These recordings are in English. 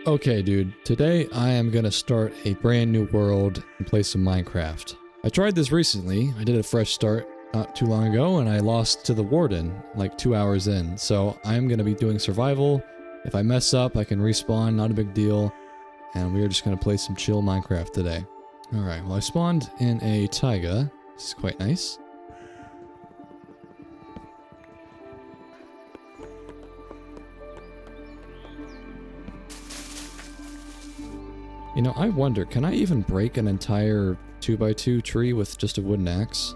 Okay, dude, today I am gonna start a brand new world and play some Minecraft. I tried this recently. I did a fresh start not too long ago and I lost to the warden like 2 hours in. So I'm gonna be doing survival. If I mess up, I can respawn, not a big deal. And we are just gonna play some chill Minecraft today. Alright, well I spawned in a taiga. This is quite nice. You know, I wonder, can I even break an entire 2x2 tree with just a wooden axe?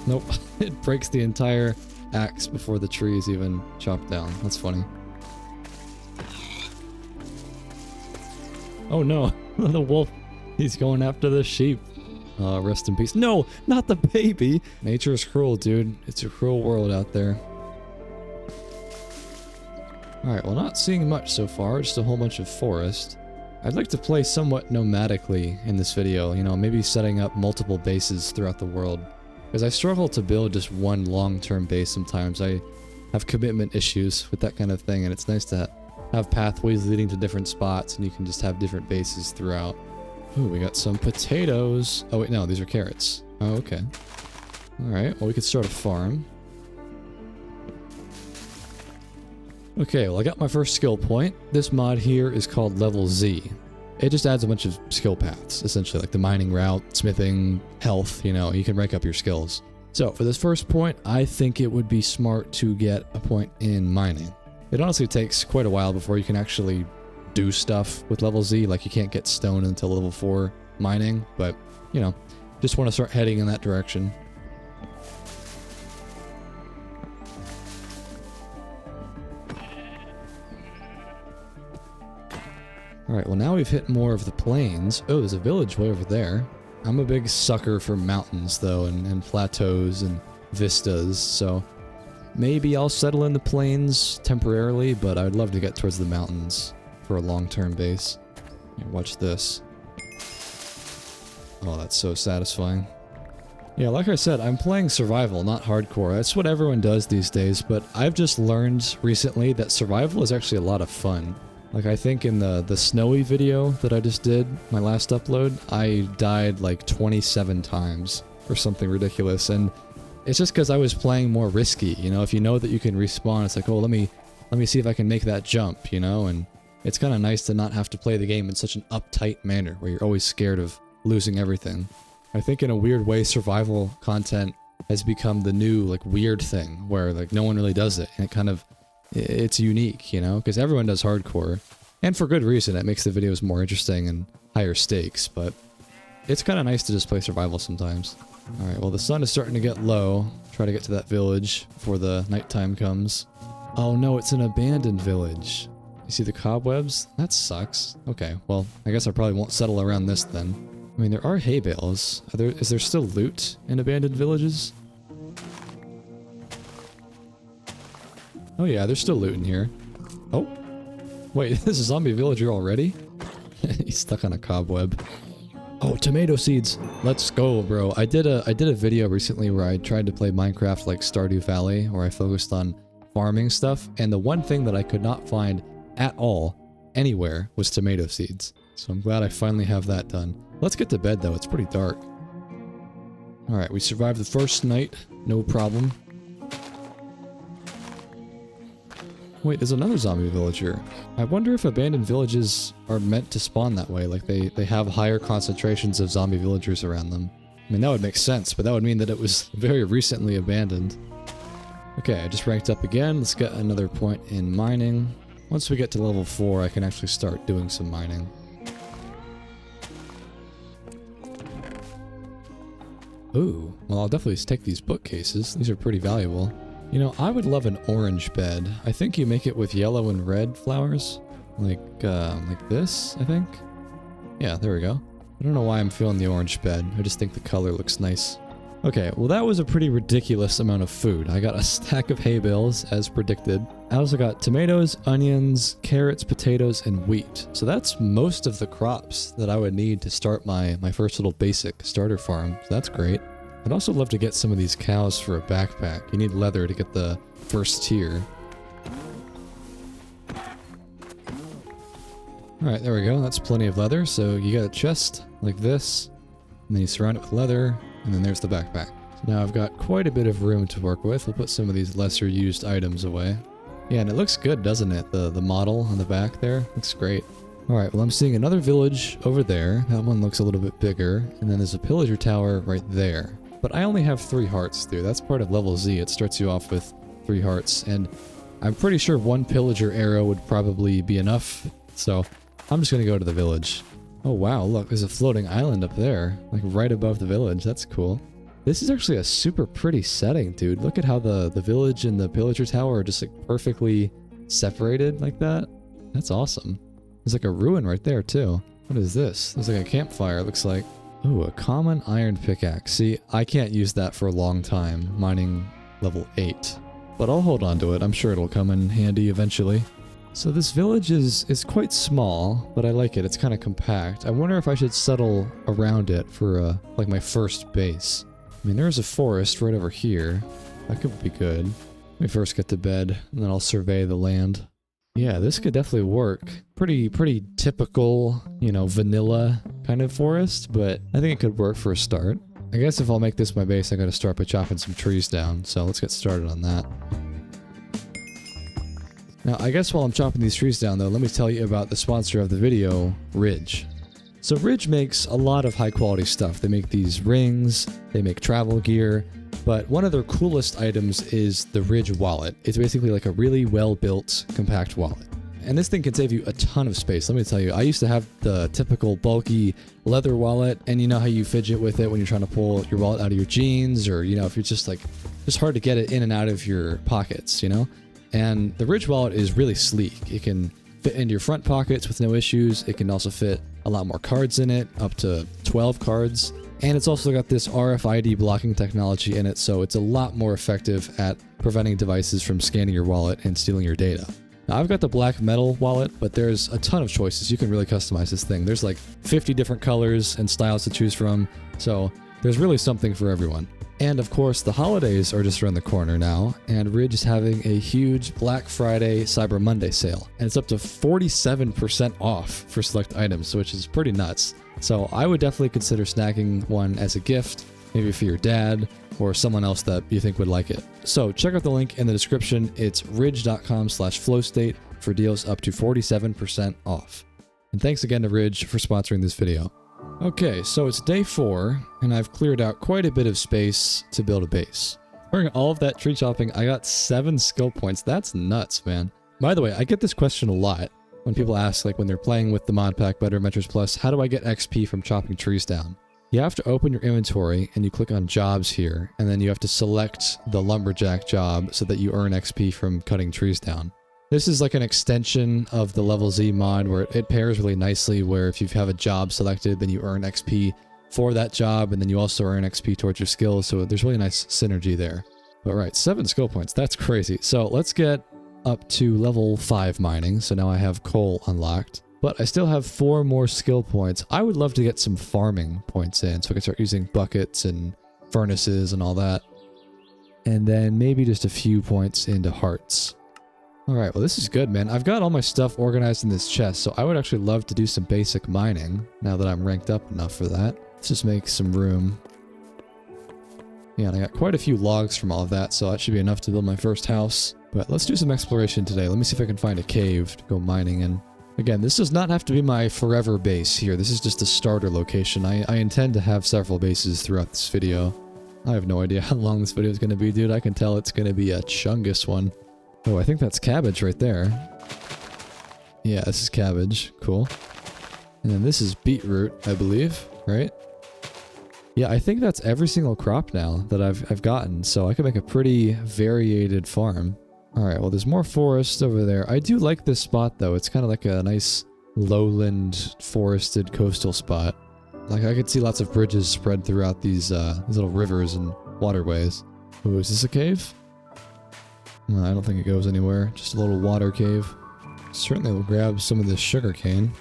Nope, it breaks the entire axe before the tree is even chopped down. That's funny. Oh no, the wolf, he's going after the sheep. Rest in peace. No, not the baby! Nature is cruel, dude. It's a cruel world out there. Alright, well not seeing much so far, just a whole bunch of forest. I'd like to play somewhat nomadically in this video, you know, maybe setting up multiple bases throughout the world. Because I struggle to build just one long-term base sometimes. I have commitment issues with that kind of thing, and it's nice to have pathways leading to different spots, and you can just have different bases throughout. Ooh, we got some potatoes. Oh wait, no, these are carrots. Oh, okay. Alright, well we could start a farm. Okay, well I got my first skill point. This mod here is called Level Z. It just adds a bunch of skill paths, essentially, like the mining route, smithing, health, you know, you can rank up your skills. So for this first point, I think it would be smart to get a point in mining. It honestly takes quite a while before you can actually do stuff with Level Z, like you can't get stone until Level 4 mining, but, you know, just want to start heading in that direction. Alright, well now we've hit more of the plains. Oh, there's a village way over there. I'm a big sucker for mountains, though, and plateaus and vistas, so maybe I'll settle in the plains temporarily, but I'd love to get towards the mountains for a long-term base. Here, watch this. Oh, that's so satisfying. Yeah, like I said, I'm playing survival, not hardcore. That's what everyone does these days, but I've just learned recently that survival is actually a lot of fun. Like, I think in the snowy video that I just did, my last upload, I died like 27 times or something ridiculous, and it's just because I was playing more risky, you know? If you know that you can respawn, it's like, oh, let me see if I can make that jump, you know? And it's kind of nice to not have to play the game in such an uptight manner, where you're always scared of losing everything. I think in a weird way, survival content has become the new, like, weird thing, where, like, no one really does it, and it kind of... it's unique, you know, because everyone does hardcore, and for good reason. It makes the videos more interesting and higher stakes, but it's kind of nice to just play survival sometimes. Alright, well the sun is starting to get low. Try to get to that village before the nighttime comes. Oh no, it's an abandoned village. You see the cobwebs? That sucks. Okay, well, I guess I probably won't settle around this then. I mean, there are hay bales. Is there still loot in abandoned villages? Oh yeah, there's still loot in here. Oh. Wait, this is a zombie villager already? He's stuck on a cobweb. Oh, tomato seeds! Let's go, bro. I did a video recently where I tried to play Minecraft like Stardew Valley, where I focused on farming stuff, and the one thing that I could not find at all, anywhere, was tomato seeds. So I'm glad I finally have that done. Let's get to bed though, it's pretty dark. Alright, we survived the first night, no problem. Wait, there's another zombie villager. I wonder if abandoned villages are meant to spawn that way, like they have higher concentrations of zombie villagers around them. I mean, that would make sense, but that would mean that it was very recently abandoned. Okay, I just ranked up again. Let's get another point in mining. Once we get to level 4, I can actually start doing some mining. Ooh, well I'll definitely take these bookcases. These are pretty valuable. You know, I would love an orange bed. I think you make it with yellow and red flowers. Like this, I think? Yeah, there we go. I don't know why I'm feeling the orange bed. I just think the color looks nice. Okay, well that was a pretty ridiculous amount of food. I got a stack of hay bales, as predicted. I also got tomatoes, onions, carrots, potatoes, and wheat. So that's most of the crops that I would need to start my first little basic starter farm. So that's great. I'd also love to get some of these cows for a backpack. You need leather to get the first tier. Alright, there we go. That's plenty of leather. So you got a chest like this, and then you surround it with leather, and then there's the backpack. So now I've got quite a bit of room to work with. We'll put some of these lesser used items away. Yeah, and it looks good, doesn't it? The model on the back there looks great. Alright, well I'm seeing another village over there. That one looks a little bit bigger. And then there's a pillager tower right there. But I only have 3 hearts through. That's part of level Z. It starts you off with 3 hearts. And I'm pretty sure 1 pillager arrow would probably be enough. So I'm just going to go to the village. Oh wow, look, there's a floating island up there. Like right above the village. That's cool. This is actually a super pretty setting, dude. Look at how the village and the pillager tower are just like perfectly separated like that. That's awesome. There's like a ruin right there too. What is this? There's like a campfire, it looks like. Ooh, a common iron pickaxe. See, I can't use that for a long time, mining level 8. But I'll hold on to it. I'm sure it'll come in handy eventually. So this village is quite small, but I like it. It's kind of compact. I wonder if I should settle around it for like my first base. I mean, there's a forest right over here. That could be good. Let me first get to bed, and then I'll survey the land. Yeah, this could definitely work. Pretty typical, you know, vanilla kind of forest, but I think it could work for a start. I guess if I'll make this my base, I gotta start by chopping some trees down, so let's get started on that. Now, I guess while I'm chopping these trees down, though, let me tell you about the sponsor of the video, Ridge. So Ridge makes a lot of high-quality stuff. They make these rings, they make travel gear, but one of their coolest items is the Ridge wallet. It's basically like a really well-built, compact wallet. And this thing can save you a ton of space. Let me tell you, I used to have the typical bulky leather wallet, and you know how you fidget with it when you're trying to pull your wallet out of your jeans, or, you know, if you're just like, just hard to get it in and out of your pockets, you know? And the Ridge wallet is really sleek. It can fit into your front pockets with no issues. It can also fit a lot more cards in it, up to 12 cards. And it's also got this RFID blocking technology in it, so it's a lot more effective at preventing devices from scanning your wallet and stealing your data. Now, I've got the black metal wallet, but there's a ton of choices. You can really customize this thing. There's like 50 different colors and styles to choose from, so there's really something for everyone. And of course, the holidays are just around the corner now, and Ridge is having a huge Black Friday Cyber Monday sale. And it's up to 47% off for select items, which is pretty nuts. So I would definitely consider snagging one as a gift, maybe for your dad or someone else that you think would like it. So check out the link in the description. It's ridge.com/flowstate for deals up to 47% off. And thanks again to Ridge for sponsoring this video. Okay, so it's day 4, and I've cleared out quite a bit of space to build a base. During all of that tree chopping, I got 7 skill points. That's nuts, man. By the way, I get this question a lot when people ask, like when they're playing with the mod pack Better Adventures Plus, how do I get XP from chopping trees down? You have to open your inventory, and you click on jobs here, and then you have to select the lumberjack job so that you earn XP from cutting trees down. This is like an extension of the Level Z mod where it pairs really nicely, where if you have a job selected, then you earn XP for that job, and then you also earn XP towards your skills, so there's really nice synergy there. But right, 7 skill points, that's crazy. So let's get up to level 5 mining, so now I have coal unlocked. But I still have 4 more skill points. I would love to get some farming points in, so I can start using buckets and furnaces and all that. And then maybe just a few points into hearts. Alright, well this is good, man. I've got all my stuff organized in this chest, so I would actually love to do some basic mining, now that I'm ranked up enough for that. Let's just make some room. Yeah, and I got quite a few logs from all of that, so that should be enough to build my first house. But let's do some exploration today. Let me see if I can find a cave to go mining in. Again, this does not have to be my forever base here. This is just a starter location. I intend to have several bases throughout this video. I have no idea how long this video is going to be, dude. I can tell it's going to be a chungus one. Oh, I think that's cabbage right there. Yeah, this is cabbage. Cool. And then this is beetroot, I believe, right? Yeah, I think that's every single crop now that I've gotten, so I can make a pretty variated farm. Alright, well there's more forest over there. I do like this spot though. It's kind of like a nice lowland forested coastal spot. Like I could see lots of bridges spread throughout these little rivers and waterways. Oh, is this a cave? No, I don't think it goes anywhere. Just a little water cave. Certainly will grab some of this sugar cane.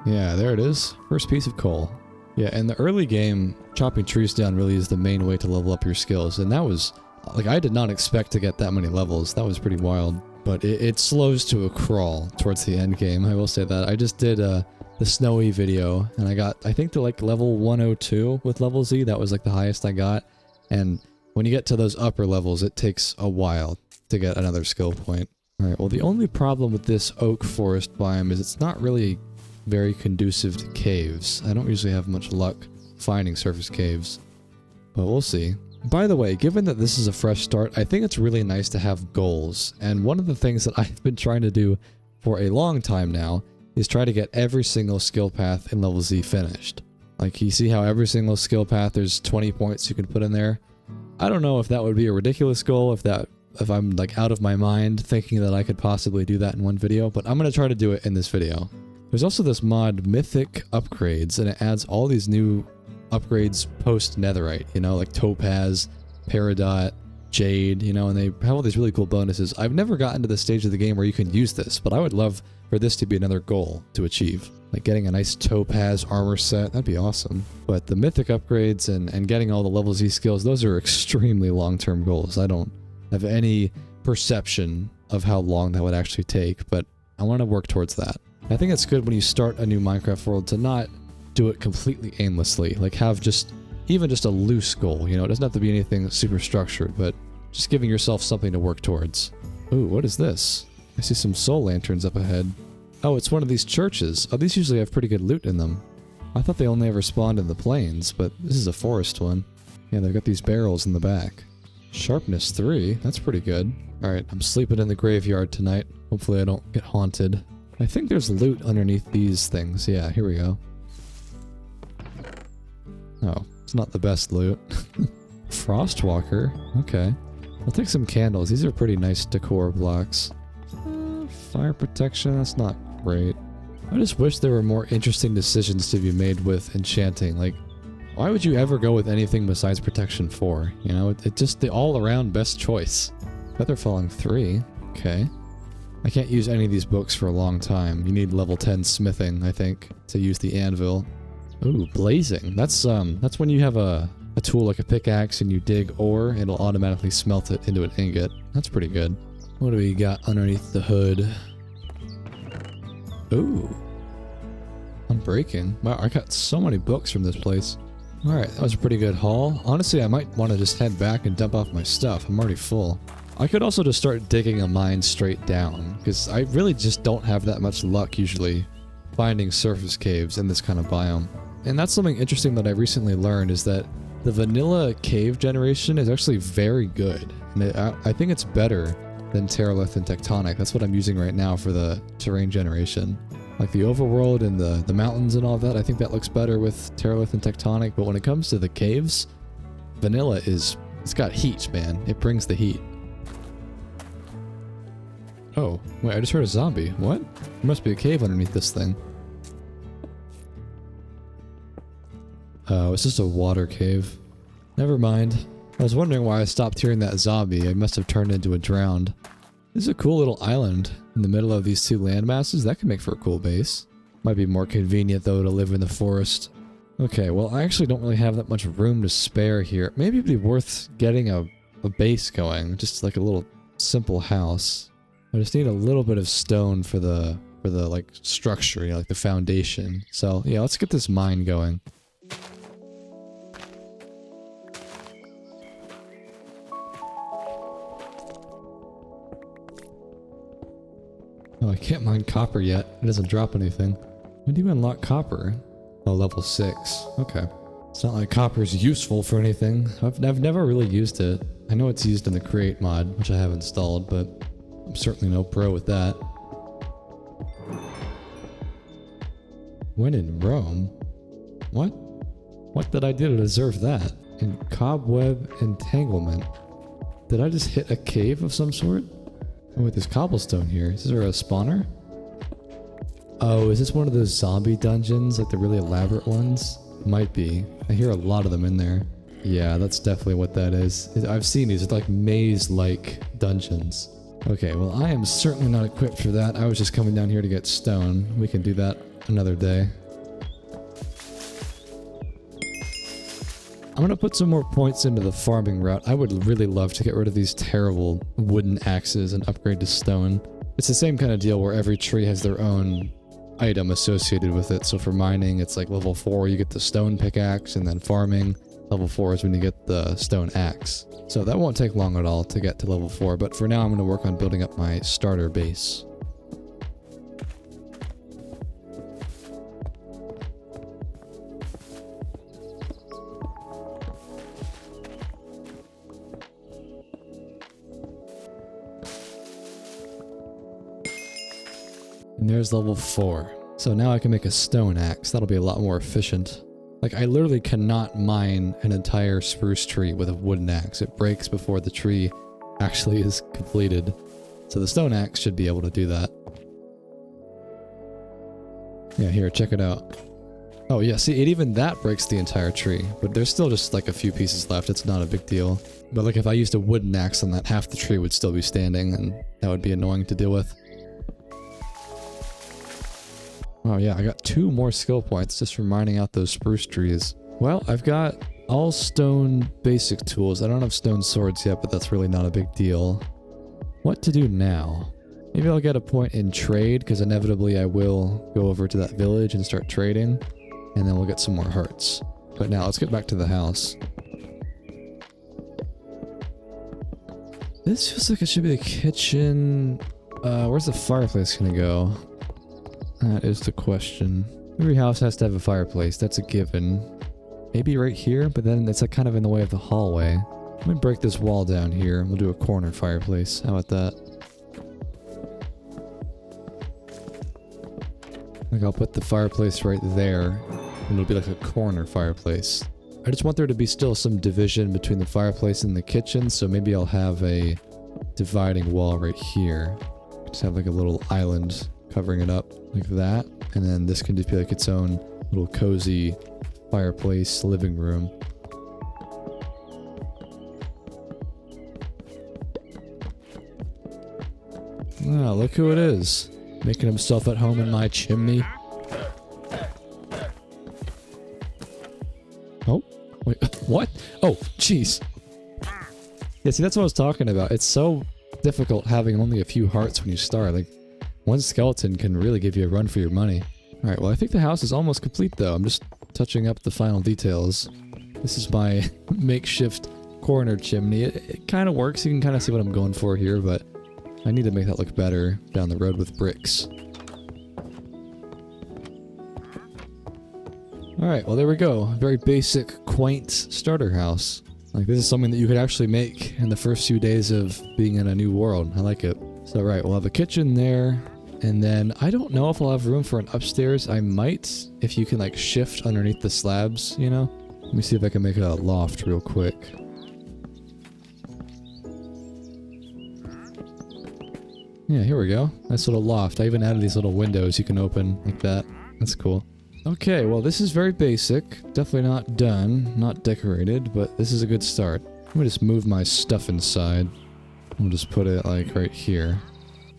Yeah, there it is. First piece of coal. Yeah, in the early game, chopping trees down really is the main way to level up your skills. And that was, like, I did not expect to get that many levels. That was pretty wild. but it slows to a crawl towards the end game. I will say that. I just did the snowy video, and I got, I think, to like level 102 with level Z. That was like the highest I got. And when you get to those upper levels, it takes a while to get another skill point. Alright, well the only problem with this oak forest biome is it's not really very conducive to caves. I don't usually have much luck finding surface caves, but we'll see. By the way, given that this is a fresh start, I think it's really nice to have goals, and one of the things that I've been trying to do for a long time now is try to get every single skill path in level Z finished. Like, you see how every single skill path there's 20 points you can put in there? I don't know if that would be a ridiculous goal, if I'm like out of my mind thinking that I could possibly do that in one video, but I'm going to try to do it in this video. There's also this mod, Mythic Upgrades, and it adds all these new upgrades post netherite, you know, like topaz, peridot, jade, you know, and they have all these really cool bonuses. I've never gotten to the stage of the game where you can use this, but I would love for this to be another goal to achieve. Like getting a nice topaz armor set, that'd be awesome. But the mythic upgrades and getting all the level Z skills, those are extremely long-term goals. I don't have any perception of how long that would actually take, but I want to work towards that. I think it's good when you start a new Minecraft world to not do it completely aimlessly. Like have even just a loose goal, you know, it doesn't have to be anything super structured, but just giving yourself something to work towards. Ooh, what is this? I see some soul lanterns up ahead. Oh, it's one of these churches. Oh, these usually have pretty good loot in them. I thought they only ever spawned in the plains, but this is a forest one. Yeah, they've got these barrels in the back. Sharpness 3, that's pretty good. Alright, I'm sleeping in the graveyard tonight. Hopefully I don't get haunted. I think there's loot underneath these things. Yeah, here we go. Oh, it's not the best loot. Frostwalker, okay. I'll take some candles. These are pretty nice decor blocks. Fire protection, that's not great. I just wish there were more interesting decisions to be made with enchanting. Like, why would you ever go with anything besides protection 4? You know, it's just the all-around best choice. Feather falling 3, okay. I can't use any of these books for a long time. You need level 10 smithing, I think, to use the anvil. Ooh, blazing. That's when you have a tool like a pickaxe and you dig ore, it'll automatically smelt it into an ingot. That's pretty good. What do we got underneath the hood? Ooh. Unbreaking. Wow, I got so many books from this place. Alright, that was a pretty good haul. Honestly, I might want to just head back and dump off my stuff. I'm already full. I could also just start digging a mine straight down, because I really just don't have that much luck usually finding surface caves in this kind of biome. And that's something interesting that I recently learned, is that the vanilla cave generation is actually very good. And I think it's better than Terralith and Tectonic. That's what I'm using right now for the terrain generation. Like the overworld and the mountains and all that, I think that looks better with Terralith and Tectonic, but when it comes to the caves, vanilla it's got heat, man. It brings the heat. Oh, wait, I just heard a zombie. What? There must be a cave underneath this thing. Oh, it's just a water cave. Never mind. I was wondering why I stopped hearing that zombie. I must have turned into a drowned. This is a cool little island in the middle of these two landmasses. That could make for a cool base. Might be more convenient, though, to live in the forest. Okay, well, I actually don't really have that much room to spare here. Maybe it'd be worth getting a base going. Just like a little simple house. I just need a little bit of stone for the like structure, you know, like the foundation. So yeah, let's get this mine going. Oh, I can't mine copper yet. It doesn't drop anything. When do you unlock copper? Oh, level 6. Okay. It's not like copper's useful for anything. I've never really used it. I know it's used in the create mod, which I have installed, but I'm certainly no pro with that. When in Rome? What? What did I do to deserve that? In cobweb entanglement. Did I just hit a cave of some sort? Oh, wait, there's cobblestone here. Is there a spawner? Oh, is this one of those zombie dungeons? Like the really elaborate ones? Might be. I hear a lot of them in there. Yeah, that's definitely what that is. I've seen these. It's like maze-like dungeons. Okay, well, I am certainly not equipped for that. I was just coming down here to get stone. We can do that another day. I'm gonna put some more points into the farming route. I would really love to get rid of these terrible wooden axes and upgrade to stone. It's the same kind of deal where every tree has their own item associated with it. So for mining, it's like level 4, you get the stone pickaxe, and then farming, level 4 is when you get the stone axe. So that won't take long at all to get to level 4, but for now I'm gonna work on building up my starter base. And there's level 4. So now I can make a stone axe. That'll be a lot more efficient. Like, I literally cannot mine an entire spruce tree with a wooden axe. It breaks before the tree actually is completed. So the stone axe should be able to do that. Yeah, here, check it out. Oh yeah, see, even that breaks the entire tree. But there's still just like a few pieces left. It's not a big deal. But like if I used a wooden axe on that, half the tree would still be standing, and that would be annoying to deal with. Oh yeah, I got 2 more skill points just from mining out those spruce trees. Well, I've got all stone basic tools. I don't have stone swords yet, but that's really not a big deal. What to do now? Maybe I'll get a point in trade, because inevitably I will go over to that village and start trading, and then we'll get some more hearts. But now, let's get back to the house. This feels like it should be the kitchen. Where's the fireplace gonna go? That is the question. Every house has to have a fireplace, that's a given. Maybe right here, but then it's like kind of in the way of the hallway. Let me break this wall down here, and we'll do a corner fireplace. How about that? Like, I'll put the fireplace right there, and it'll be like a corner fireplace. I just want there to be still some division between the fireplace and the kitchen, so maybe I'll have a dividing wall right here. Just have like a little island covering it up like that, and then this can just be like its own little cozy fireplace living room. Wow, look who it is, making himself at home in my chimney. Oh, wait, what? Oh, jeez. Yeah, see, that's what I was talking about. It's so difficult having only a few hearts when you start. Like, one skeleton can really give you a run for your money. Alright, well I think the house is almost complete though. I'm just touching up the final details. This is my makeshift corner chimney. It kind of works. You can kind of see what I'm going for here, but I need to make that look better down the road with bricks. Alright, well there we go. Very basic, quaint starter house. Like, this is something that you could actually make in the first few days of being in a new world. I like it. So right, we'll have a kitchen there, and then I don't know if I'll have room for an upstairs. I might, if you can like shift underneath the slabs, you know? Let me see if I can make a loft real quick. Yeah, here we go. Nice little loft. I even added these little windows you can open like that. That's cool. Okay, well this is very basic. Definitely not done, not decorated, but this is a good start. Let me just move my stuff inside. We'll just put it like right here.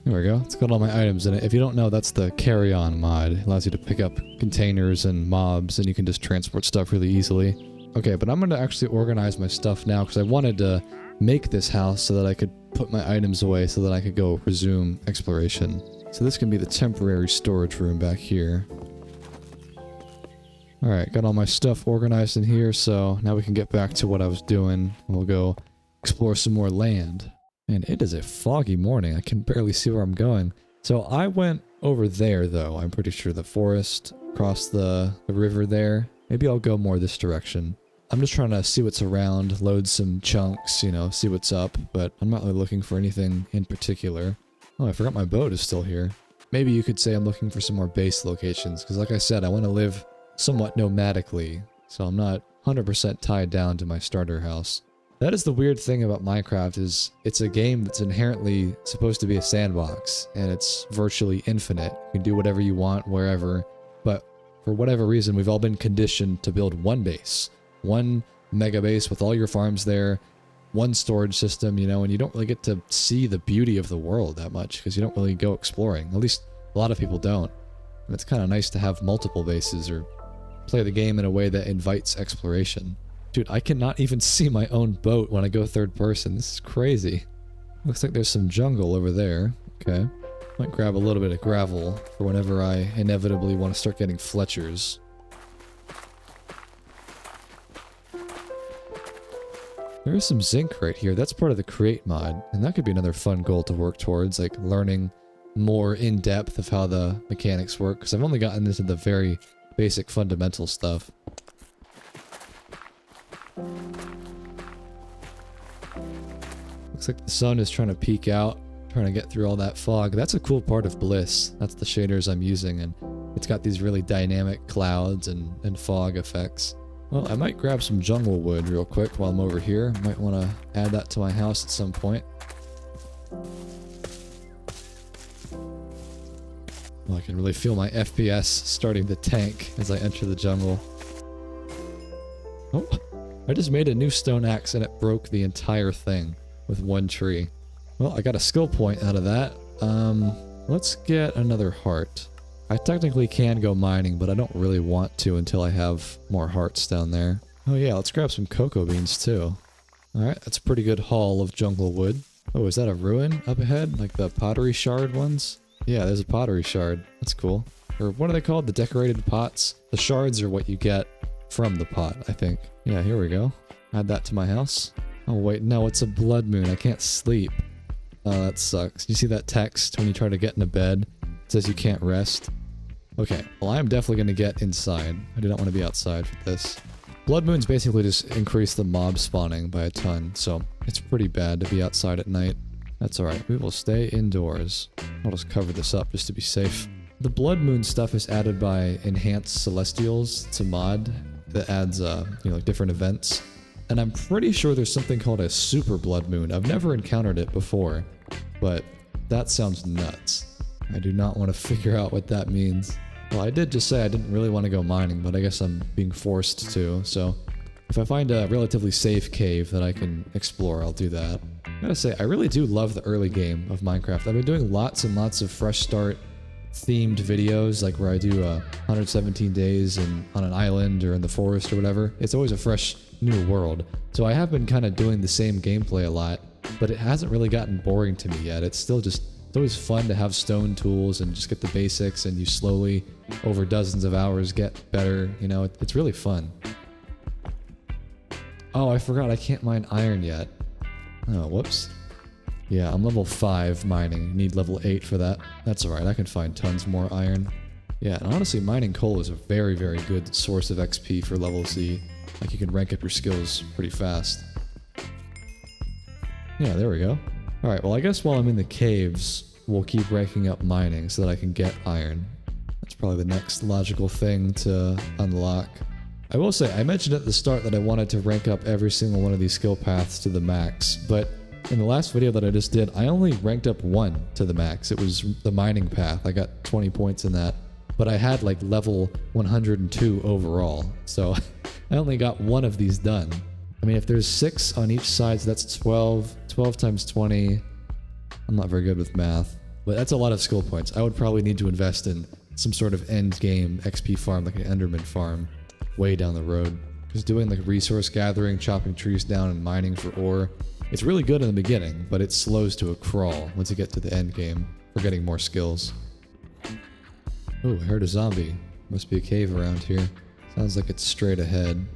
There we go. It's got all my items in it. If you don't know, that's the carry-on mod. It allows you to pick up containers and mobs, and you can just transport stuff really easily. Okay, but I'm going to actually organize my stuff now, because I wanted to make this house so that I could put my items away so that I could go resume exploration. So this can be the temporary storage room back here. Alright, got all my stuff organized in here, so now we can get back to what I was doing. We'll go explore some more land. And it is a foggy morning. I can barely see where I'm going. So I went over there, though. I'm pretty sure the forest, across the river there. Maybe I'll go more this direction. I'm just trying to see what's around, load some chunks, you know, see what's up. But I'm not really looking for anything in particular. Oh, I forgot my boat is still here. Maybe you could say I'm looking for some more base locations. Because like I said, I want to live somewhat nomadically. So I'm not 100% tied down to my starter house. That is the weird thing about Minecraft, is it's a game that's inherently supposed to be a sandbox, and it's virtually infinite. You can do whatever you want, wherever, but for whatever reason, we've all been conditioned to build one base. One mega base with all your farms there, one storage system, you know, and you don't really get to see the beauty of the world that much, because you don't really go exploring. At least, a lot of people don't. And it's kind of nice to have multiple bases, or play the game in a way that invites exploration. Dude, I cannot even see my own boat when I go third person. This is crazy. Looks like there's some jungle over there. Okay. Might grab a little bit of gravel for whenever I inevitably want to start getting Fletchers. There is some zinc right here. That's part of the create mod, and that could be another fun goal to work towards, like learning more in depth of how the mechanics work, because I've only gotten into the very basic fundamental stuff. Looks like the sun is trying to peek out, trying to get through all that fog. That's a cool part of Bliss. That's the shaders I'm using, and it's got these really dynamic clouds and fog effects. Well, I might grab some jungle wood real quick while I'm over here. Might want to add that to my house at some point. Well, I can really feel my FPS starting to tank as I enter the jungle. Oh, I just made a new stone axe and it broke the entire thing with one tree. Well, I got a skill point out of that. Let's get another heart. I technically can go mining, but I don't really want to until I have more hearts down there. Oh yeah, let's grab some cocoa beans too. Alright, that's a pretty good haul of jungle wood. Oh, is that a ruin up ahead? Like the pottery shard ones? Yeah, there's a pottery shard. That's cool. Or what are they called? The decorated pots? The shards are what you get from the pot, I think. Yeah, here we go. Add that to my house. Oh wait, no, it's a blood moon. I can't sleep. Oh, that sucks. You see that text when you try to get into bed? It says you can't rest. Okay, well I'm definitely going to get inside. I do not want to be outside for this. Blood moons basically just increase the mob spawning by a ton, so it's pretty bad to be outside at night. That's alright, we will stay indoors. I'll just cover this up just to be safe. The blood moon stuff is added by Enhanced Celestials. It's a mod that adds, like different events. And I'm pretty sure there's something called a super blood moon. I've never encountered it before, but that sounds nuts. I do not want to figure out what that means. Well, I did just say I didn't really want to go mining, but I guess I'm being forced to, so if I find a relatively safe cave that I can explore, I'll do that. I gotta say, I really do love the early game of Minecraft. I've been doing lots and lots of fresh start themed videos, like where I do 117 days on an island or in the forest or whatever. It's always a fresh new world. So I have been kind of doing the same gameplay a lot, but it hasn't really gotten boring to me yet. It's still just, it's always fun to have stone tools and just get the basics, and you slowly, over dozens of hours, get better. You know, it's really fun. Oh, I forgot I can't mine iron yet. Oh, whoops. Yeah, I'm level 5 mining. Need level 8 for that. That's alright, I can find tons more iron. Yeah, and honestly, mining coal is a very, very good source of XP for level C. Like, you can rank up your skills pretty fast. Yeah, there we go. Alright, well I guess while I'm in the caves, we'll keep ranking up mining so that I can get iron. That's probably the next logical thing to unlock. I will say, I mentioned at the start that I wanted to rank up every single one of these skill paths to the max, but in the last video that I just did, I only ranked up one to the max. It was the mining path. I got 20 points in that, but I had like level 102 overall, so I only got one of these done. I mean, if there's 6 on each side, so that's 12. 12 times 20. I'm not very good with math, but that's a lot of skill points. I would probably need to invest in some sort of end game XP farm, like an Enderman farm, way down the road. Because doing like resource gathering, chopping trees down, and mining for ore, it's really good in the beginning, but it slows to a crawl once you get to the end game for getting more skills. Oh, I heard a zombie. Must be a cave around here. Sounds like it's straight ahead.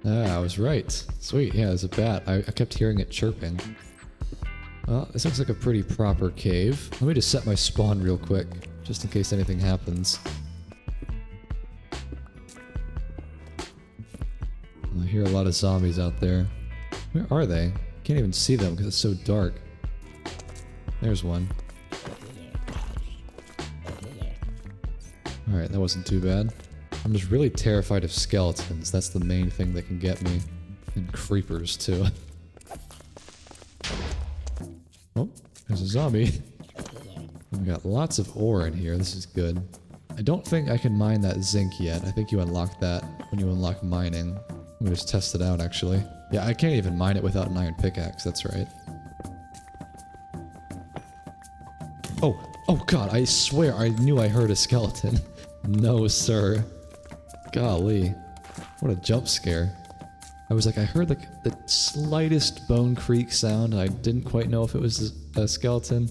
Ah, I was right. Sweet, yeah, it's a bat. I kept hearing it chirping. Well, this looks like a pretty proper cave. Let me just set my spawn real quick, just in case anything happens. I hear a lot of zombies out there. Where are they? Can't even see them because it's so dark. There's one. Alright, that wasn't too bad. I'm just really terrified of skeletons. That's the main thing that can get me. And creepers, too. Oh, there's a zombie. We've got lots of ore in here. This is good. I don't think I can mine that zinc yet. I think you unlock that when you unlock mining. Let me just test it out, actually. Yeah, I can't even mine it without an iron pickaxe. That's right. Oh god, I swear I knew I heard a skeleton. No, sir. Golly. What a jump scare. I was like, I heard like the slightest bone creak sound. I didn't quite know if it was a skeleton.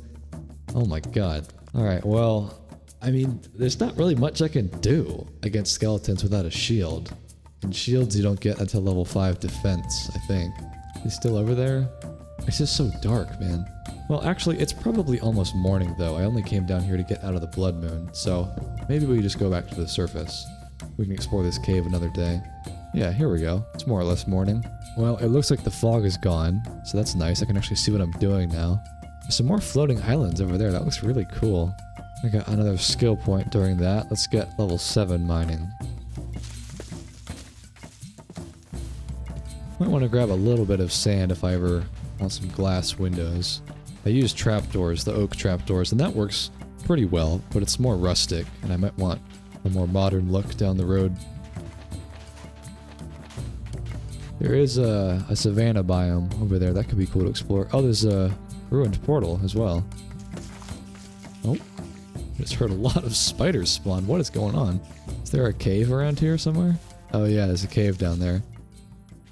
Oh my god. Alright, well, I mean, there's not really much I can do against skeletons without a shield. And shields you don't get until level 5 defense, I think. He's still over there? It's just so dark, man. Well, actually, it's probably almost morning, though. I only came down here to get out of the blood moon, so maybe we just go back to the surface. We can explore this cave another day. Yeah, here we go. It's more or less morning. Well, it looks like the fog is gone, so that's nice. I can actually see what I'm doing now. There's some more floating islands over there. That looks really cool. I got another skill point during that. Let's get level 7 mining. Might want to grab a little bit of sand if I ever want some glass windows. I use trapdoors, the oak trapdoors, and that works pretty well, but it's more rustic, and I might want a more modern look down the road. There is a savanna biome over there. That could be cool to explore. Oh, there's a ruined portal as well. Oh, I just heard a lot of spiders spawn. What is going on? Is there a cave around here somewhere? Oh yeah, there's a cave down there.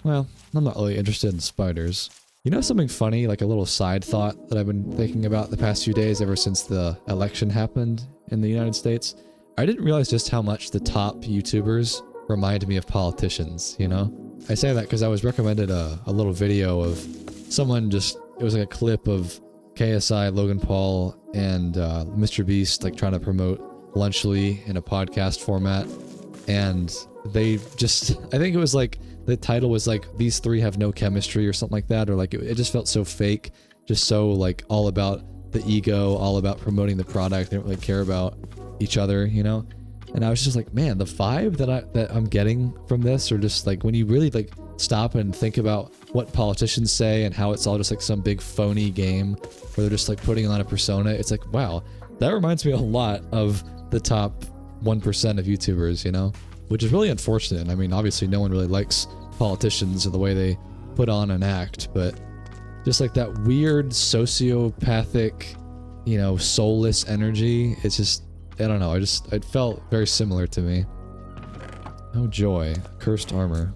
Well, I'm not really interested in spiders. You know something funny, like a little side thought that I've been thinking about the past few days ever since the election happened in the United States? I didn't realize just how much the top YouTubers remind me of politicians, you know? I say that because I was recommended a little video of someone just, it was like a clip of KSI, Logan Paul, and Mr. Beast like trying to promote Lunchly in a podcast format. And they just, I think it was like, the title was like, these three have no chemistry or something like that, or like it just felt so fake, just so like all about the ego, all about promoting the product. They don't really care about each other, you know? And I was just like, man, the vibe that I'm getting from this, or just like when you really like stop and think about what politicians say and how it's all just like some big phony game where they're just like putting on a persona, it's like, wow, that reminds me a lot of the top 1% of YouTubers, you know? Which is really unfortunate. I mean, obviously no one really likes politicians or the way they put on and act, but just like that weird sociopathic, you know, soulless energy, it's just, I don't know, it felt very similar to me. Oh joy, cursed armor.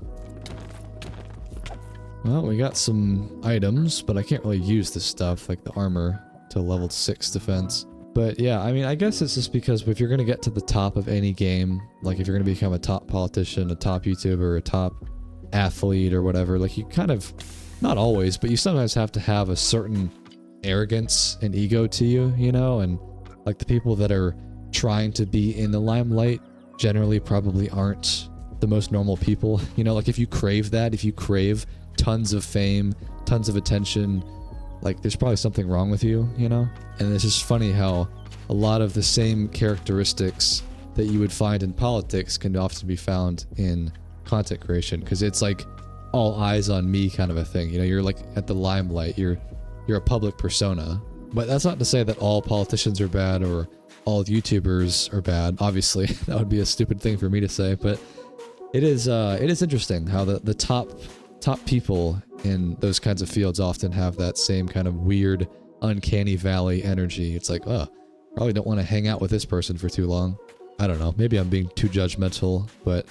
Well, we got some items, but I can't really use this stuff, like the armor, to level 6 defense. But yeah, I mean, I guess it's just because if you're going to get to the top of any game, like if you're going to become a top politician, a top YouTuber, a top athlete or whatever, like you kind of, not always, but you sometimes have to have a certain arrogance and ego to you, you know? And like the people that are trying to be in the limelight generally probably aren't the most normal people, you know? Like if you crave that, if you crave tons of fame, tons of attention, like there's probably something wrong with you, you know? And it's just funny how a lot of the same characteristics that you would find in politics can often be found in content creation, because it's like all eyes on me kind of a thing, you know? You're like at the limelight, you're a public persona. But that's not to say that all politicians are bad or all YouTubers are bad. Obviously, that would be a stupid thing for me to say, but it is interesting how the top people in those kinds of fields often have that same kind of weird, uncanny valley energy. It's like, oh, probably don't want to hang out with this person for too long. I don't know, maybe I'm being too judgmental, but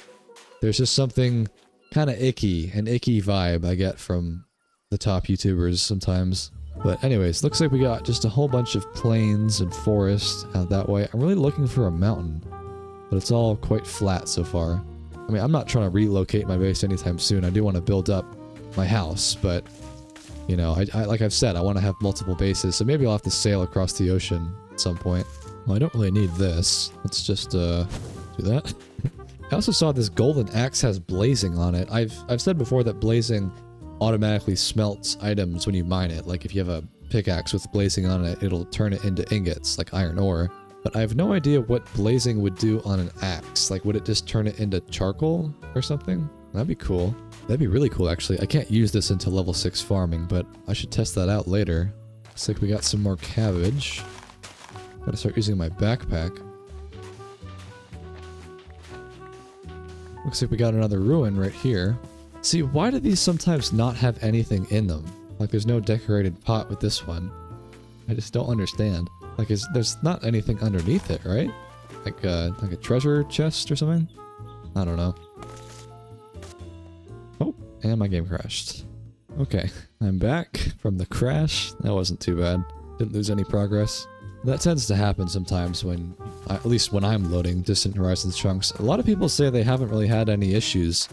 there's just something kind of icky, an icky vibe I get from the top YouTubers sometimes. But anyways, looks like we got just a whole bunch of plains and forest out that way. I'm really looking for a mountain, but it's all quite flat so far. I mean, I'm not trying to relocate my base anytime soon. I do want to build up my house, but, you know, I like I've said, I want to have multiple bases, so maybe I'll have to sail across the ocean at some point. Well, I don't really need this. Let's just, do that. I also saw this golden axe has blazing on it. I've said before that blazing automatically smelts items when you mine it. Like if you have a pickaxe with blazing on it, it'll turn it into ingots, like iron ore. But I have no idea what blazing would do on an axe. Like, would it just turn it into charcoal or something? That'd be cool. That'd be really cool, actually. I can't use this until level 6 farming, but I should test that out later. Looks like we got some more cabbage. Gotta start using my backpack. Looks like we got another ruin right here. See, why do these sometimes not have anything in them? Like, there's no decorated pot with this one. I just don't understand. Like, there's not anything underneath it, right? Like a treasure chest or something? I don't know. Oh, and my game crashed. Okay, I'm back from the crash. That wasn't too bad. Didn't lose any progress. That tends to happen sometimes when, at least when I'm loading Distant Horizons chunks. A lot of people say they haven't really had any issues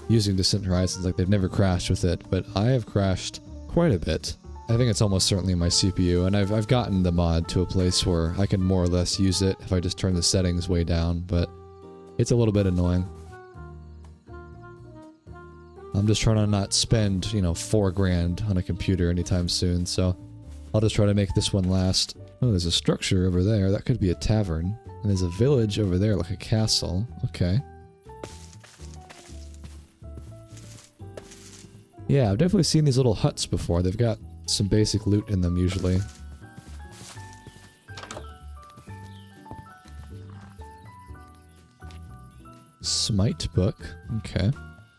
using Distant Horizons, like they've never crashed with it, but I have crashed quite a bit. I think it's almost certainly my CPU, and I've gotten the mod to a place where I can more or less use it if I just turn the settings way down, but it's a little bit annoying. I'm just trying to not spend, you know, $4 grand on a computer anytime soon, so I'll just try to make this one last. Oh, there's a structure over there. That could be a tavern. And there's a village over there, like a castle. Okay. Yeah, I've definitely seen these little huts before. They've got some basic loot in them, usually. Smite book. Okay.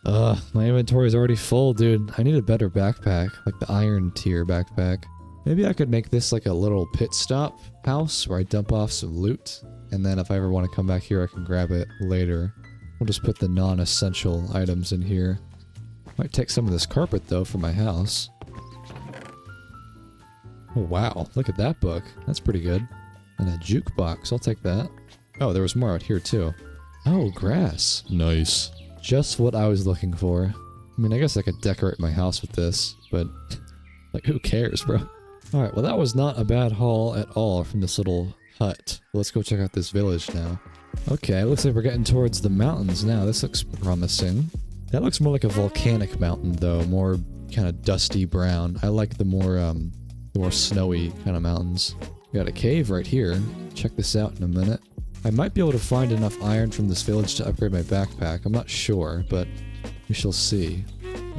My inventory is already full, dude. I need a better backpack, like the iron tier backpack. Maybe I could make this like a little pit stop house where I dump off some loot, and then if I ever want to come back here, I can grab it later. We'll just put the non-essential items in here. Might take some of this carpet, though, for my house. Oh, wow. Look at that book. That's pretty good. And a jukebox. I'll take that. Oh, there was more out here, too. Oh, grass. Nice. Just what I was looking for. I mean, I guess I could decorate my house with this, but like, who cares, bro? Alright, well that was not a bad haul at all from this little hut. Let's go check out this village now. Okay, looks like we're getting towards the mountains now. This looks promising. That looks more like a volcanic mountain, though. More kind of dusty brown. I like the more snowy kind of mountains. We got a cave right here. Check this out in a minute. I might be able to find enough iron from this village to upgrade my backpack. I'm not sure, but we shall see.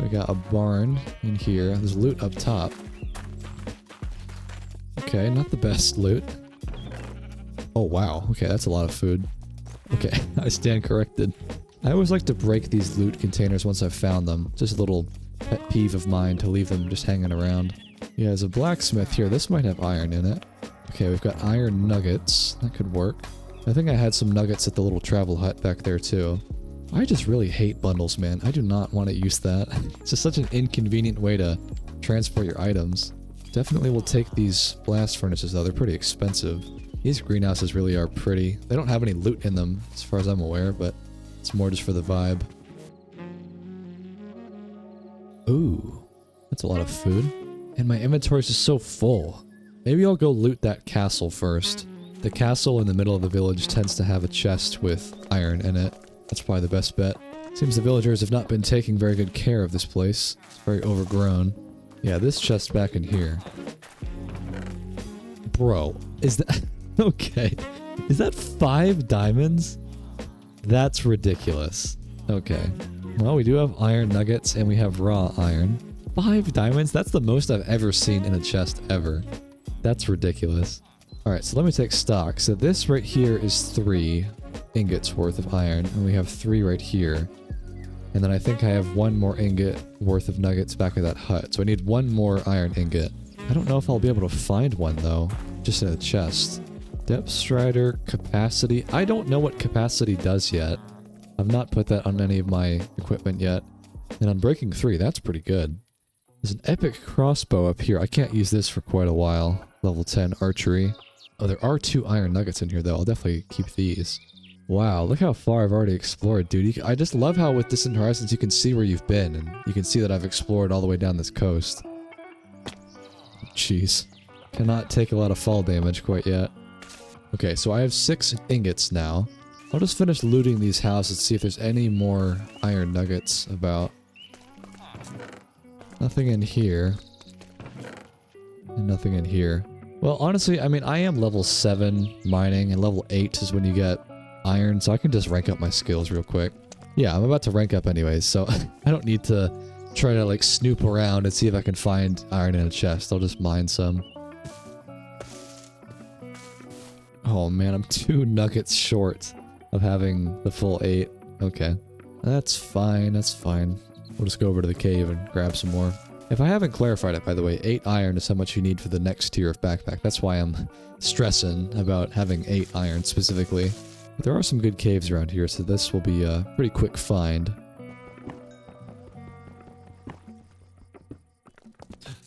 We got a barn in here. There's loot up top. Okay, not the best loot. Oh wow, okay, that's a lot of food. Okay, I stand corrected. I always like to break these loot containers once I've found them. Just a little pet peeve of mine to leave them just hanging around. Yeah, there's a blacksmith here. This might have iron in it. Okay, we've got iron nuggets. That could work. I think I had some nuggets at the little travel hut back there too. I just really hate bundles, man. I do not want to use that. It's just such an inconvenient way to transport your items. Definitely will take these blast furnaces though. They're pretty expensive. These greenhouses really are pretty. They don't have any loot in them as far as I'm aware, but it's more just for the vibe. Ooh, that's a lot of food. And my inventory is just so full. Maybe I'll go loot that castle first. The castle in the middle of the village tends to have a chest with iron in it. That's probably the best bet. Seems the villagers have not been taking very good care of this place. It's very overgrown. Yeah, this chest back in here. Bro, is that... okay. Is that 5 diamonds? That's ridiculous. Okay. Well, we do have iron nuggets and we have raw iron. 5 diamonds? That's the most I've ever seen in a chest ever. That's ridiculous. Alright, so let me take stock. So this right here is 3 ingots worth of iron, and we have 3 right here. And then I think I have 1 more ingot worth of nuggets back at that hut. So I need 1 more iron ingot. I don't know if I'll be able to find one though, just in a chest. Depth strider, capacity. I don't know what capacity does yet. I've not put that on any of my equipment yet. And I'm breaking 3, that's pretty good. There's an epic crossbow up here. I can't use this for quite a while. Level 10 archery. Oh, there are 2 iron nuggets in here though. I'll definitely keep these. Wow, look how far I've already explored, dude. I just love how with Distant Horizons you can see where you've been, and you can see that I've explored all the way down this coast. Jeez. Cannot take a lot of fall damage quite yet. Okay, so I have 6 ingots now. I'll just finish looting these houses, see if there's any more iron nuggets about. Nothing in here. And nothing in here. Well, honestly, I mean, I am level 7 mining, and level 8 is when you get iron, so I can just rank up my skills real quick. Yeah, I'm about to rank up anyways, so I don't need to try to, like, snoop around and see if I can find iron in a chest. I'll just mine some. Oh man, I'm 2 nuggets short of having the full 8. Okay. That's fine, that's fine. We'll just go over to the cave and grab some more. If I haven't clarified it, by the way, 8 iron is how much you need for the next tier of backpack. That's why I'm stressing about having 8 iron specifically. But there are some good caves around here, so this will be a pretty quick find.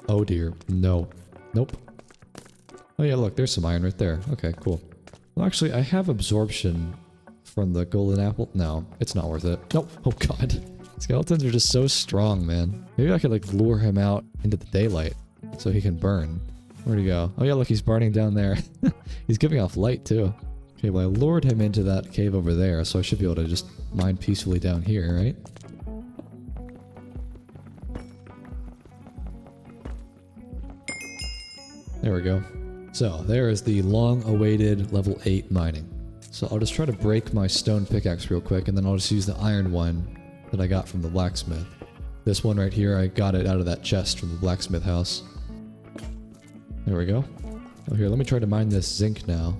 Oh dear, no. Nope. Oh yeah, look, there's some iron right there. Okay, cool. Well, actually, I have absorption from the golden apple. No, it's not worth it. Nope. Oh god. Skeletons are just so strong, man. Maybe I could, like, lure him out into the daylight so he can burn. Where'd he go? Oh yeah, look, he's burning down there. He's giving off light, too. Okay, well, I lured him into that cave over there, so I should be able to just mine peacefully down here, right? There we go. So, there is the long-awaited level 8 mining. So I'll just try to break my stone pickaxe real quick, and then I'll just use the iron one that I got from the blacksmith. This one right here, I got it out of that chest from the blacksmith house. There we go. Oh, here, let me try to mine this zinc now.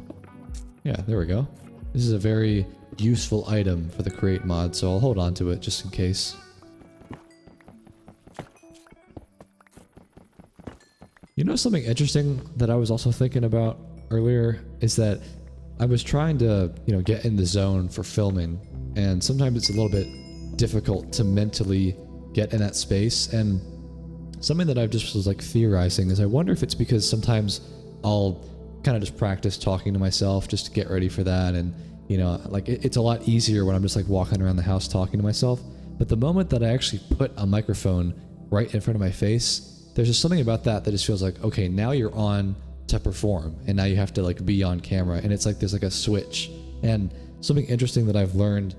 Yeah, there we go. This is a very useful item for the create mod, so I'll hold on to it just in case. You know something interesting that I was also thinking about earlier is that I was trying to, get in the zone for filming, and sometimes it's a little bit difficult to mentally get in that space, and something that I've just was like theorizing is I wonder if it's because sometimes I'll kind of just practice talking to myself just to get ready for that, and like it's a lot easier when I'm just like walking around the house talking to myself, but the moment that I actually put a microphone right in front of my face, there's just something about that just feels like, okay, now you're on to perform, and now you have to like be on camera, and it's like there's like a switch. And something interesting that I've learned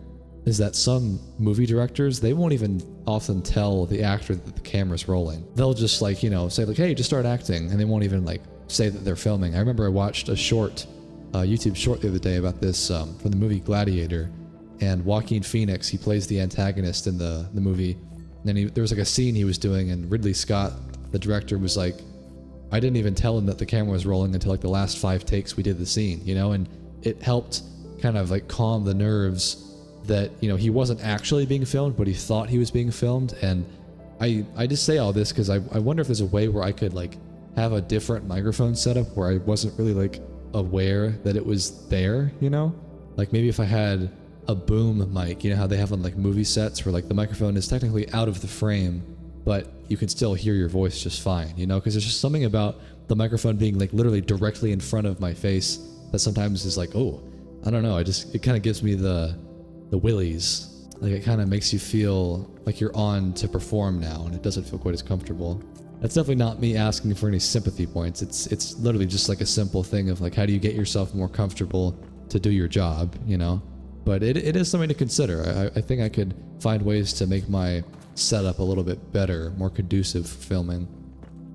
is that some movie directors, they won't even often tell the actor that the camera's rolling. They'll just like, say like, hey, just start acting, and they won't even like say that they're filming. I remember I watched a short, YouTube short the other day about this from the movie Gladiator, and Joaquin Phoenix, he plays the antagonist in the movie, and then there was like a scene he was doing, and Ridley Scott, the director, was like, I didn't even tell him that the camera was rolling until like the last 5 takes we did the scene, and it helped kind of like calm the nerves that, he wasn't actually being filmed, but he thought he was being filmed. And I just say all this because I wonder if there's a way where I could like have a different microphone setup where I wasn't really like aware that it was there, like maybe if I had a boom mic, how they have on like movie sets where like the microphone is technically out of the frame, but you can still hear your voice just fine, because there's just something about the microphone being like literally directly in front of my face that sometimes is like, oh, I don't know, it kind of gives me the willies. Like it kind of makes you feel like you're on to perform now, and it doesn't feel quite as comfortable. That's definitely not me asking for any sympathy points. It's literally just like a simple thing of like, how do you get yourself more comfortable to do your job, But it is something to consider. I think I could find ways to make my setup a little bit better, more conducive for filming.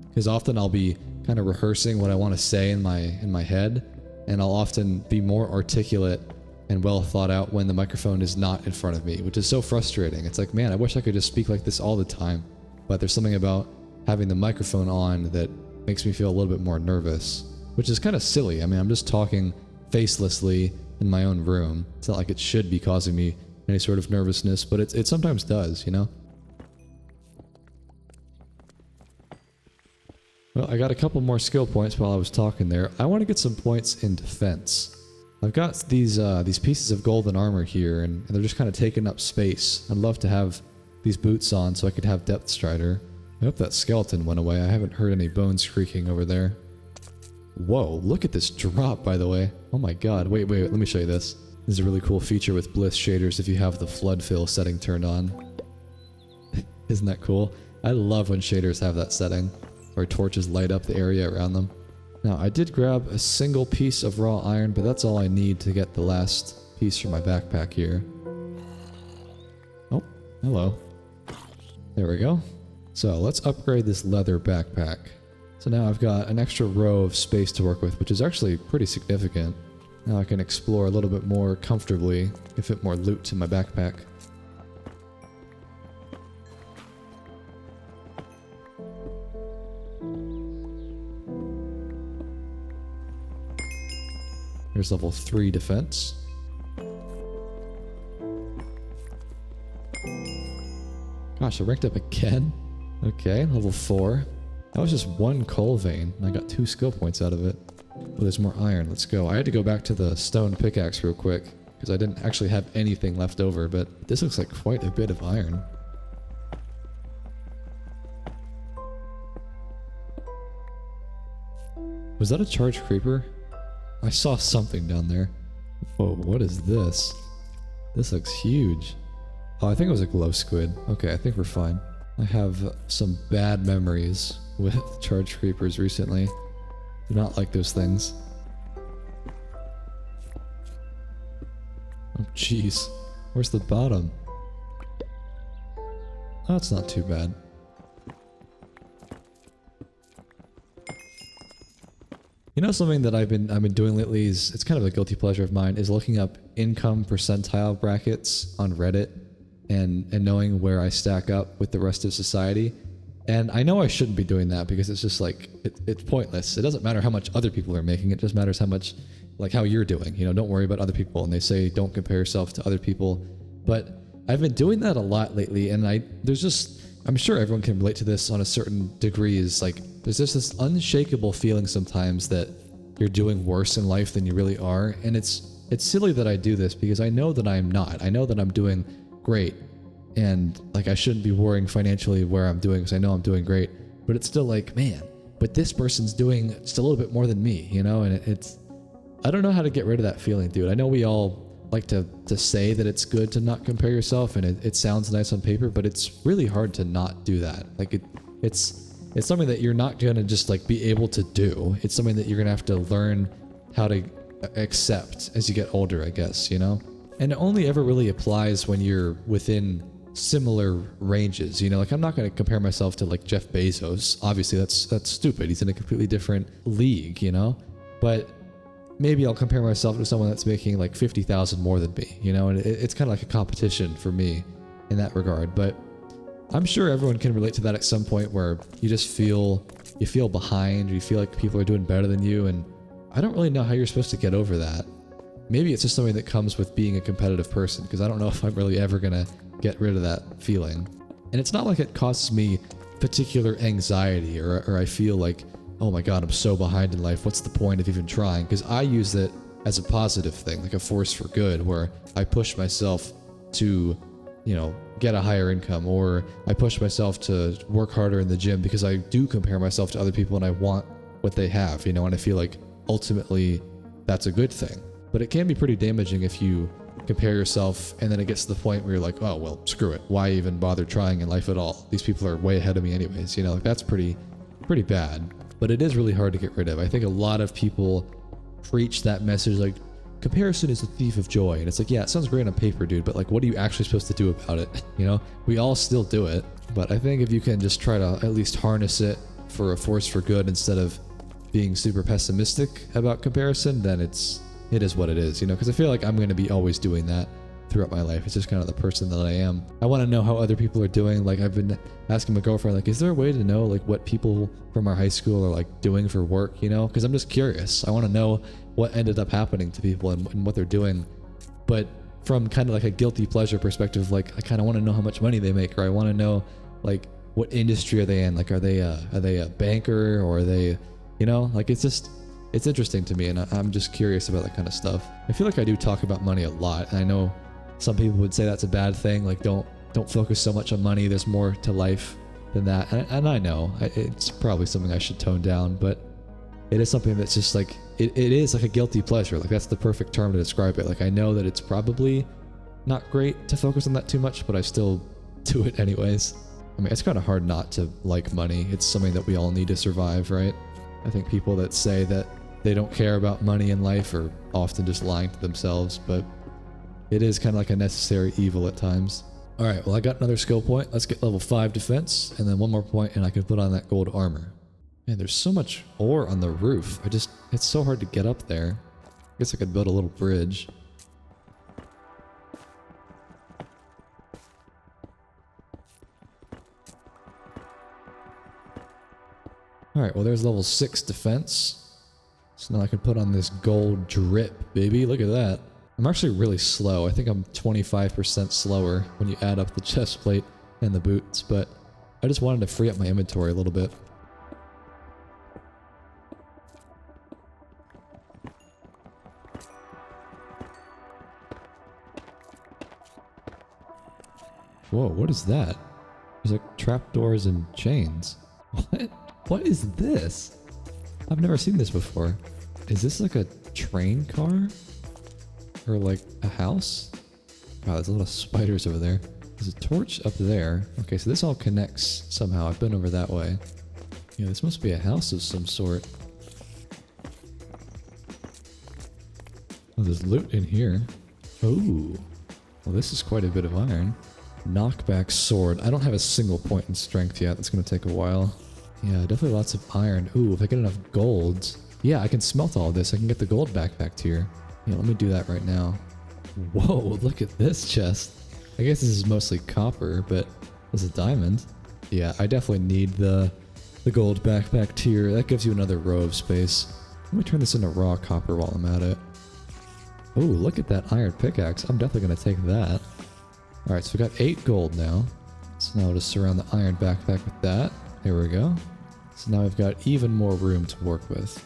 Because often I'll be kind of rehearsing what I want to say in my head, and I'll often be more articulate and well thought out when the microphone is not in front of me, which is so frustrating. It's like, man, I wish I could just speak like this all the time. But there's something about having the microphone on that makes me feel a little bit more nervous, which is kind of silly. I mean, I'm just talking facelessly in my own room. It's not like it should be causing me any sort of nervousness, but it sometimes does, Well, I got a couple more skill points while I was talking there. I want to get some points in defense. I've got these pieces of golden armor here, and they're just kind of taking up space. I'd love to have these boots on so I could have Depth Strider. I hope that skeleton went away. I haven't heard any bones creaking over there. Whoa, look at this drop, by the way. Oh my god. Wait, let me show you this. This is a really cool feature with Bliss shaders if you have the flood fill setting turned on. Isn't that cool? I love when shaders have that setting, where torches light up the area around them. Now, I did grab a single piece of raw iron, but that's all I need to get the last piece from my backpack here. Oh, hello. There we go. So let's upgrade this leather backpack. So now I've got an extra row of space to work with, which is actually pretty significant. Now I can explore a little bit more comfortably, fit more loot to my backpack. Here's level 3 defense. Gosh, I ranked up again? Okay, level 4. That was just 1 coal vein, and I got 2 skill points out of it. Oh, there's more iron. Let's go. I had to go back to the stone pickaxe real quick, because I didn't actually have anything left over, but this looks like quite a bit of iron. Was that a charged creeper? I saw something down there. Whoa, what is this? This looks huge. Oh, I think it was a glow squid. Okay, I think we're fine. I have some bad memories with charged creepers recently. Do not like those things. Oh, jeez. Where's the bottom? That's not too bad. You know, something that I've been doing lately is, it's kind of a guilty pleasure of mine, is looking up income percentile brackets on Reddit and knowing where I stack up with the rest of society. And I know I shouldn't be doing that because it's just like, it's pointless. It doesn't matter how much other people are making, it just matters how much, like how you're doing. You know, don't worry about other people. And they say don't compare yourself to other people. But I've been doing that a lot lately, and I'm sure everyone can relate to this on a certain degree, is like, there's just this unshakable feeling sometimes that you're doing worse in life than you really are. And it's silly that I do this because I know that I'm not. I know that I'm doing great. And like, I shouldn't be worrying financially where I'm doing, because I know I'm doing great. But it's still like, man, but this person's doing just a little bit more than me, you know? And I don't know how to get rid of that feeling, dude. I know we all like to say that it's good to not compare yourself, and it sounds nice on paper, but it's really hard to not do that. Like it's something that you're not gonna just like be able to do. It's something that you're gonna have to learn how to accept as you get older, I guess, you know? And it only ever really applies when you're within similar ranges, you know? Like, I'm not gonna compare myself to like Jeff Bezos. Obviously that's stupid. He's in a completely different league, you know? But maybe I'll compare myself to someone that's making like 50,000 more than me, you know? And it's kind of like a competition for me in that regard. But I'm sure everyone can relate to that at some point, where you just feel behind, or you feel like people are doing better than you. And I don't really know how you're supposed to get over that. Maybe it's just something that comes with being a competitive person, because I don't know if I'm really ever gonna get rid of that feeling. And it's not like it causes me particular anxiety, or I feel like, oh my god, I'm so behind in life, what's the point of even trying? Because I use it as a positive thing, like a force for good, where I push myself to, you know, get a higher income, or I push myself to work harder in the gym because I do compare myself to other people and I want what they have, you know? And I feel like ultimately that's a good thing. But it can be pretty damaging if you compare yourself and then it gets to the point where you're like, oh well, screw it, why even bother trying in life at all? These people are way ahead of me anyways, you know? Like, that's pretty bad. But it is really hard to get rid of. I think a lot of people preach that message, like, comparison is the thief of joy. And it's like, yeah, it sounds great on paper, dude, but like, what are you actually supposed to do about it? You know, we all still do it. But I think if you can just try to at least harness it for a force for good, instead of being super pessimistic about comparison, then it is what it is, you know? Because I feel like I'm going to be always doing that throughout my life. It's just kind of the person that I am. I want to know how other people are doing. Like, I've been asking my girlfriend, like, is there a way to know like what people from our high school are like doing for work, you know? Because I'm just curious. I want to know what ended up happening to people and what they're doing. But from kind of like a guilty pleasure perspective, like, I kind of want to know how much money they make, or I want to know like what industry are they in? Like, are they a banker, or are they, you know? Like, it's interesting to me, and I'm just curious about that kind of stuff. I feel like I do talk about money a lot, and I know some people would say that's a bad thing. Like, don't focus so much on money. There's more to life than that. And I know it's probably something I should tone down, but it is something that's just like, it is like a guilty pleasure. Like, that's the perfect term to describe it. Like, I know that it's probably not great to focus on that too much, but I still do it anyways. I mean, it's kind of hard not to like money. It's something that we all need to survive, right? I think people that say that they don't care about money in life are often just lying to themselves, but it is kind of like a necessary evil at times. All right, well, I got another skill point. Let's get level 5 defense, and then one more point, and I can put on that gold armor. Man, there's so much ore on the roof. It's so hard to get up there. I guess I could build a little bridge. All right, well, there's level 6 defense. So now I can put on this gold drip, baby. Look at that. I'm actually really slow. I think I'm 25% slower when you add up the chest plate and the boots, but I just wanted to free up my inventory a little bit. Whoa, what is that? There's like trapdoors and chains. What? What is this? I've never seen this before. Is this like a train car? Or like a house? Wow, there's a lot of spiders over there. There's a torch up there. Okay, so this all connects somehow. I've been over that way. Yeah, this must be a house of some sort. Oh, there's loot in here. Oh. Well, this is quite a bit of iron. Knockback sword. I don't have a single point in strength yet. That's going to take a while. Yeah, definitely lots of iron. Ooh, if I get enough gold. Yeah, I can smelt all this. I can get the gold backpack tier. Yeah, let me do that right now. Whoa, look at this chest. I guess this is mostly copper, but there's a diamond. Yeah, I definitely need the gold backpack tier. That gives you another row of space. Let me turn this into raw copper while I'm at it. Oh, look at that iron pickaxe. I'm definitely going to take that. Alright, so we got 8 gold now. So now we'll just surround the iron backpack with that. There we go. So now we've got even more room to work with.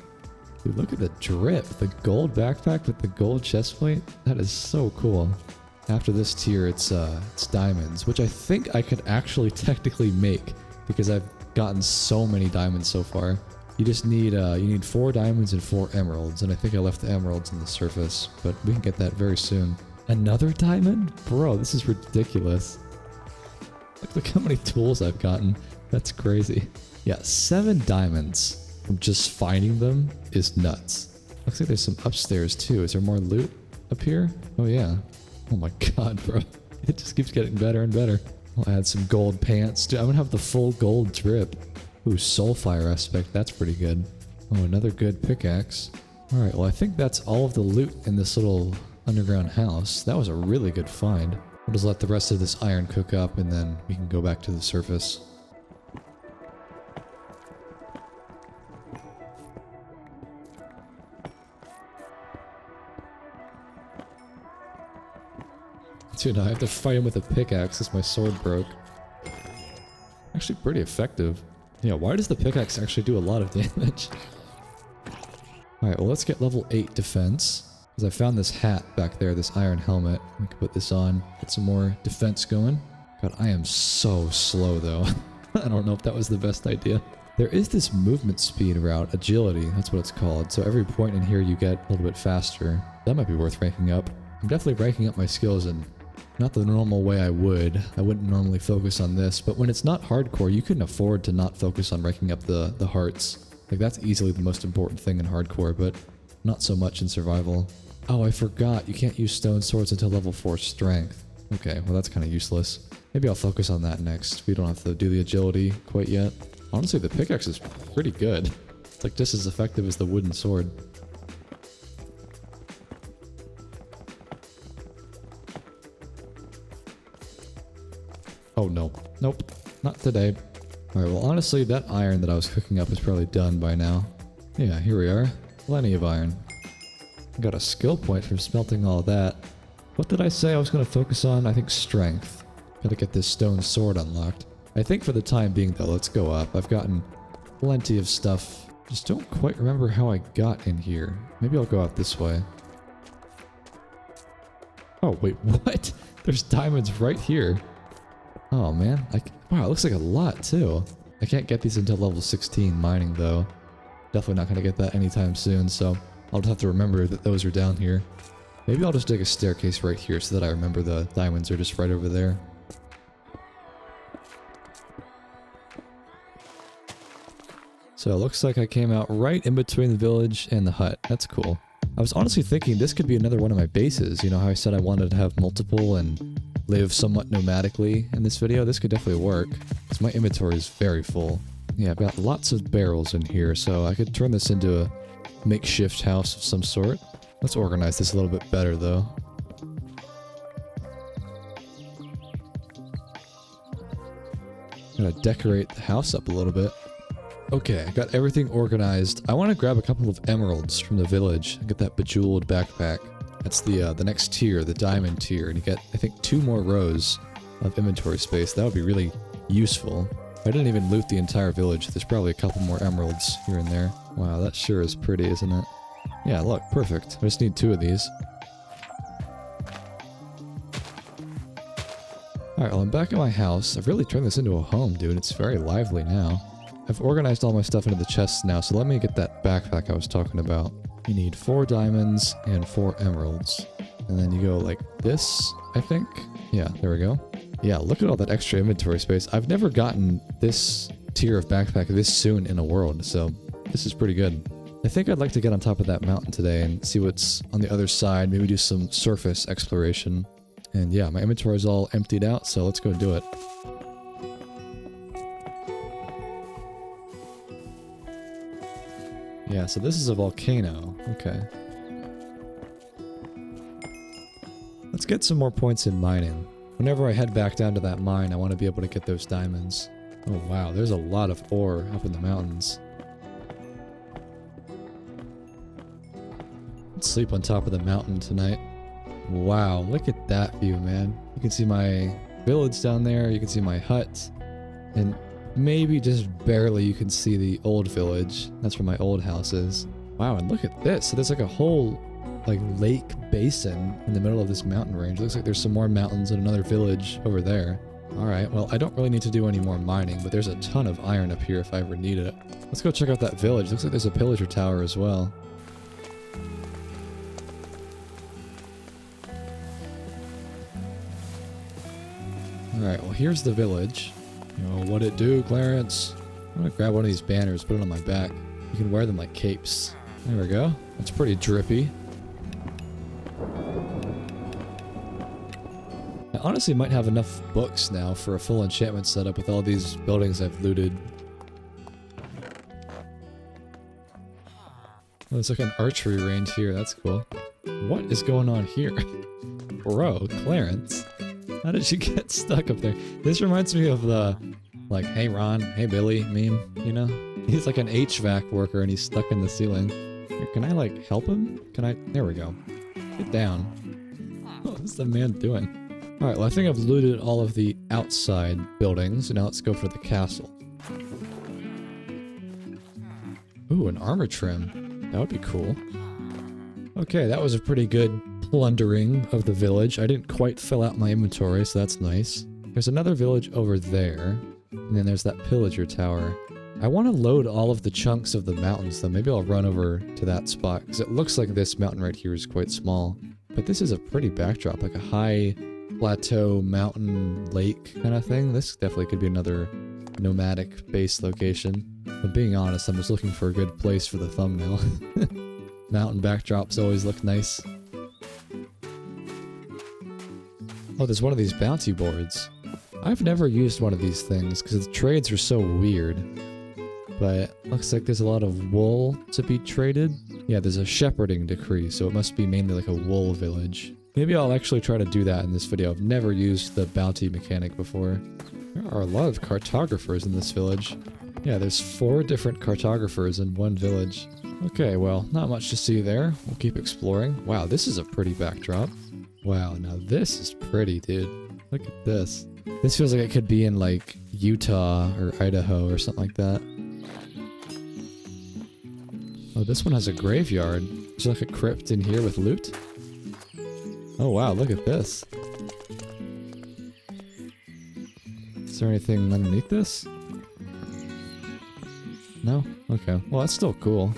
Dude, look at the drip. The gold backpack with the gold chest plate. That is so cool. After this tier, it's diamonds, which I think I could actually technically make because I've gotten so many diamonds so far. You just need you need 4 diamonds and 4 emeralds, and I think I left the emeralds on the surface, but we can get that very soon. Another diamond? Bro, this is ridiculous. Look how many tools I've gotten. That's crazy. Yeah, 7 diamonds from just finding them is nuts. Looks like there's some upstairs too. Is there more loot up here? Oh yeah. Oh my god, bro. It just keeps getting better and better. I'll add some gold pants. Dude, I'm gonna have the full gold drip. Ooh, soulfire aspect. That's pretty good. Oh, another good pickaxe. Alright, well I think that's all of the loot in this little underground house. That was a really good find. We'll just let the rest of this iron cook up and then we can go back to the surface. Dude, I have to fight him with a pickaxe because my sword broke. Actually pretty effective. Yeah, why does the pickaxe actually do a lot of damage? Alright, well let's get level 8 defense. Because I found this hat back there, this iron helmet. We can put this on, get some more defense going. God, I am so slow though. I don't know if that was the best idea. There is this movement speed route, agility, that's what it's called. So every point in here you get a little bit faster. That might be worth ranking up. I'm definitely ranking up my skills in not the normal way I would. I wouldn't normally focus on this, but when it's not hardcore, you can afford to not focus on ranking up the hearts. Like that's easily the most important thing in hardcore, but not so much in survival. Oh, I forgot. You can't use stone swords until level 4 strength. Okay, well that's kind of useless. Maybe I'll focus on that next. We don't have to do the agility quite yet. Honestly, the pickaxe is pretty good. It's like just as effective as the wooden sword. Oh no. Nope. Not today. Alright, well honestly that iron that I was cooking up is probably done by now. Yeah, here we are. Plenty of iron. Got a skill point for smelting all that. What did I say I was going to focus on? I think strength. Gotta get this stone sword unlocked. I think for the time being though, let's go up. I've gotten plenty of stuff. Just don't quite remember how I got in here. Maybe I'll go out this way. Oh wait, what? There's diamonds right here. Oh man, wow, it looks like a lot too. I can't get these until level 16 mining though. Definitely not gonna get that anytime soon, so I'll just have to remember that those are down here. Maybe I'll just dig a staircase right here so that I remember the diamonds are just right over there. So it looks like I came out right in between the village and the hut. That's cool. I was honestly thinking this could be another one of my bases. You know how I said I wanted to have multiple and live somewhat nomadically in this video? This could definitely work, because my inventory is very full. Yeah, I've got lots of barrels in here, so I could turn this into a makeshift house of some sort. Let's organize this a little bit better, though. Gotta decorate the house up a little bit. Okay, I got everything organized. I want to grab a couple of emeralds from the village and get that bejeweled backpack. That's the next tier, the diamond tier, and you get, I think, 2 more rows of inventory space. That would be really useful. I didn't even loot the entire village. There's probably a couple more emeralds here and there. Wow, that sure is pretty, isn't it? Yeah, look, perfect. I just need 2 of these. Alright, well I'm back at my house. I've really turned this into a home, dude. It's very lively now. I've organized all my stuff into the chests now, so let me get that backpack I was talking about. You need 4 diamonds and 4 emeralds. And then you go like this, I think. Yeah, there we go. Yeah, look at all that extra inventory space. I've never gotten this tier of backpack this soon in a world, so this is pretty good. I think I'd like to get on top of that mountain today and see what's on the other side, maybe do some surface exploration. And yeah, my inventory is all emptied out, so let's go do it. Yeah, so this is a volcano. Okay. Let's get some more points in mining. Whenever I head back down to that mine, I want to be able to get those diamonds. Oh wow, there's a lot of ore up in the mountains. Let's sleep on top of the mountain tonight. Wow, look at that view, man. You can see my village down there, you can see my hut, and maybe just barely you can see the old village. That's where my old house is. Wow, and look at this. So there's like a whole like lake basin in the middle of this mountain range. It looks like there's some more mountains and another village over there. Alright, well I don't really need to do any more mining, but there's a ton of iron up here if I ever need it. Let's go check out that village. Looks like there's a pillager tower as well. Alright, well here's the village. You know, what it do, Clarence? I'm gonna grab one of these banners, put it on my back. You can wear them like capes. There we go. That's pretty drippy. I honestly might have enough books now for a full enchantment setup with all these buildings I've looted. Oh, there's like an archery range here, that's cool. What is going on here? Bro, Clarence. How did you get stuck up there? This reminds me of the, like, hey Ron, hey Billy meme, you know? He's like an HVAC worker and he's stuck in the ceiling. Here, can I, like, help him? Can I? There we go. Get down. What is the man doing? Alright, well I think I've looted all of the outside buildings, so now let's go for the castle. Ooh, an armor trim. That would be cool. Okay, that was a pretty good plundering of the village. I didn't quite fill out my inventory, so that's nice. There's another village over there, and then there's that pillager tower. I want to load all of the chunks of the mountains, though. Maybe I'll run over to that spot, because it looks like this mountain right here is quite small. But this is a pretty backdrop, like a high plateau, mountain, lake kind of thing. This definitely could be another nomadic base location. But being honest, I'm just looking for a good place for the thumbnail. Mountain backdrops always look nice. Oh, there's one of these bounty boards. I've never used one of these things because the trades are so weird. But looks like there's a lot of wool to be traded. Yeah, there's a shepherding decree, so it must be mainly like a wool village. Maybe I'll actually try to do that in this video. I've never used the bounty mechanic before. There are a lot of cartographers in this village. Yeah, there's 4 different cartographers in one village. Okay, well, not much to see there. We'll keep exploring. Wow, this is a pretty backdrop. Wow, now this is pretty, dude. Look at this. This feels like it could be in, like, Utah or Idaho or something like that. Oh, this one has a graveyard. There's like a crypt in here with loot. Oh wow, look at this. Is there anything underneath this? No? Okay. Well, that's still cool.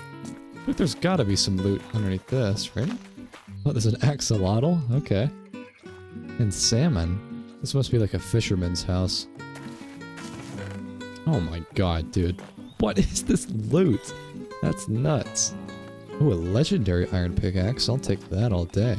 But there's gotta be some loot underneath this, right? Oh, there's an axolotl? Okay. And salmon. This must be like a fisherman's house. Oh my god, dude. What is this loot? That's nuts. Oh, a legendary iron pickaxe. I'll take that all day.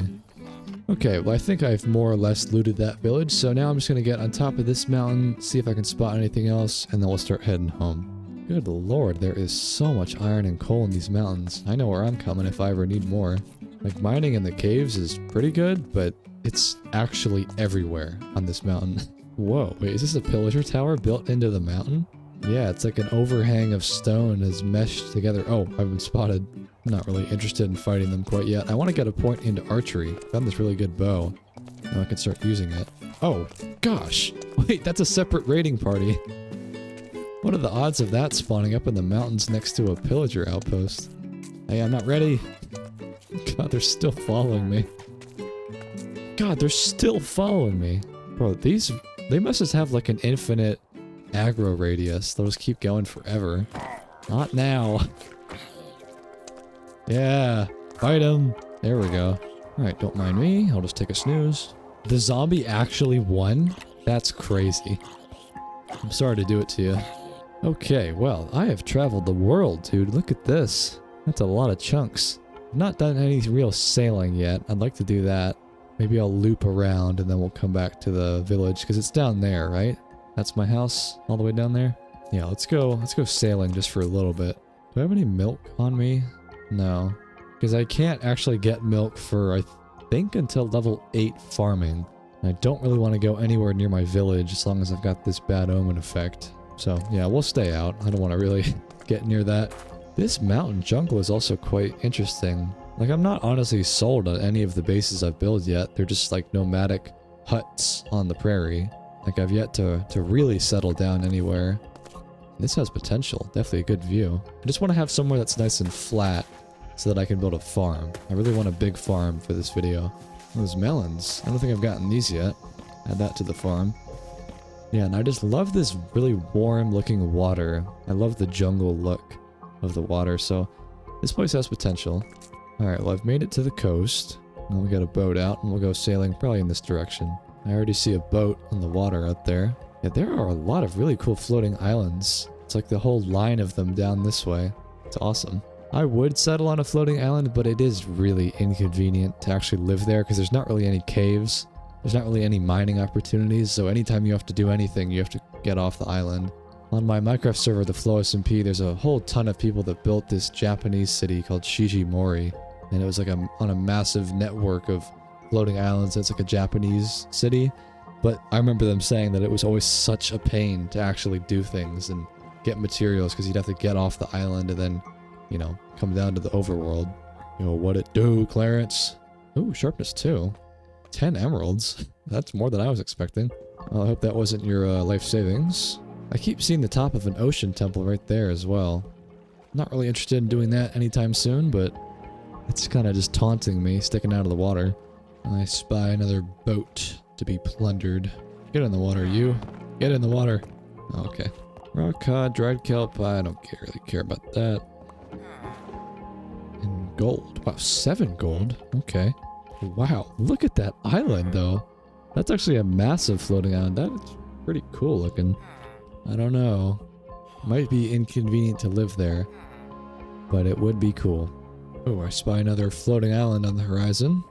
Okay, well I think I've more or less looted that village, so now I'm just gonna get on top of this mountain, see if I can spot anything else, and then we'll start heading home. Good lord, there is so much iron and coal in these mountains. I know where I'm coming if I ever need more. Like, mining in the caves is pretty good, but it's actually everywhere on this mountain. Whoa, wait, is this a pillager tower built into the mountain? Yeah, it's like an overhang of stone is meshed together. Oh, I've been spotted. I'm not really interested in fighting them quite yet. I want to get a point into archery. Found this really good bow. Now I can start using it. Oh, gosh! Wait, that's a separate raiding party. What are the odds of that spawning up in the mountains next to a pillager outpost? Hey, I'm not ready. God, they're still following me. God, they're still following me. Bro, these They must just have like an infinite aggro radius. They'll just keep going forever. Not now. Yeah, fight him. There we go. Alright, don't mind me. I'll just take a snooze. The zombie actually won? That's crazy. I'm sorry to do it to you. Okay, well, I have traveled the world, dude. Look at this. That's a lot of chunks. I've not done any real sailing yet. I'd like to do that. Maybe I'll loop around and then we'll come back to the village, because it's down there, right? That's my house, all the way down there? Yeah, let's go sailing just for a little bit. Do I have any milk on me? No. Because I can't actually get milk for, I think, until level 8 farming. I don't really want to go anywhere near my village as long as I've got this bad omen effect. So, yeah, we'll stay out. I don't want to really get near that. This mountain jungle is also quite interesting. Like, I'm not honestly sold on any of the bases I've built yet. They're just like nomadic huts on the prairie. Like, I've yet to really settle down anywhere. This has potential. Definitely a good view. I just want to have somewhere that's nice and flat so that I can build a farm. I really want a big farm for this video. Those melons. I don't think I've gotten these yet. Add that to the farm. Yeah, and I just love this really warm looking water. I love the jungle look of the water, so this place has potential. Alright, well, I've made it to the coast. Now we'll get a boat out and we'll go sailing probably in this direction. I already see a boat on the water out there. Yeah, there are a lot of really cool floating islands. It's like the whole line of them down this way. It's awesome. I would settle on a floating island, but it is really inconvenient to actually live there because there's not really any caves. There's not really any mining opportunities, so anytime you have to do anything, you have to get off the island. On my Minecraft server, the flowstate, there's a whole ton of people that built this Japanese city called Shijimori. And it was like on a massive network of floating islands. It's like a Japanese city. But I remember them saying that it was always such a pain to actually do things and get materials because you'd have to get off the island and then, you know, come down to the overworld. You know, what it do, Clarence? Ooh, sharpness 2. 10 emeralds. That's more than I was expecting. Well, I hope that wasn't your life savings. I keep seeing the top of an ocean temple right there as well. Not really interested in doing that anytime soon, but it's kind of just taunting me, sticking out of the water. I spy another boat to be plundered. Get in the water, you. Get in the water. Okay. Rock cod, dried kelp. I don't really care about that. And gold. Wow, 7 gold. Okay. Wow, look at that island, though. That's actually a massive floating island. That's pretty cool looking. I don't know. Might be inconvenient to live there, but it would be cool. Oh, I spy another floating island on the horizon.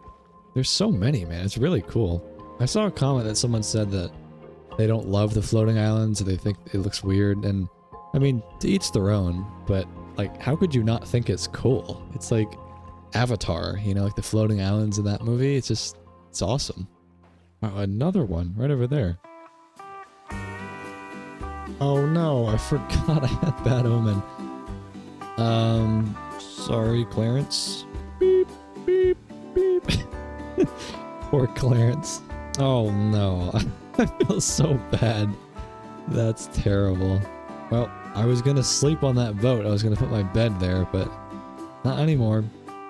There's so many, man. It's really cool. I saw a comment that someone said that they don't love the floating islands, or they think it looks weird, and I mean, to each their own, but like, how could you not think it's cool? It's like Avatar, you know, like the floating islands in that movie. It's awesome. Wow, another one right over there. Oh no, I forgot I had bad omen. Sorry, Clarence. Beep, beep, beep. Poor Clarence. Oh no, I feel so bad. That's terrible. Well, I was gonna sleep on that boat. I was gonna put my bed there, but not anymore.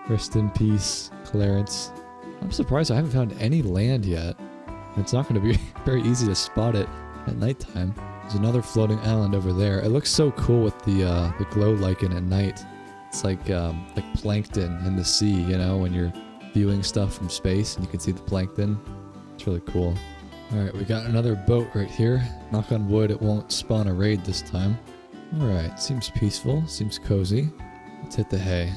Rest in peace, Clarence. I'm surprised I haven't found any land yet. It's not going to be very easy to spot it at nighttime. There's another floating island over there. It looks so cool with the glow lichen at night. It's like plankton in the sea, you know, when you're viewing stuff from space and you can see the plankton. It's really cool. Alright, we got another boat right here. Knock on wood, it won't spawn a raid this time. Alright, seems peaceful, seems cozy. Let's hit the hay.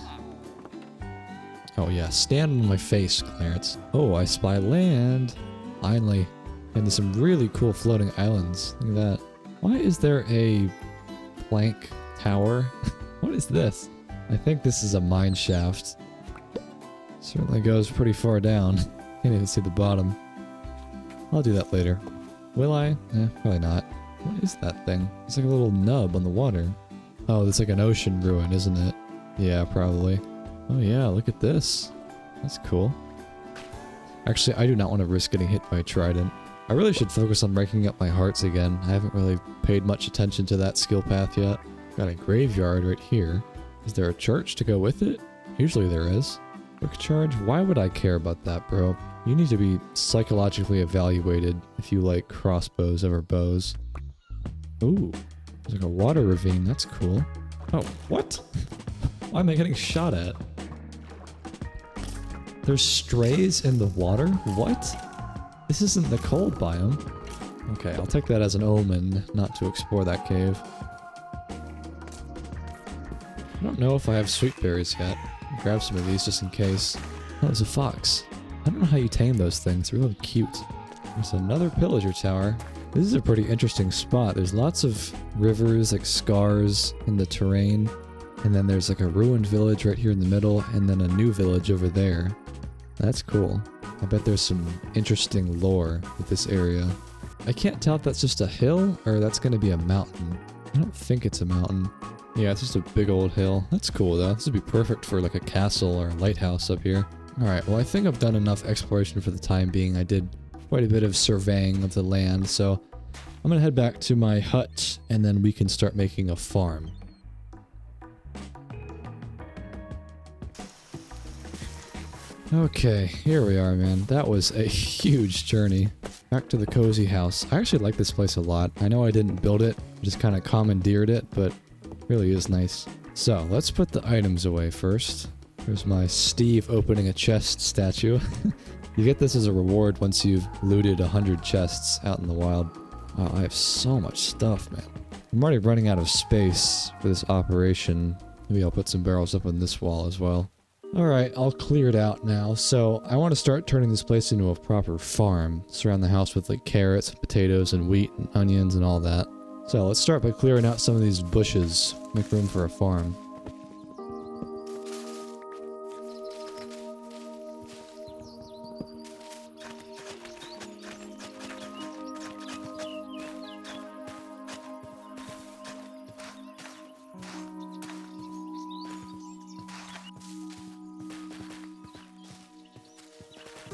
Oh yeah, stand on my face, Clarence. Oh, I spy land. Finally. And there's some really cool floating islands. Look at that. Why is there a plank tower? What is this? I think this is a mine shaft. Certainly goes pretty far down. Can't even see the bottom. I'll do that later. Will I? Eh, probably not. What is that thing? It's like a little nub on the water. Oh, it's like an ocean ruin, isn't it? Yeah, probably. Oh yeah, look at this. That's cool. Actually, I do not want to risk getting hit by a trident. I really should focus on ranking up my hearts again. I haven't really paid much attention to that skill path yet. Got a graveyard right here. Is there a church to go with it? Usually there is. Quick charge? Why would I care about that, bro? You need to be psychologically evaluated if you like crossbows over bows. Ooh, there's like a water ravine. That's cool. Oh, what? Why am I getting shot at? There's strays in the water? What? This isn't the cold biome. Okay, I'll take that as an omen not to explore that cave. I don't know if I have sweet berries yet. I'll grab some of these just in case. Oh, there's a fox. I don't know how you tame those things. They're really cute. There's another pillager tower. This is a pretty interesting spot. There's lots of rivers, like scars in the terrain. And then there's like a ruined village right here in the middle, and then a new village over there. That's cool. I bet there's some interesting lore with this area. I can't tell if that's just a hill or that's going to be a mountain. I don't think it's a mountain. Yeah, it's just a big old hill. That's cool though. This would be perfect for like a castle or a lighthouse up here. Alright, well I think I've done enough exploration for the time being. I did quite a bit of surveying of the land, so I'm going to head back to my hut and then we can start making a farm. Okay, here we are, man. That was a huge journey. Back to the cozy house. I actually like this place a lot. I know I didn't build it, just kind of commandeered it, but it really is nice. So, let's put the items away first. There's my Steve opening a chest statue. You get this as a reward once you've looted 100 chests out in the wild. Wow, I have so much stuff, man. I'm already running out of space for this operation. Maybe I'll put some barrels up on this wall as well. Alright, I'll clear it out now. So, I want to start turning this place into a proper farm. Surround the house with like carrots, potatoes, and wheat, and onions, and all that. So, let's start by clearing out some of these bushes. Make room for a farm.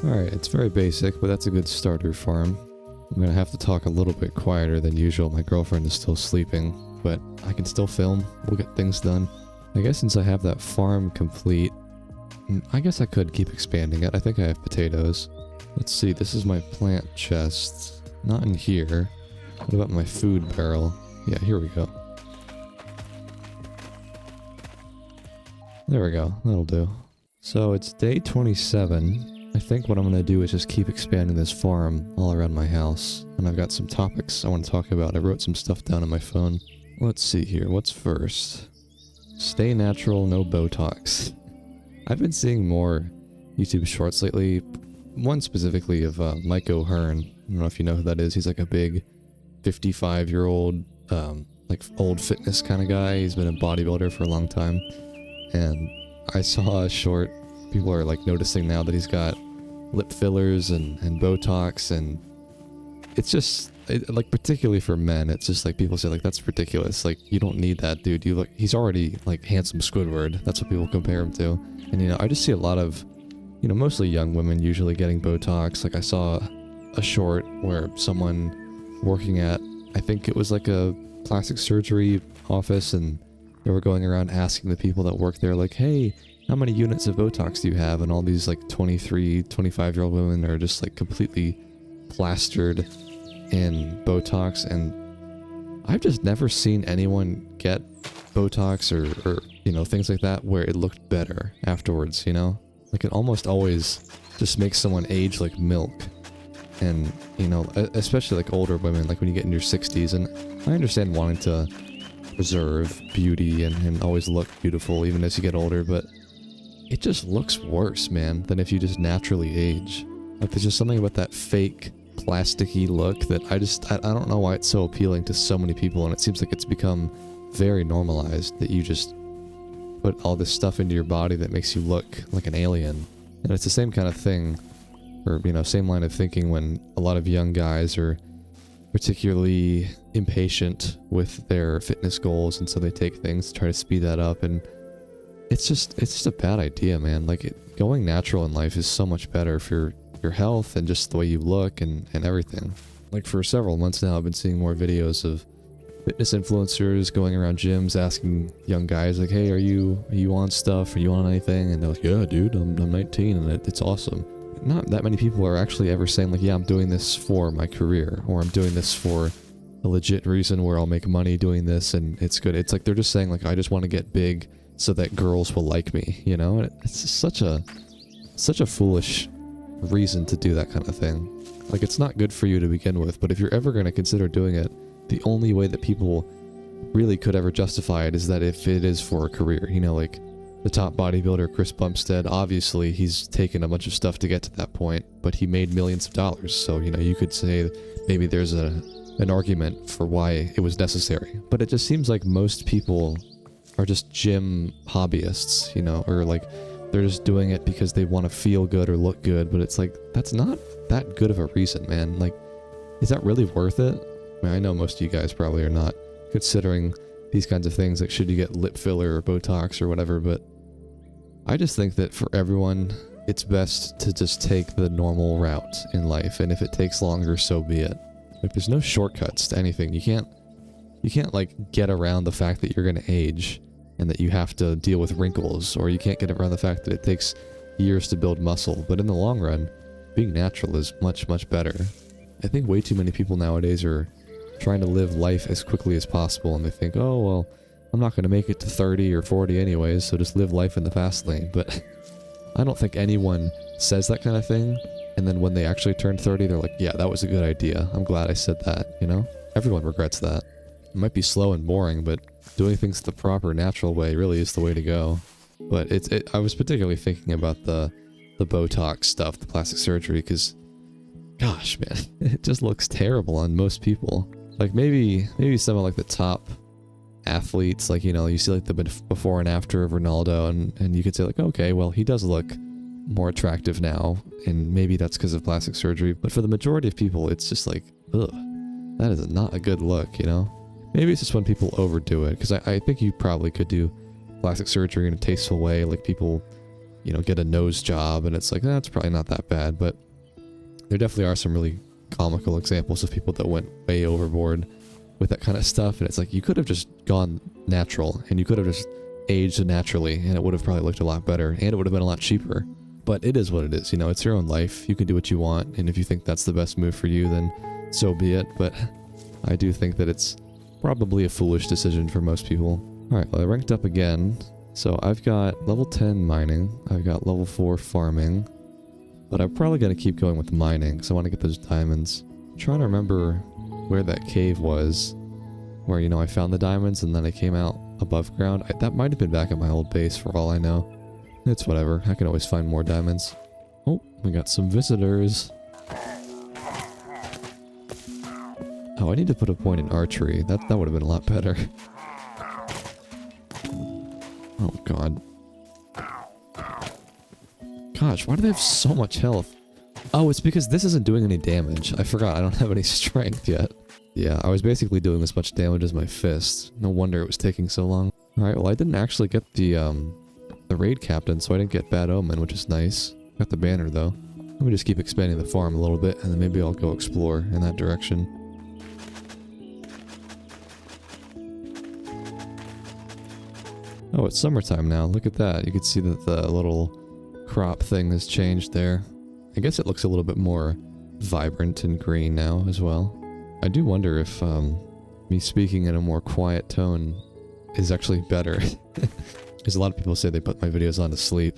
Alright, it's very basic, but that's a good starter farm. I'm gonna have to talk a little bit quieter than usual. My girlfriend is still sleeping, but I can still film. We'll get things done. I guess since I have that farm complete, I guess I could keep expanding it. I think I have potatoes. Let's see, this is my plant chest. Not in here. What about my food barrel? Yeah, here we go. There we go, that'll do. So it's day 27. I think what I'm going to do is just keep expanding this farm all around my house. And I've got some topics I want to talk about. I wrote some stuff down on my phone. Let's see here. What's first? Stay natural, no Botox. I've been seeing more YouTube shorts lately. One specifically of Mike O'Hearn. I don't know if you know who that is. He's like a big 55-year-old, like old fitness kind of guy. He's been a bodybuilder for a long time. And I saw a short. People are like noticing now that he's got lip fillers and Botox, and it's just like, particularly for men, it's just like people say like, that's ridiculous, like you don't need that, dude. You look, he's already like handsome Squidward. That's what people compare him to. And you know, I just see a lot of, you know, mostly young women usually getting Botox. Like I saw a short where someone working at, I think it was like a plastic surgery office, and they were going around asking the people that work there like, hey, how many units of Botox do you have? And all these like 23, 25-year-old women are just like completely plastered in Botox. And I've just never seen anyone get Botox or you know, things like that where it looked better afterwards, you know? Like it almost always just makes someone age like milk. And, you know, especially like older women, like when you get in your 60s. And I understand wanting to preserve beauty and always look beautiful even as you get older, but it just looks worse, man, than if you just naturally age. Like, there's just something about that fake, plasticky look that I don't know why it's so appealing to so many people, and it seems like it's become very normalized that you just put all this stuff into your body that makes you look like an alien. And it's the same kind of thing, or, you know, same line of thinking when a lot of young guys are particularly impatient with their fitness goals, and so they take things to try to speed that up, and it's just a bad idea, man. Like, going natural in life is so much better for your health and just the way you look and everything. Like, for several months now, I've been seeing more videos of fitness influencers going around gyms asking young guys like, hey, are you on stuff? Are you on anything? And they're like, yeah, dude, I'm 19 and it's awesome. Not that many people are actually ever saying like, yeah, I'm doing this for my career, or I'm doing this for a legit reason where I'll make money doing this and it's good. It's like they're just saying like, I just want to get big so that girls will like me, you know? And it's just such a foolish reason to do that kind of thing. Like, it's not good for you to begin with, but if you're ever going to consider doing it, the only way that people really could ever justify it is that if it is for a career, you know, like the top bodybuilder Chris Bumstead, obviously he's taken a bunch of stuff to get to that point, but he made millions of dollars. So, you know, you could say maybe there's an argument for why it was necessary. But it just seems like most people are just gym hobbyists, you know, or like they're just doing it because they want to feel good or look good. But it's like, that's not that good of a reason, man. Like, is that really worth it? I mean, I know most of you guys probably are not considering these kinds of things, like should you get lip filler or Botox or whatever, but I just think that for everyone, it's best to just take the normal route in life, and if it takes longer, so be it. Like, there's no shortcuts to anything. You can't like get around the fact that you're gonna age and that you have to deal with wrinkles, or you can't get around the fact that it takes years to build muscle, but in the long run, being natural is much, much better. I think way too many people nowadays are trying to live life as quickly as possible, and they think, oh, well, I'm not going to make it to 30 or 40 anyways, so just live life in the fast lane. But I don't think anyone says that kind of thing, and then when they actually turn 30, they're like, yeah, that was a good idea. I'm glad I said that, you know? Everyone regrets that. It might be slow and boring, but doing things the proper, natural way really is the way to go. But I was particularly thinking about the Botox stuff, the plastic surgery, because, gosh, man, it just looks terrible on most people. Like, maybe some of like the top athletes, like, you know, you see like the before and after of Ronaldo, and you could say like, okay, well, he does look more attractive now, and maybe that's because of plastic surgery. But for the majority of people, it's just like, ugh, that is not a good look, you know? Maybe it's just when people overdo it, because I think you probably could do plastic surgery in a tasteful way, like people, you know, get a nose job, and it's like, that's probably not that bad. But there definitely are some really comical examples of people that went way overboard with that kind of stuff, and it's like, you could have just gone natural, and you could have just aged naturally, and it would have probably looked a lot better, and it would have been a lot cheaper. But it is what it is, you know, it's your own life. You can do what you want, and if you think that's the best move for you, then so be it. But I do think that it's probably a foolish decision for most people. Alright, well, I ranked up again. So I've got level 10 mining, I've got level 4 farming, but I'm probably going to keep going with mining, because I want to get those diamonds. I'm trying to remember where that cave was, where, you know, I found the diamonds and then I came out above ground. That might have been back at my old base for all I know. It's whatever, I can always find more diamonds. Oh, we got some visitors. Oh, I need to put a point in archery. That would have been a lot better. Oh god. Gosh, why do they have so much health? Oh, it's because this isn't doing any damage. I forgot, I don't have any strength yet. Yeah, I was basically doing as much damage as my fist. No wonder it was taking so long. Alright, well, I didn't actually get the raid captain, so I didn't get Bad Omen, which is nice. Got the banner, though. Let me just keep expanding the farm a little bit, and then maybe I'll go explore in that direction. Oh, it's summertime now. Look at that. You can see that the little crop thing has changed there. I guess it looks a little bit more vibrant and green now as well. I do wonder if me speaking in a more quiet tone is actually better. Because a lot of people say they put my videos on to sleep.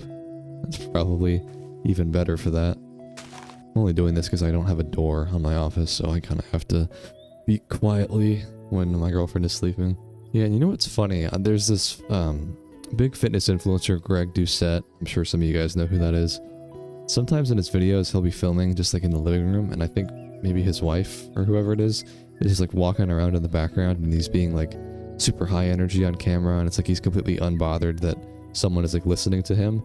That's probably even better for that. I'm only doing this because I don't have a door on my office, so I kind of have to speak quietly when my girlfriend is sleeping. Yeah, and you know what's funny? There's this big fitness influencer, Greg Doucette. I'm sure some of you guys know who that is. Sometimes in his videos, he'll be filming just like in the living room, and I think maybe his wife or whoever it is just like walking around in the background, and he's being like super high energy on camera, and it's like he's completely unbothered that someone is like listening to him.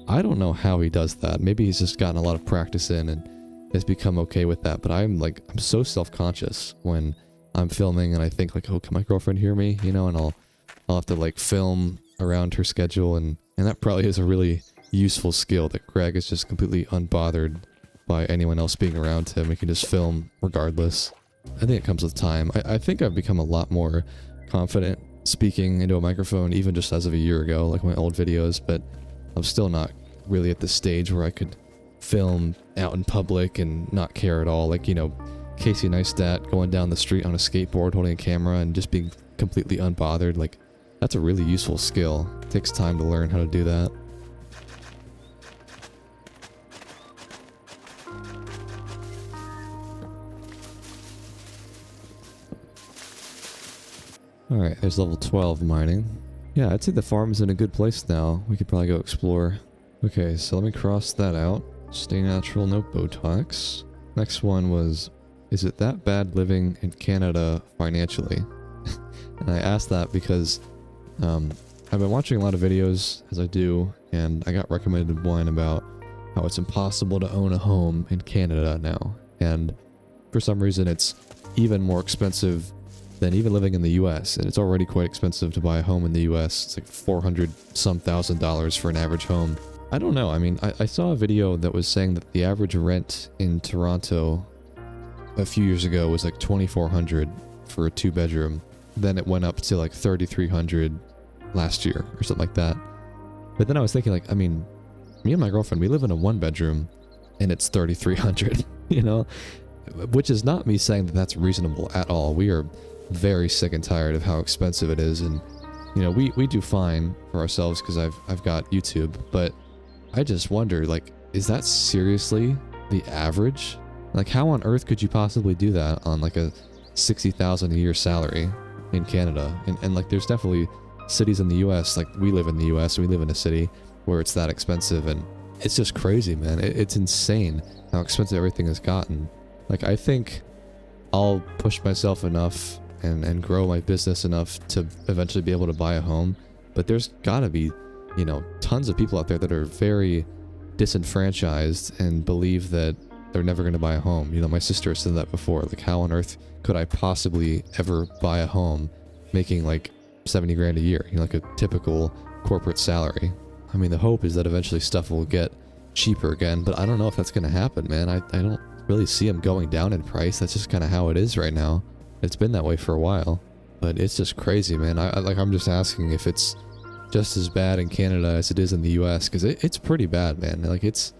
I don't know how he does that. Maybe he's just gotten a lot of practice in and has become okay with that, but I'm so self-conscious when I'm filming, and I think like, oh, can my girlfriend hear me? You know, and I'll have to like film around her schedule, and that probably is a really useful skill that Greg is just completely unbothered by anyone else being around him. He can just film regardless. I think it comes with time. I think I've become a lot more confident speaking into a microphone, even just as of a year ago, like my old videos, but I'm still not really at the stage where I could film out in public and not care at all. Like, you know, Casey Neistat going down the street on a skateboard holding a camera and just being completely unbothered. Like, that's a really useful skill. It takes time to learn how to do that. Alright, there's level 12 mining. Yeah, I'd say the farm's in a good place now. We could probably go explore. Okay, so let me cross that out. Stay natural, no Botox. Next one was, is it that bad living in Canada financially? And I asked that because I've been watching a lot of videos, as I do, and I got recommended one about how it's impossible to own a home in Canada now. And for some reason it's even more expensive than even living in the US, and it's already quite expensive to buy a home in the US. It's like $400-some thousand for an average home. I don't know, I mean, I saw a video that was saying that the average rent in Toronto a few years ago was like $2,400 for a 2-bedroom. Then it went up to like $3,300 last year, or something like that. But then I was thinking, like, I mean, me and my girlfriend, we live in a 1-bedroom, and it's $3,300, you know? Which is not me saying that that's reasonable at all. We are very sick and tired of how expensive it is, and you know, we do fine for ourselves because I've got YouTube, but I just wonder, like, is that seriously the average? Like, how on earth could you possibly do that on like a $60,000 a year salary in Canada? And like, there's definitely cities in the US, like we live in the US, we live in a city where it's that expensive, and it's just crazy, man. It's insane how expensive everything has gotten. Like, I think I'll push myself enough and grow my business enough to eventually be able to buy a home. But there's gotta be, you know, tons of people out there that are very disenfranchised and believe that they're never going to buy a home. You know, my sister said that before. Like, how on earth could I possibly ever buy a home making like 70 grand a year? You know, like a typical corporate salary. I mean, the hope is that eventually stuff will get cheaper again, but I don't know if that's going to happen, man. I don't really see them going down in price. That's just kind of how it is right now. It's been that way for a while, but it's just crazy, man. I'm just asking if it's just as bad in Canada as it is in the US, because it's pretty bad, man. Like, it's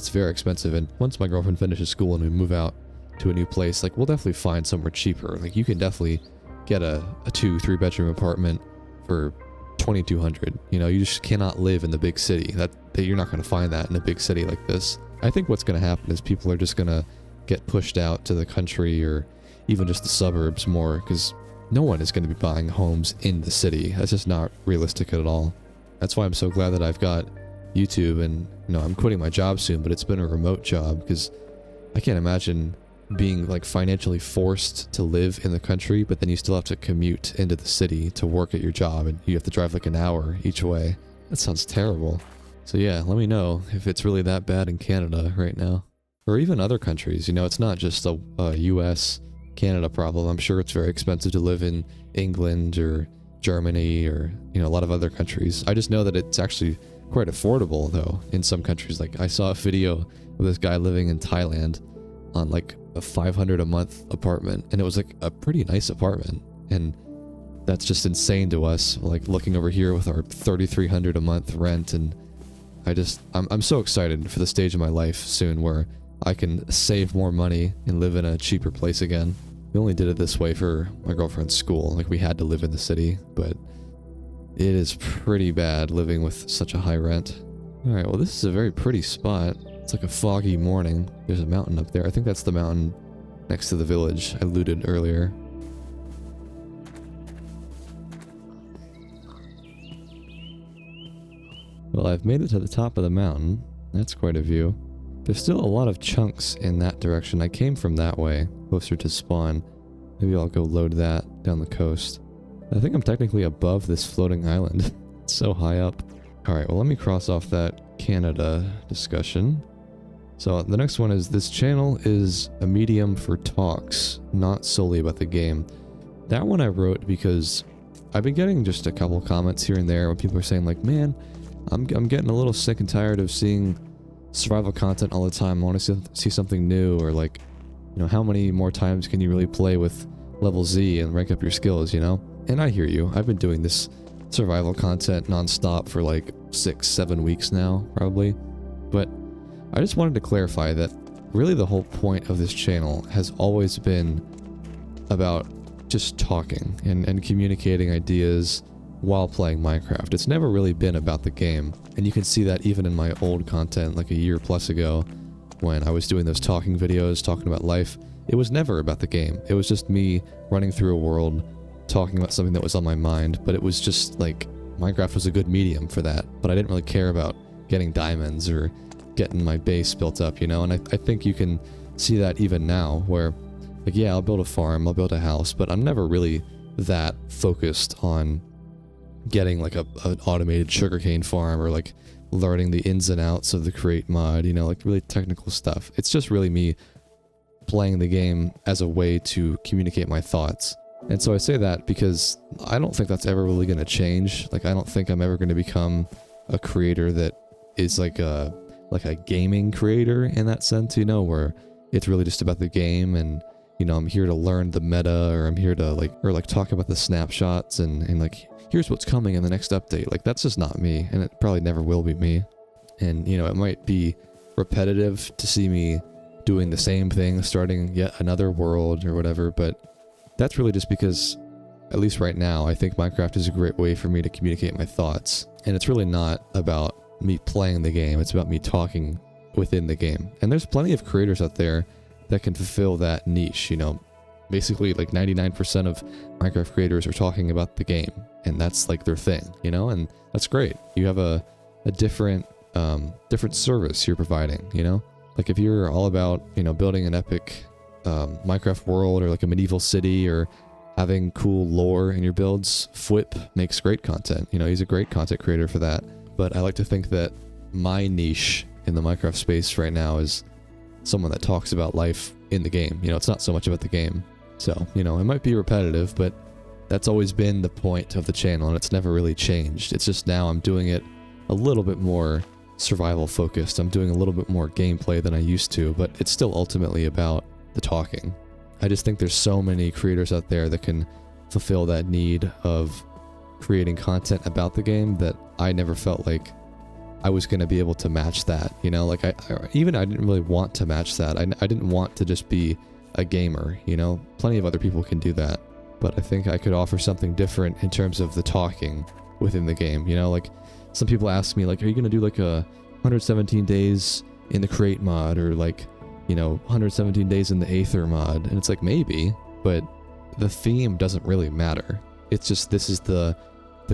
very expensive, and once my girlfriend finishes school and we move out to a new place, like, we'll definitely find somewhere cheaper. Like, you can definitely get a 2-3 bedroom apartment for $2,200. You know, you just cannot live in the big city. That you're not going to find that in a big city like this. I think what's going to happen is people are just going to get pushed out to the country or even just the suburbs more, because no one is going to be buying homes in the city. That's just not realistic at all. That's why I'm so glad that I've got YouTube, and you know, I'm quitting my job soon, but it's been a remote job, because I can't imagine being like financially forced to live in the country, but then you still have to commute into the city to work at your job, and you have to drive like an hour each way. That sounds terrible. So yeah, let me know if it's really that bad in Canada right now, or even other countries. You know, it's not just a US Canada problem. I'm sure it's very expensive to live in England or Germany or, you know, a lot of other countries. I just know that it's actually quite affordable though in some countries. Like, I saw a video of this guy living in Thailand on like a $500 a month apartment, and it was like a pretty nice apartment, and that's just insane to us, like looking over here with our $3,300 a month rent. And I'm so excited for the stage of my life soon where I can save more money and live in a cheaper place again. We only did it this way for my girlfriend's school. Like, we had to live in the city, but it is pretty bad living with such a high rent. Alright, well, this is a very pretty spot. It's like a foggy morning. There's a mountain up there. I think that's the mountain next to the village I looted earlier. Well, I've made it to the top of the mountain. That's quite a view. There's still a lot of chunks in that direction. I came from that way, closer to spawn. Maybe I'll go load that down the coast. I think I'm technically above this floating island. It's so high up. Alright, well, let me cross off that Canada discussion. So the next one is, this channel is a medium for talks, not solely about the game. That one I wrote because I've been getting just a couple comments here and there when people are saying like, man, I'm getting a little sick and tired of seeing survival content all the time. I want to see something new, or like, You know, how many more times can you really play with level Z and rank up your skills, you know? And I hear you. I've been doing this survival content nonstop for like 6-7 weeks now, probably. But I just wanted to clarify that really the whole point of this channel has always been about just talking and communicating ideas while playing Minecraft. It's never really been about the game. And you can see that even in my old content like a year plus ago when I was doing those talking videos, talking about life. It was never about the game. It was just me running through a world, talking about something that was on my mind, but it was just like, Minecraft was a good medium for that, but I didn't really care about getting diamonds or getting my base built up, you know? And I think you can see that even now, where, like, yeah, I'll build a farm, I'll build a house, but I'm never really that focused on getting like an automated sugarcane farm or like learning the ins and outs of the create mod, you know, like really technical stuff. It's just really me playing the game as a way to communicate my thoughts. And so I say that because I don't think that's ever really going to change. Like, I don't think I'm ever going to become a creator that is like a gaming creator in that sense, you know, where it's really just about the game and, you know, I'm here to learn the meta, or I'm here to talk about the snapshots and like, here's what's coming in the next update. Like, that's just not me, and it probably never will be me. And, you know, it might be repetitive to see me doing the same thing, starting yet another world or whatever, but that's really just because, at least right now, I think Minecraft is a great way for me to communicate my thoughts. And it's really not about me playing the game, it's about me talking within the game. And there's plenty of creators out there that can fulfill that niche, you know. Basically, like 99% of Minecraft creators are talking about the game, and that's like their thing, you know, and that's great. You have a different service you're providing, you know. Like, if you're all about, you know, building an epic Minecraft world, or like a medieval city, or having cool lore in your builds, Fwip makes great content. You know, he's a great content creator for that. But I like to think that my niche in the Minecraft space right now is someone that talks about life in the game. You know, it's not so much about the game. So, you know, it might be repetitive, but that's always been the point of the channel, and it's never really changed. It's just now I'm doing it a little bit more survival focused. I'm doing a little bit more gameplay than I used to, but it's still ultimately about the talking. I just think there's so many creators out there that can fulfill that need of creating content about the game that I never felt like I was going to be able to match that, you know. Like, I didn't really want to match that. I didn't want to just be a gamer, you know. Plenty of other people can do that, but I think I could offer something different in terms of the talking within the game, you know. Like, some people ask me, like, are you going to do like a 117 days in the create mod, or like, you know, 117 days in the Aether mod? And it's like, maybe, but the theme doesn't really matter. It's just, this is the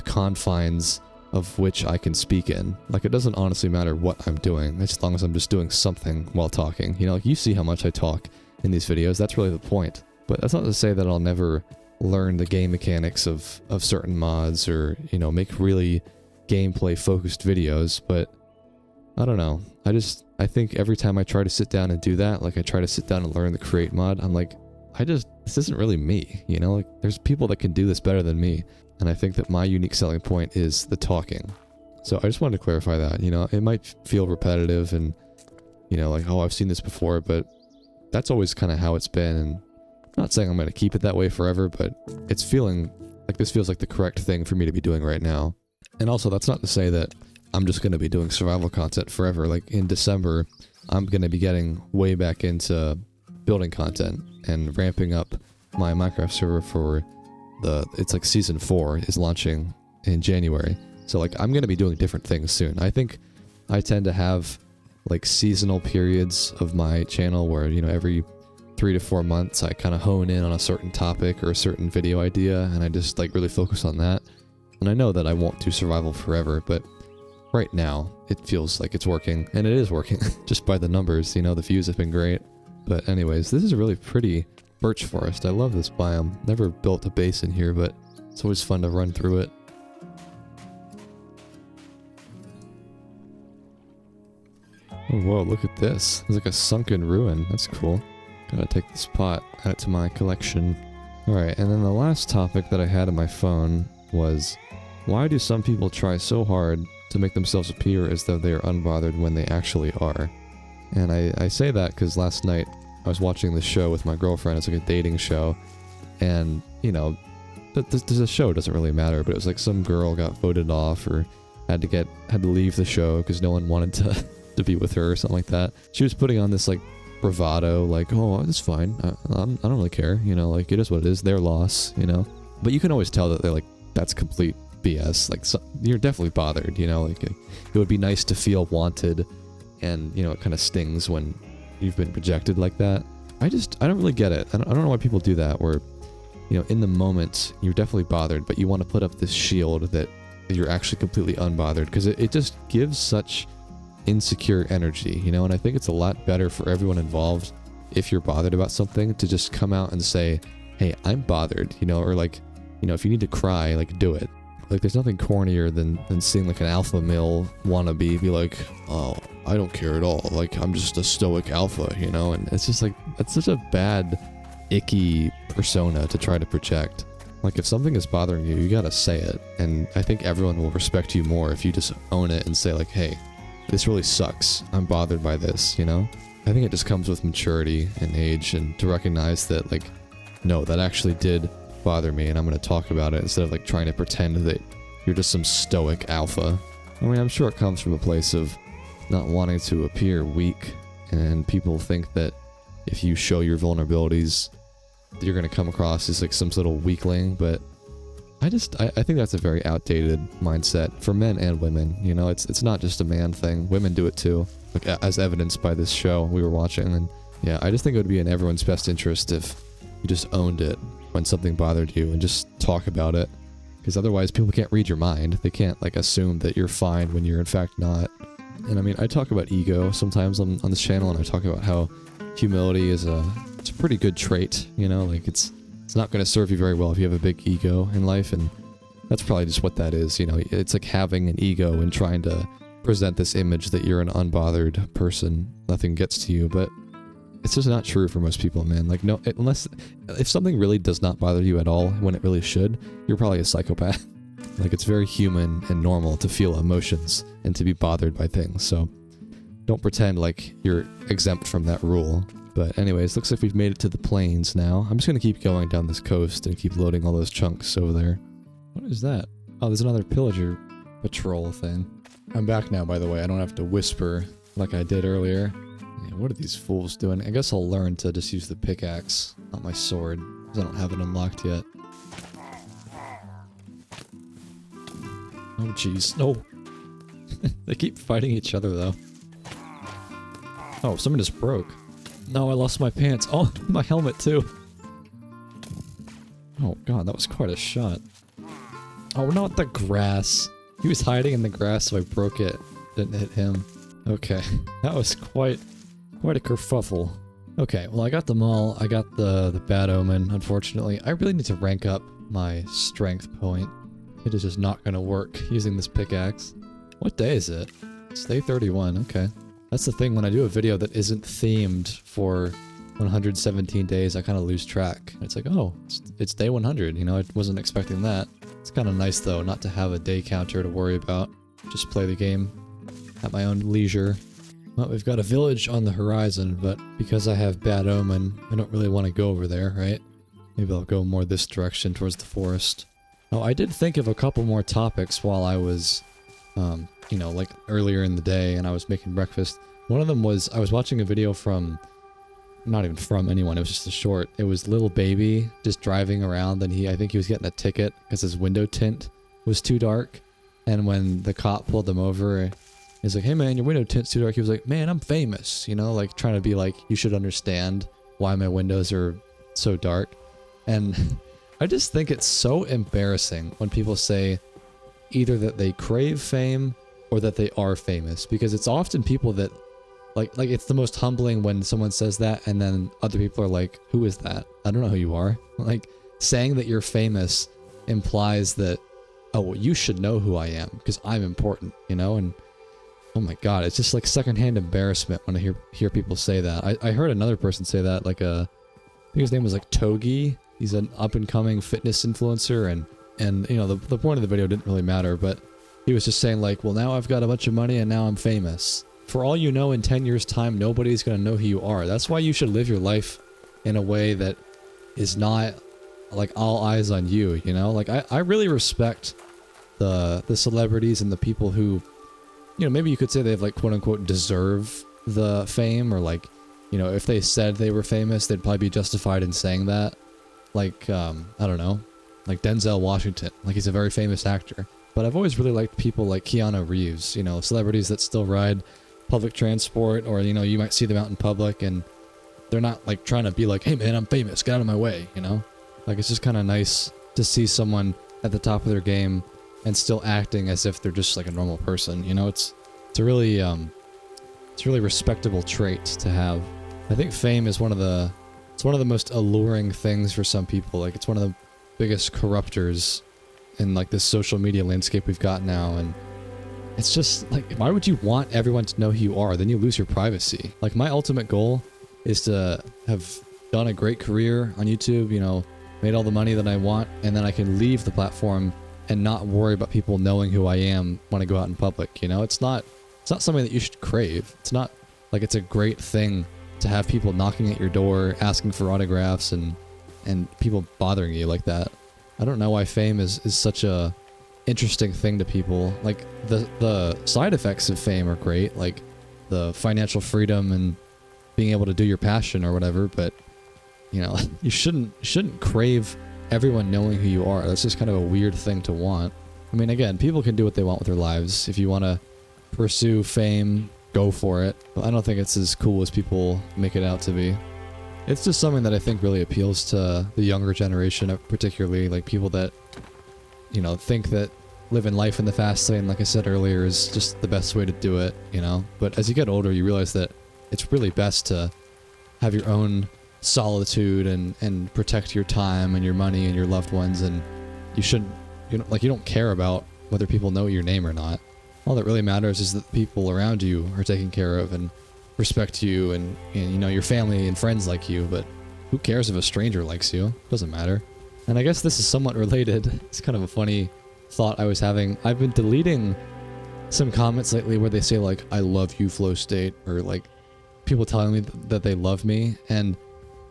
confines of which I can speak in. Like, it doesn't honestly matter what I'm doing, as long as I'm just doing something while talking. You know, like, you see how much I talk in these videos, that's really the point. But that's not to say that I'll never learn the game mechanics of certain mods, or, you know, make really gameplay focused videos, but I don't know. I think every time I try to sit down and do that, like I try to sit down and learn the create mod, I'm like, this isn't really me, you know? Like, there's people that can do this better than me. And I think that my unique selling point is the talking. So I just wanted to clarify that, you know. It might feel repetitive and, you know, like, oh, I've seen this before, but that's always kind of how it's been. And I'm not saying I'm going to keep it that way forever, but it's feeling like this feels like the correct thing for me to be doing right now. And also, that's not to say that I'm just going to be doing survival content forever. Like, in December, I'm going to be getting way back into building content and ramping up my Minecraft server for it's like season 4 is launching in January. So, like, I'm going to be doing different things soon. I think I tend to have like seasonal periods of my channel where, you know, every 3 to 4 months I kind of hone in on a certain topic or a certain video idea, and I just like really focus on that. And I know that I won't do survival forever, but right now it feels like it's working, and it is working just by the numbers, you know. The views have been great. But anyways, this is a really pretty birch forest. I love this biome. Never built a base in here, but it's always fun to run through it. Oh, whoa, look at this. There's like a sunken ruin. That's cool. Gotta take this pot, add it to my collection. Alright, and then the last topic that I had on my phone was, why do some people try so hard to make themselves appear as though they are unbothered when they actually are? And I say that because last night I was watching this show with my girlfriend. It's like a dating show. And, you know, the show doesn't really matter, but it was like some girl got voted off or had to leave the show because no one wanted to be with her or something like that. She was putting on this like bravado, like, oh, it's fine. I don't really care. You know, like, it is what it is. Their loss, you know. But you can always tell that they're like, that's complete BS. Like, so, you're definitely bothered, you know. Like, it would be nice to feel wanted, and, you know, it kind of stings when you've been rejected like that. I don't really get it. I don't know why people do that, where, you know, in the moment, you're definitely bothered, but you want to put up this shield that you're actually completely unbothered, because it just gives such insecure energy, you know. And I think it's a lot better for everyone involved, if you're bothered about something, to just come out and say, hey, I'm bothered, you know, or like, you know, if you need to cry, like, do it. Like, there's nothing cornier than seeing like an alpha male wannabe be like, oh, I don't care at all, like, I'm just a stoic alpha, you know. And it's just like, that's such a bad, icky persona to try to project. Like, if something is bothering you, you gotta say it. And I think everyone will respect you more if you just own it and say like, hey, this really sucks, I'm bothered by this, you know. I think it just comes with maturity and age, and to recognize that, like, no, that actually did bother me, and I'm going to talk about it, instead of like trying to pretend that you're just some stoic alpha. I mean, I'm sure it comes from a place of not wanting to appear weak, and people think that if you show your vulnerabilities, you're going to come across as like some little weakling. But I think that's a very outdated mindset for men and women. You know, it's not just a man thing. Women do it too, like, as evidenced by this show we were watching. And yeah, I just think it would be in everyone's best interest if you just owned it when something bothered you and just talk about it, because otherwise people can't read your mind. They can't like assume that you're fine when you're in fact not. And I mean, I talk about ego sometimes on this channel, and I talk about how humility is it's a pretty good trait, you know. Like, it's not going to serve you very well if you have a big ego in life, and that's probably just what that is, you know. It's like having an ego and trying to present this image that you're an unbothered person, nothing gets to you. But it's just not true for most people, man. Like, no, unless, if something really does not bother you at all when it really should, you're probably a psychopath. Like, it's very human and normal to feel emotions and to be bothered by things, so don't pretend like you're exempt from that rule. But anyways, looks like we've made it to the plains now. I'm just gonna keep going down this coast and keep loading all those chunks over there. What is that? Oh, there's another pillager patrol thing. I'm back now, by the way. I don't have to whisper like I did earlier. Yeah, what are these fools doing? I guess I'll learn to just use the pickaxe, not my sword, because I don't have it unlocked yet. Oh jeez, no. They keep fighting each other though. Oh, someone just broke. No, I lost my pants. Oh, my helmet too. Oh god, that was quite a shot. Oh, not the grass. He was hiding in the grass, so I broke it. Didn't hit him. Okay, that was quite a kerfuffle. Okay, well, I got them all. I got the bad omen, unfortunately. I really need to rank up my strength point. It is just not gonna work using this pickaxe. What day is it? It's day 31, okay. That's the thing, when I do a video that isn't themed for 117 days, I kind of lose track. It's like, oh, it's day 100, you know, I wasn't expecting that. It's kind of nice, though, not to have a day counter to worry about. Just play the game at my own leisure. Well, we've got a village on the horizon, but because I have bad omen, I don't really want to go over there, right? Maybe I'll go more this direction towards the forest. Oh, I did think of a couple more topics while I was, you know, like earlier in the day and I was making breakfast. One of them was, I was watching a video from, not even from anyone, it was just a short. It was Little Baby just driving around, and I think he was getting a ticket because his window tint was too dark. And when the cop pulled him over, he's like, hey man, your window tint's too dark. He was like, man, I'm famous, you know, like trying to be like, you should understand why my windows are so dark. And I just think it's so embarrassing when people say either that they crave fame or that they are famous, because it's often people that like it's the most humbling when someone says that and then other people are like, who is that? I don't know who you are. Like, saying that you're famous implies that, oh, well, you should know who I am because I'm important, you know? And oh my god, it's just like secondhand embarrassment when I hear people say that. I heard another person say that, like I think his name was like Togi. He's an up-and-coming fitness influencer, and you know, the point of the video didn't really matter, but he was just saying like, well, now I've got a bunch of money and now I'm famous. for all you know, in 10 years time, nobody's going to know who you are. That's why you should live your life in a way that is not like all eyes on you, you know? Like I really respect the celebrities and the people who, you know, maybe you could say they've like quote unquote deserve the fame, or like, you know, if they said they were famous, they'd probably be justified in saying that. Like, I don't know, like Denzel Washington, like he's a very famous actor. But I've always really liked people like Keanu Reeves, you know, celebrities that still ride public transport, or, you know, you might see them out in public and they're not like trying to be like, hey man, I'm famous, get out of my way, you know? Like it's just kind of nice to see someone at the top of their game and still acting as if they're just like a normal person, you know? It's a really respectable trait to have. I think fame is one of the most alluring things for some people. Like it's one of the biggest corruptors in like this social media landscape we've got now, and it's just like, why would you want everyone to know who you are? Then you lose your privacy. Like my ultimate goal is to have done a great career on YouTube, you know, made all the money that I want, and then I can leave the platform and not worry about people knowing who I am when I go out in public, you know? It's not something that you should crave. It's not like it's a great thing to have people knocking at your door, asking for autographs, and people bothering you like that. I don't know why fame is such a interesting thing to people. Like the side effects of fame are great, like the financial freedom and being able to do your passion or whatever, but you know, you shouldn't crave everyone knowing who you are. That's just kind of a weird thing to want. I mean, again, people can do what they want with their lives. If you want to pursue fame, go for it. But I don't think it's as cool as people make it out to be. It's just something that I think really appeals to the younger generation, particularly like people that, you know, think that living life in the fast lane, like I said earlier, is just the best way to do it, you know? But as you get older, you realize that it's really best to have your own solitude and protect your time and your money and your loved ones, and you don't care about whether people know your name or not. All that really matters is that the people around you are taken care of and respect you, and you know, your family and friends like you, but who cares if a stranger likes you? Doesn't matter. And I guess this is somewhat related. It's kind of a funny thought I was having. I've been deleting some comments lately where they say like, I love you, flowstate, or like people telling me that they love me. And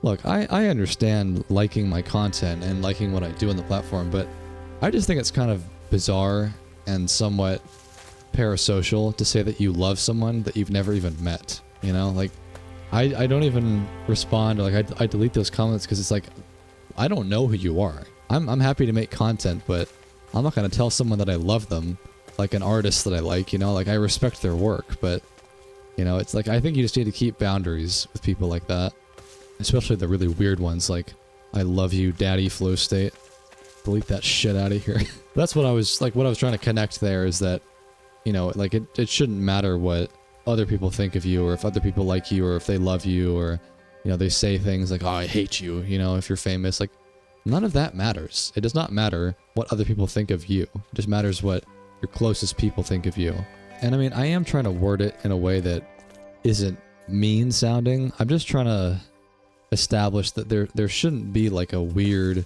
look, I understand liking my content and liking what I do on the platform, but I just think it's kind of bizarre and somewhat parasocial to say that you love someone that you've never even met, you know? Like, I don't even respond, or like I delete those comments because it's like, I don't know who you are. I'm happy to make content, but I'm not going to tell someone that I love them, like an artist that I like, you know? Like, I respect their work, but, you know, it's like, I think you just need to keep boundaries with people like that. Especially the really weird ones, like, I love you, daddy, flowstate. Delete that shit out of here. That's what I was trying to connect there, is that, you know, like, it shouldn't matter what other people think of you, or if other people like you, or if they love you, or, you know, they say things like, oh, I hate you, you know, if you're famous. Like, none of that matters. It does not matter what other people think of you. It just matters what your closest people think of you. And I mean, I am trying to word it in a way that isn't mean sounding. I'm just trying to establish that there shouldn't be like a weird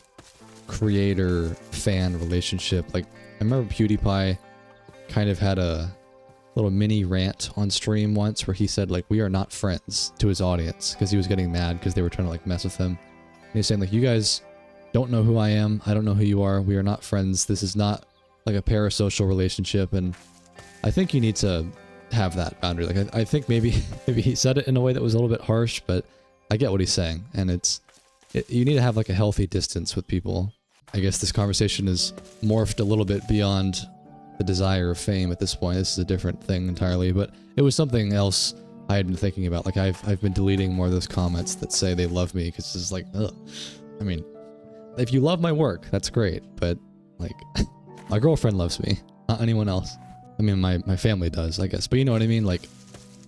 creator-fan relationship. Like, I remember PewDiePie kind of had a little mini rant on stream once where he said like, we are not friends, to his audience, because he was getting mad because they were trying to like mess with him. And he's saying like, you guys don't know who I am, I don't know who you are, we are not friends, this is not like a parasocial relationship. And I think you need to have that boundary. Like, I think maybe he said it in a way that was a little bit harsh, but I get what he's saying, and you need to have like a healthy distance with people. I guess this conversation is morphed a little bit beyond the desire of fame at this point. This is a different thing entirely, but it was something else I had been thinking about. Like, I've been deleting more of those comments that say they love me, because it's like, ugh. I mean, if you love my work, that's great, but like, my girlfriend loves me, not anyone else. I mean, my family does, I guess, but you know what I mean? Like,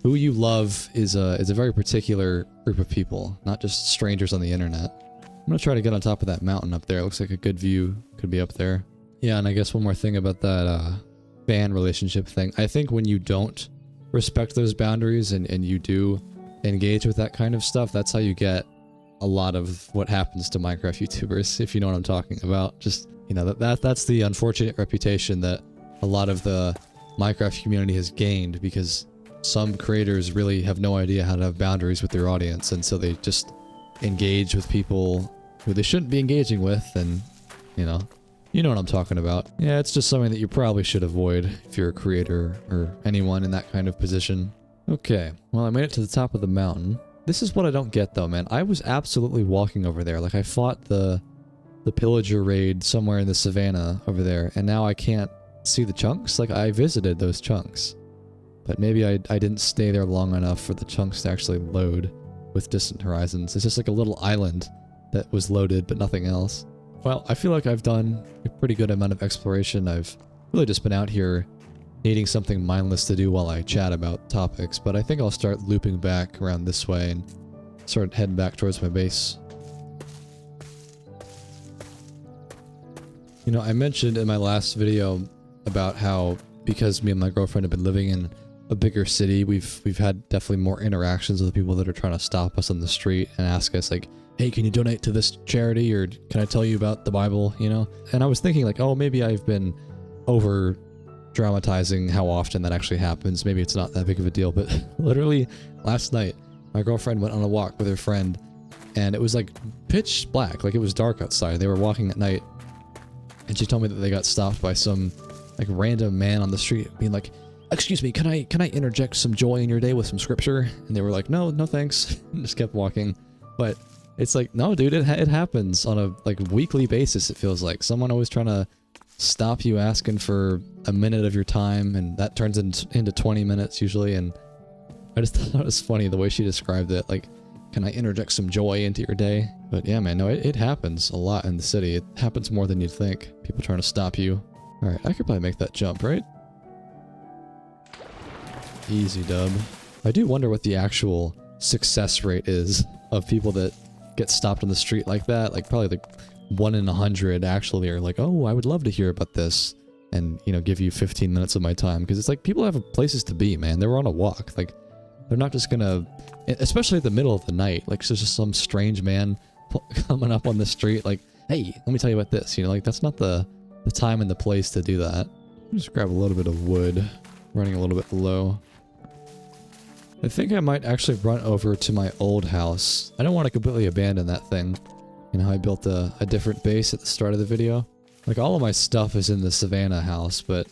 who you love is a very particular group of people, not just strangers on the internet. I'm gonna try to get on top of that mountain up there. It looks like a good view could be up there. Yeah, and I guess one more thing about that fan relationship thing. I think when you don't respect those boundaries and you do engage with that kind of stuff, that's how you get a lot of what happens to Minecraft YouTubers, if you know what I'm talking about. Just, you know, that's the unfortunate reputation that a lot of the Minecraft community has gained, because some creators really have no idea how to have boundaries with their audience, and so they just engage with people who they shouldn't be engaging with, and you know what I'm talking about. Yeah, it's just something that you probably should avoid if you're a creator or anyone in that kind of position. Okay, well, I made it to the top of the mountain. This is what I don't get though, man. I was absolutely walking over there. Like, I fought the pillager raid somewhere in the savannah over there, and now I can't see the chunks. Like, I visited those chunks, but maybe I didn't stay there long enough for the chunks to actually load with Distant Horizons. It's just like a little island that was loaded, but nothing else. Well, I feel like I've done a pretty good amount of exploration. I've really just been out here needing something mindless to do while I chat about topics, but I think I'll start looping back around this way and start heading back towards my base. You know, I mentioned in my last video about how, because me and my girlfriend have been living in a bigger city, we've had definitely more interactions with people that are trying to stop us on the street and ask us like, hey, can you donate to this charity, or can I tell you about the Bible, you know? And I was thinking like, oh, maybe I've been over dramatizing how often that actually happens. Maybe it's not that big of a deal, but literally last night, my girlfriend went on a walk with her friend, and it was like pitch black, like it was dark outside. They were walking at night, and she told me that they got stopped by some like random man on the street being like, excuse me, can I interject some joy in your day with some scripture? And they were like, no thanks, and just kept walking. But it's like, no dude, it happens on a like weekly basis. It feels like someone always trying to stop you asking for a minute of your time, and that turns into 20 minutes usually. And I just thought it was funny the way she described it, like, can I interject some joy into your day? But yeah, man, no, it happens a lot in the city. It happens more than you'd think. People trying to stop you. All right, I could probably make that jump, right? Easy dub. I do wonder what the actual success rate is of people that get stopped on the street like that. Like, probably like 1 in 100 actually are like, oh, I would love to hear about this, and, you know, give you 15 minutes of my time. Because it's like, people have places to be, man. They were on a walk. Like, they're not just gonna, especially at the middle of the night, like, there's just some strange man coming up on the street like, hey, let me tell you about this, you know, like, that's not the time and the place to do that. Just grab a little bit of wood, running a little bit low. I think I might actually run over to my old house. I don't want to completely abandon that thing. You know how I built a different base at the start of the video? Like, all of my stuff is in the Savannah house, but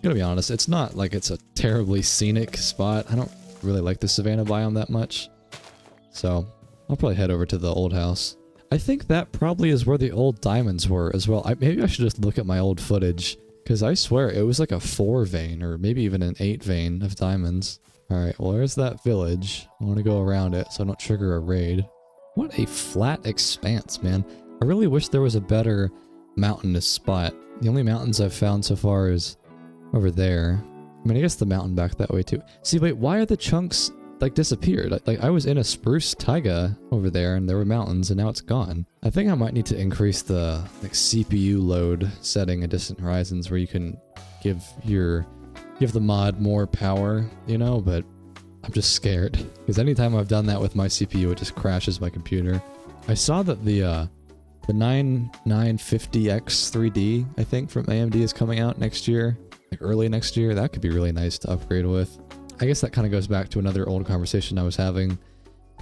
gotta be honest, it's not like it's a terribly scenic spot. I don't really like the Savannah biome that much. So I'll probably head over to the old house. I think that probably is where the old diamonds were as well. Maybe I should just look at my old footage, because I swear it was like a 4 vein, or maybe even an 8 vein of diamonds. Alright, well, there's that village. I want to go around it so I don't trigger a raid. What a flat expanse, man. I really wish there was a better mountainous spot. The only mountains I've found so far is over there. I mean, I guess the mountain back that way too. See, wait, why are the chunks, like, disappeared? Like, I was in a spruce taiga over there, and there were mountains, and now it's gone. I think I might need to increase the, like, CPU load setting in Distant Horizons, where you can give the mod more power, you know, but I'm just scared, because anytime I've done that with my CPU, it just crashes my computer. I saw that the 9950X 3D, I think, from AMD is coming out next year, like early next year. That could be really nice to upgrade with. I guess that kind of goes back to another old conversation I was having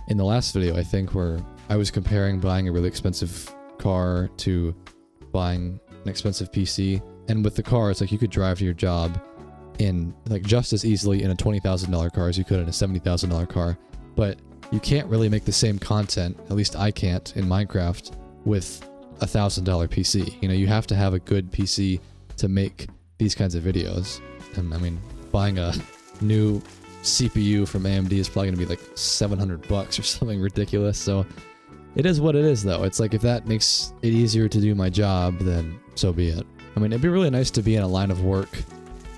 in the last video, I think, where I was comparing buying a really expensive car to buying an expensive PC. And with the car, it's like you could drive to your job in like just as easily in a $20,000 car as you could in a $70,000 car, but you can't really make the same content, at least I can't, in Minecraft with a $1,000 PC. You know, you have to have a good PC to make these kinds of videos. And I mean, buying a new CPU from AMD is probably gonna be like $700 or something ridiculous. So it is what it is, though. It's like, if that makes it easier to do my job, then so be it. I mean, it'd be really nice to be in a line of work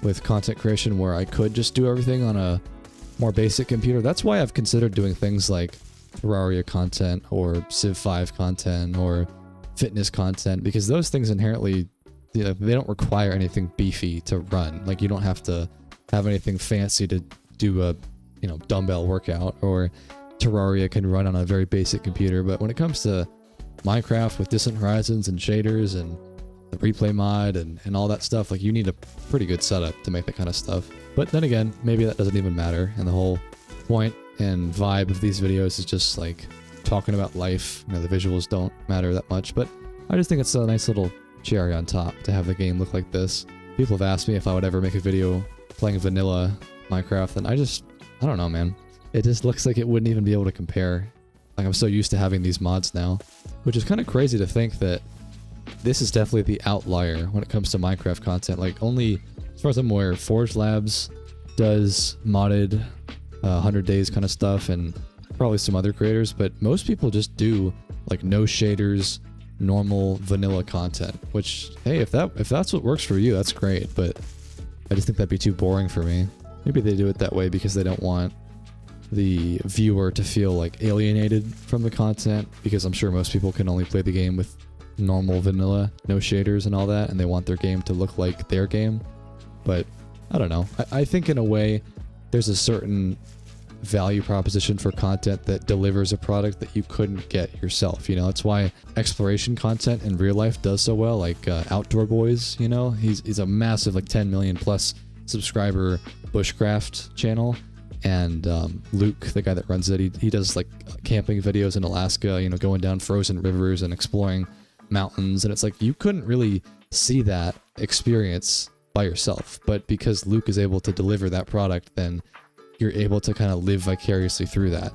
with content creation where I could just do everything on a more basic computer. That's why I've considered doing things like Terraria content or Civ 5 content or fitness content, because those things inherently, you know, they don't require anything beefy to run. Like, you don't have to have anything fancy to do a, you know, dumbbell workout, or Terraria can run on a very basic computer. But when it comes to Minecraft with Distant Horizons and shaders and the replay mod and all that stuff, like, you need a pretty good setup to make that kind of stuff. But then again, maybe that doesn't even matter, and the whole point and vibe of these videos is just like talking about life. You know, the visuals don't matter that much, but I just think it's a nice little cherry on top to have the game look like this. People have asked me if I would ever make a video playing vanilla Minecraft, and I don't know, man. It just looks like it wouldn't even be able to compare. Like, I'm so used to having these mods now, which is kind of crazy to think that this is definitely the outlier when it comes to Minecraft content. Like, only, as far as I'm aware, Forge Labs does modded 100 days kind of stuff, and probably some other creators, but most people just do like no shaders, normal vanilla content, which, hey, if that's what works for you, that's great, but I just think that'd be too boring for me. Maybe they do it that way because they don't want the viewer to feel like alienated from the content, because I'm sure most people can only play the game with normal vanilla, no shaders and all that, and they want their game to look like their game. But I don't know. I think in a way there's a certain value proposition for content that delivers a product that you couldn't get yourself. You know, that's why exploration content in real life does so well, like Outdoor Boys, you know, he's a massive, like 10 million plus subscriber bushcraft channel, and Luke, the guy that runs it, he does like camping videos in Alaska, you know, going down frozen rivers and exploring mountains, and it's like you couldn't really see that experience by yourself, but because Luke is able to deliver that product, then you're able to kind of live vicariously through that.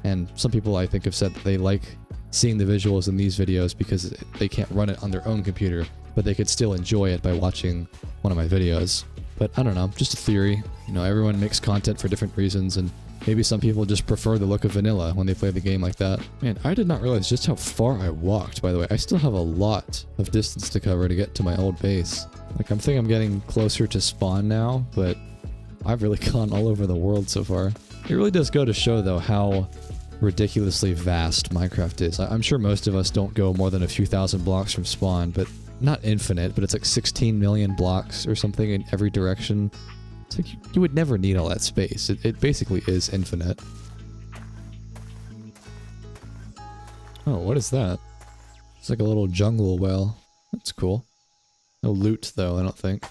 And some people, I think, have said that they like seeing the visuals in these videos because they can't run it on their own computer, but they could still enjoy it by watching one of my videos. But I don't know, just a theory. You know, everyone makes content for different reasons, and maybe some people just prefer the look of vanilla when they play the game like that. Man, I did not realize just how far I walked, by the way. I still have a lot of distance to cover to get to my old base. Like, I'm thinking I'm getting closer to spawn now, but I've really gone all over the world so far. It really does go to show, though, how ridiculously vast Minecraft is. I'm sure most of us don't go more than a few thousand blocks from spawn, but not infinite, but it's like 16 million blocks or something in every direction. It's like you would never need all that space. It basically is infinite. Oh, what is that? It's like a little jungle well. That's cool. No loot, though, I don't think.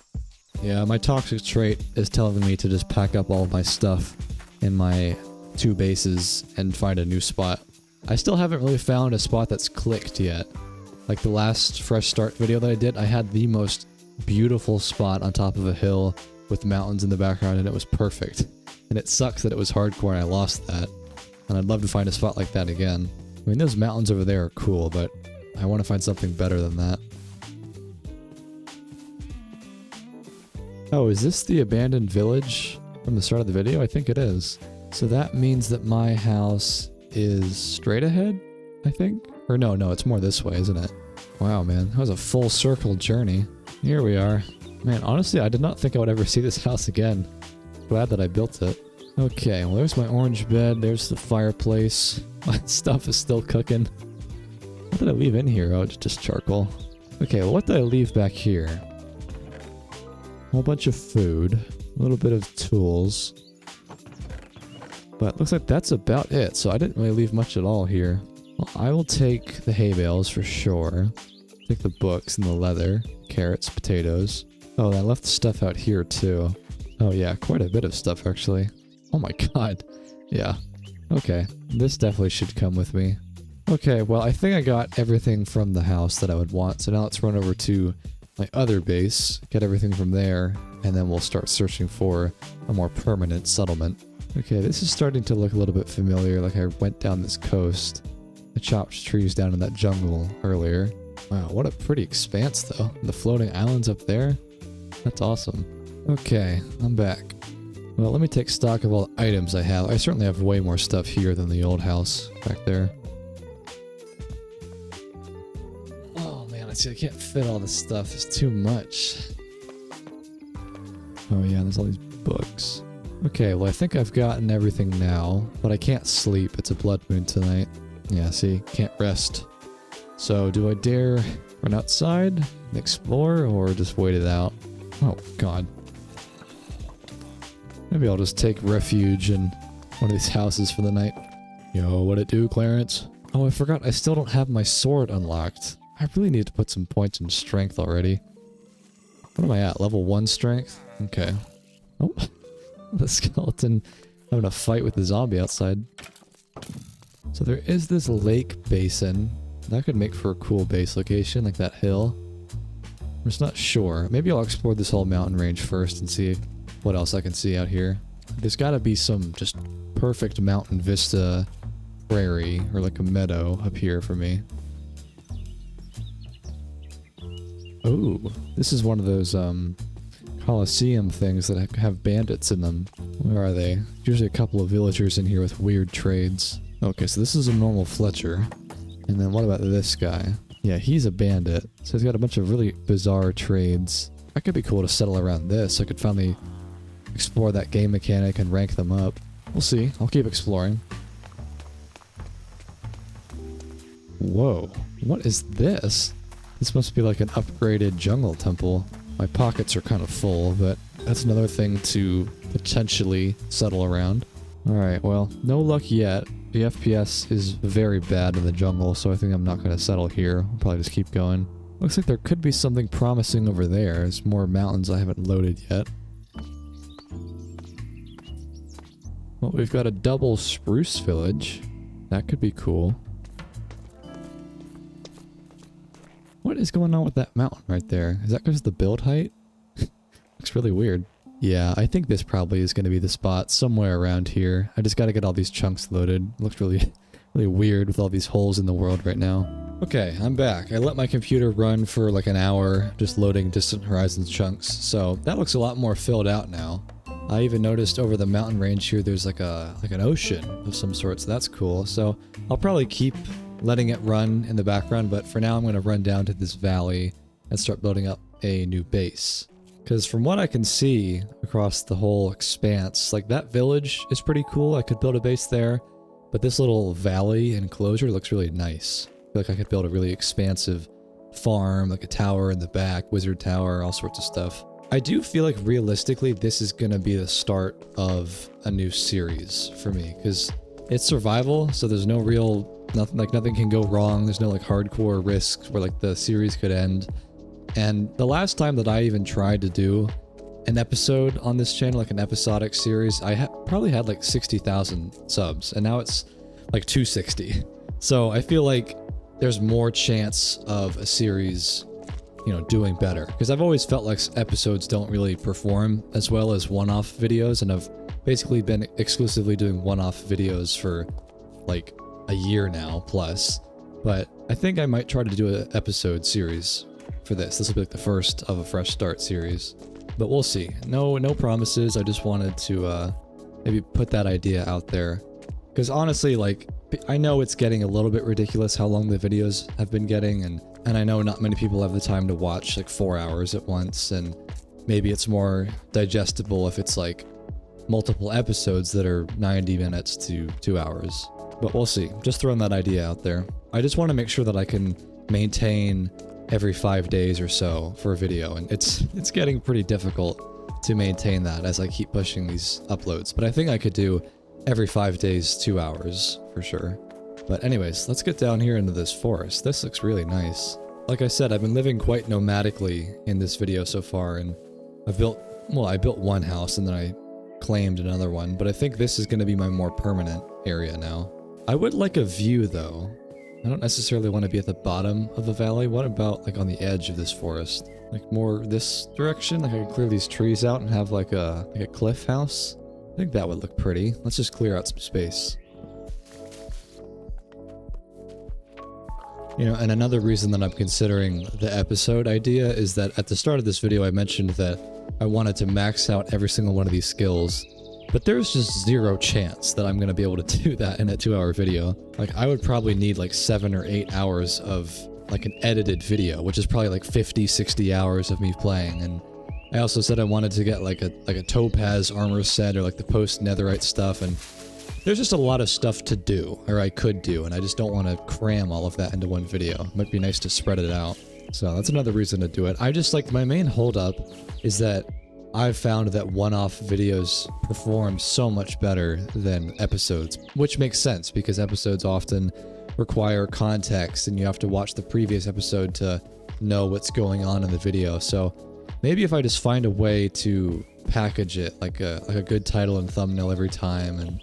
Yeah, my toxic trait is telling me to just pack up all of my stuff in my 2 bases and find a new spot. I still haven't really found a spot that's clicked yet. Like the last fresh start video that I did, I had the most beautiful spot on top of a hill with mountains in the background, and it was perfect. And it sucks that it was hardcore and I lost that. And I'd love to find a spot like that again. I mean, those mountains over there are cool, but I want to find something better than that. Oh, is this the abandoned village from the start of the video? I think it is. So that means that my house is straight ahead, I think? Or no, it's more this way, isn't it? Wow, man, that was a full circle journey. Here we are. Man, honestly, I did not think I would ever see this house again. Glad that I built it. Okay, well, there's my orange bed, there's the fireplace. My stuff is still cooking. What did I leave in here? Oh, just charcoal. Okay, well, what did I leave back here? A whole bunch of food, a little bit of tools. But it looks like that's about it, so I didn't really leave much at all here. Well, I will take the hay bales for sure. Take the books and the leather, carrots, potatoes. Oh, I left stuff out here too. Oh yeah, quite a bit of stuff actually. Oh my god. Yeah. Okay, this definitely should come with me. Okay, well, I think I got everything from the house that I would want, so now let's run over to my other base, get everything from there, and then we'll start searching for a more permanent settlement. Okay, this is starting to look a little bit familiar, like I went down this coast. I chopped trees down in that jungle earlier. Wow, what a pretty expanse though. The floating islands up there? That's awesome. Okay, I'm back. Well, let me take stock of all the items I have. I certainly have way more stuff here than the old house back there. I can't fit all this stuff. It's too much. Oh yeah, there's all these books. Okay, well I think I've gotten everything now, but I can't sleep. It's a blood moon tonight. Yeah, see, can't rest. So do I dare run outside and explore, or just wait it out? Oh god. Maybe I'll just take refuge in one of these houses for the night. Yo, what it do, Clarence? Oh, I forgot I still don't have my sword unlocked. I really need to put some points in strength already. What am I at? Level 1 strength? Okay. Oh, the skeleton having a fight with the zombie outside. So there is this lake basin. That could make for a cool base location, like that hill. I'm just not sure. Maybe I'll explore this whole mountain range first and see what else I can see out here. There's gotta be some just perfect mountain vista prairie or like a meadow up here for me. Oh, this is one of those Coliseum things that have bandits in them. Where are they? Usually a couple of villagers in here with weird trades. Okay, so this is a normal Fletcher. And then what about this guy? Yeah, he's a bandit. So he's got a bunch of really bizarre trades. That could be cool to settle around this. I could finally explore that game mechanic and rank them up. We'll see. I'll keep exploring. Whoa. What is this? This must be like an upgraded jungle temple. My pockets are kind of full, but that's another thing to potentially settle around. Alright, well, no luck yet. The FPS is very bad in the jungle, so I think I'm not going to settle here. I'll probably just keep going. Looks like there could be something promising over there. There's more mountains I haven't loaded yet. Well, we've got a double spruce village. That could be cool. What is going on with that mountain right there? Is that because of the build height? Looks really weird. Yeah, I think this probably is going to be the spot somewhere around here. I just got to get all these chunks loaded. It looks really, really weird with all these holes in the world right now. Okay, I'm back. I let my computer run for like an hour, just loading Distant Horizons chunks. So that looks a lot more filled out now. I even noticed over the mountain range here, there's like an ocean of some sort. So that's cool. So I'll probably keep letting it run in the background, but for now I'm going to run down to this valley and start building up a new base. Because from what I can see across the whole expanse, like that village is pretty cool. I could build a base there, but this little valley enclosure looks really nice. I feel like I could build a really expansive farm, like a tower in the back, wizard tower, all sorts of stuff. I do feel like realistically this is going to be the start of a new series for me, because it's survival, so there's no real, nothing can go wrong. There's no like hardcore risks where like the series could end. And the last time that I even tried to do an episode on this channel, like an episodic series, I probably had like 60,000 subs, and now it's like 260. So I feel like there's more chance of a series, you know, doing better. Because I've always felt like episodes don't really perform as well as one-off videos, and I've basically been exclusively doing one-off videos for like a year now plus. But I think I might try to do an episode series for this. This will be like the first of a fresh start series, but we'll see. No promises. I just wanted to maybe put that idea out there, because honestly, like, I know it's getting a little bit ridiculous how long the videos have been getting, and I know not many people have the time to watch like 4 hours at once, and maybe it's more digestible if it's like multiple episodes that are 90 minutes to 2 hours. But we'll see. Just throwing that idea out there. I just want to make sure that I can maintain every 5 days or so for a video, and it's getting pretty difficult to maintain that as I keep pushing these uploads. But I think I could do every 5 days, 2 hours for sure. But anyways, let's get down here into this forest. This looks really nice. Like I said, I've been living quite nomadically in this video so far, and I built one house and then I claimed another one, but I think this is going to be my more permanent area now. I would like a view though. I don't necessarily want to be at the bottom of the valley. What about like on the edge of this forest? Like more this direction? Like I could clear these trees out and have like a cliff house? I think that would look pretty. Let's just clear out some space. You know, and another reason that I'm considering the episode idea is that at the start of this video I mentioned that I wanted to max out every single one of these skills. But there's just zero chance that I'm going to be able to do that in a 2-hour video. Like, I would probably need like 7 or 8 hours of like an edited video, which is probably like 50, 60 hours of me playing. And I also said I wanted to get like a topaz armor set or like the post netherite stuff. And there's just a lot of stuff to do, or I could do. And I just don't want to cram all of that into one video. It might be nice to spread it out. So that's another reason to do it. I just like, my main holdup is that I've found that one-off videos perform so much better than episodes, which makes sense because episodes often require context and you have to watch the previous episode to know what's going on in the video. So maybe if I just find a way to package it like a good title and thumbnail every time, and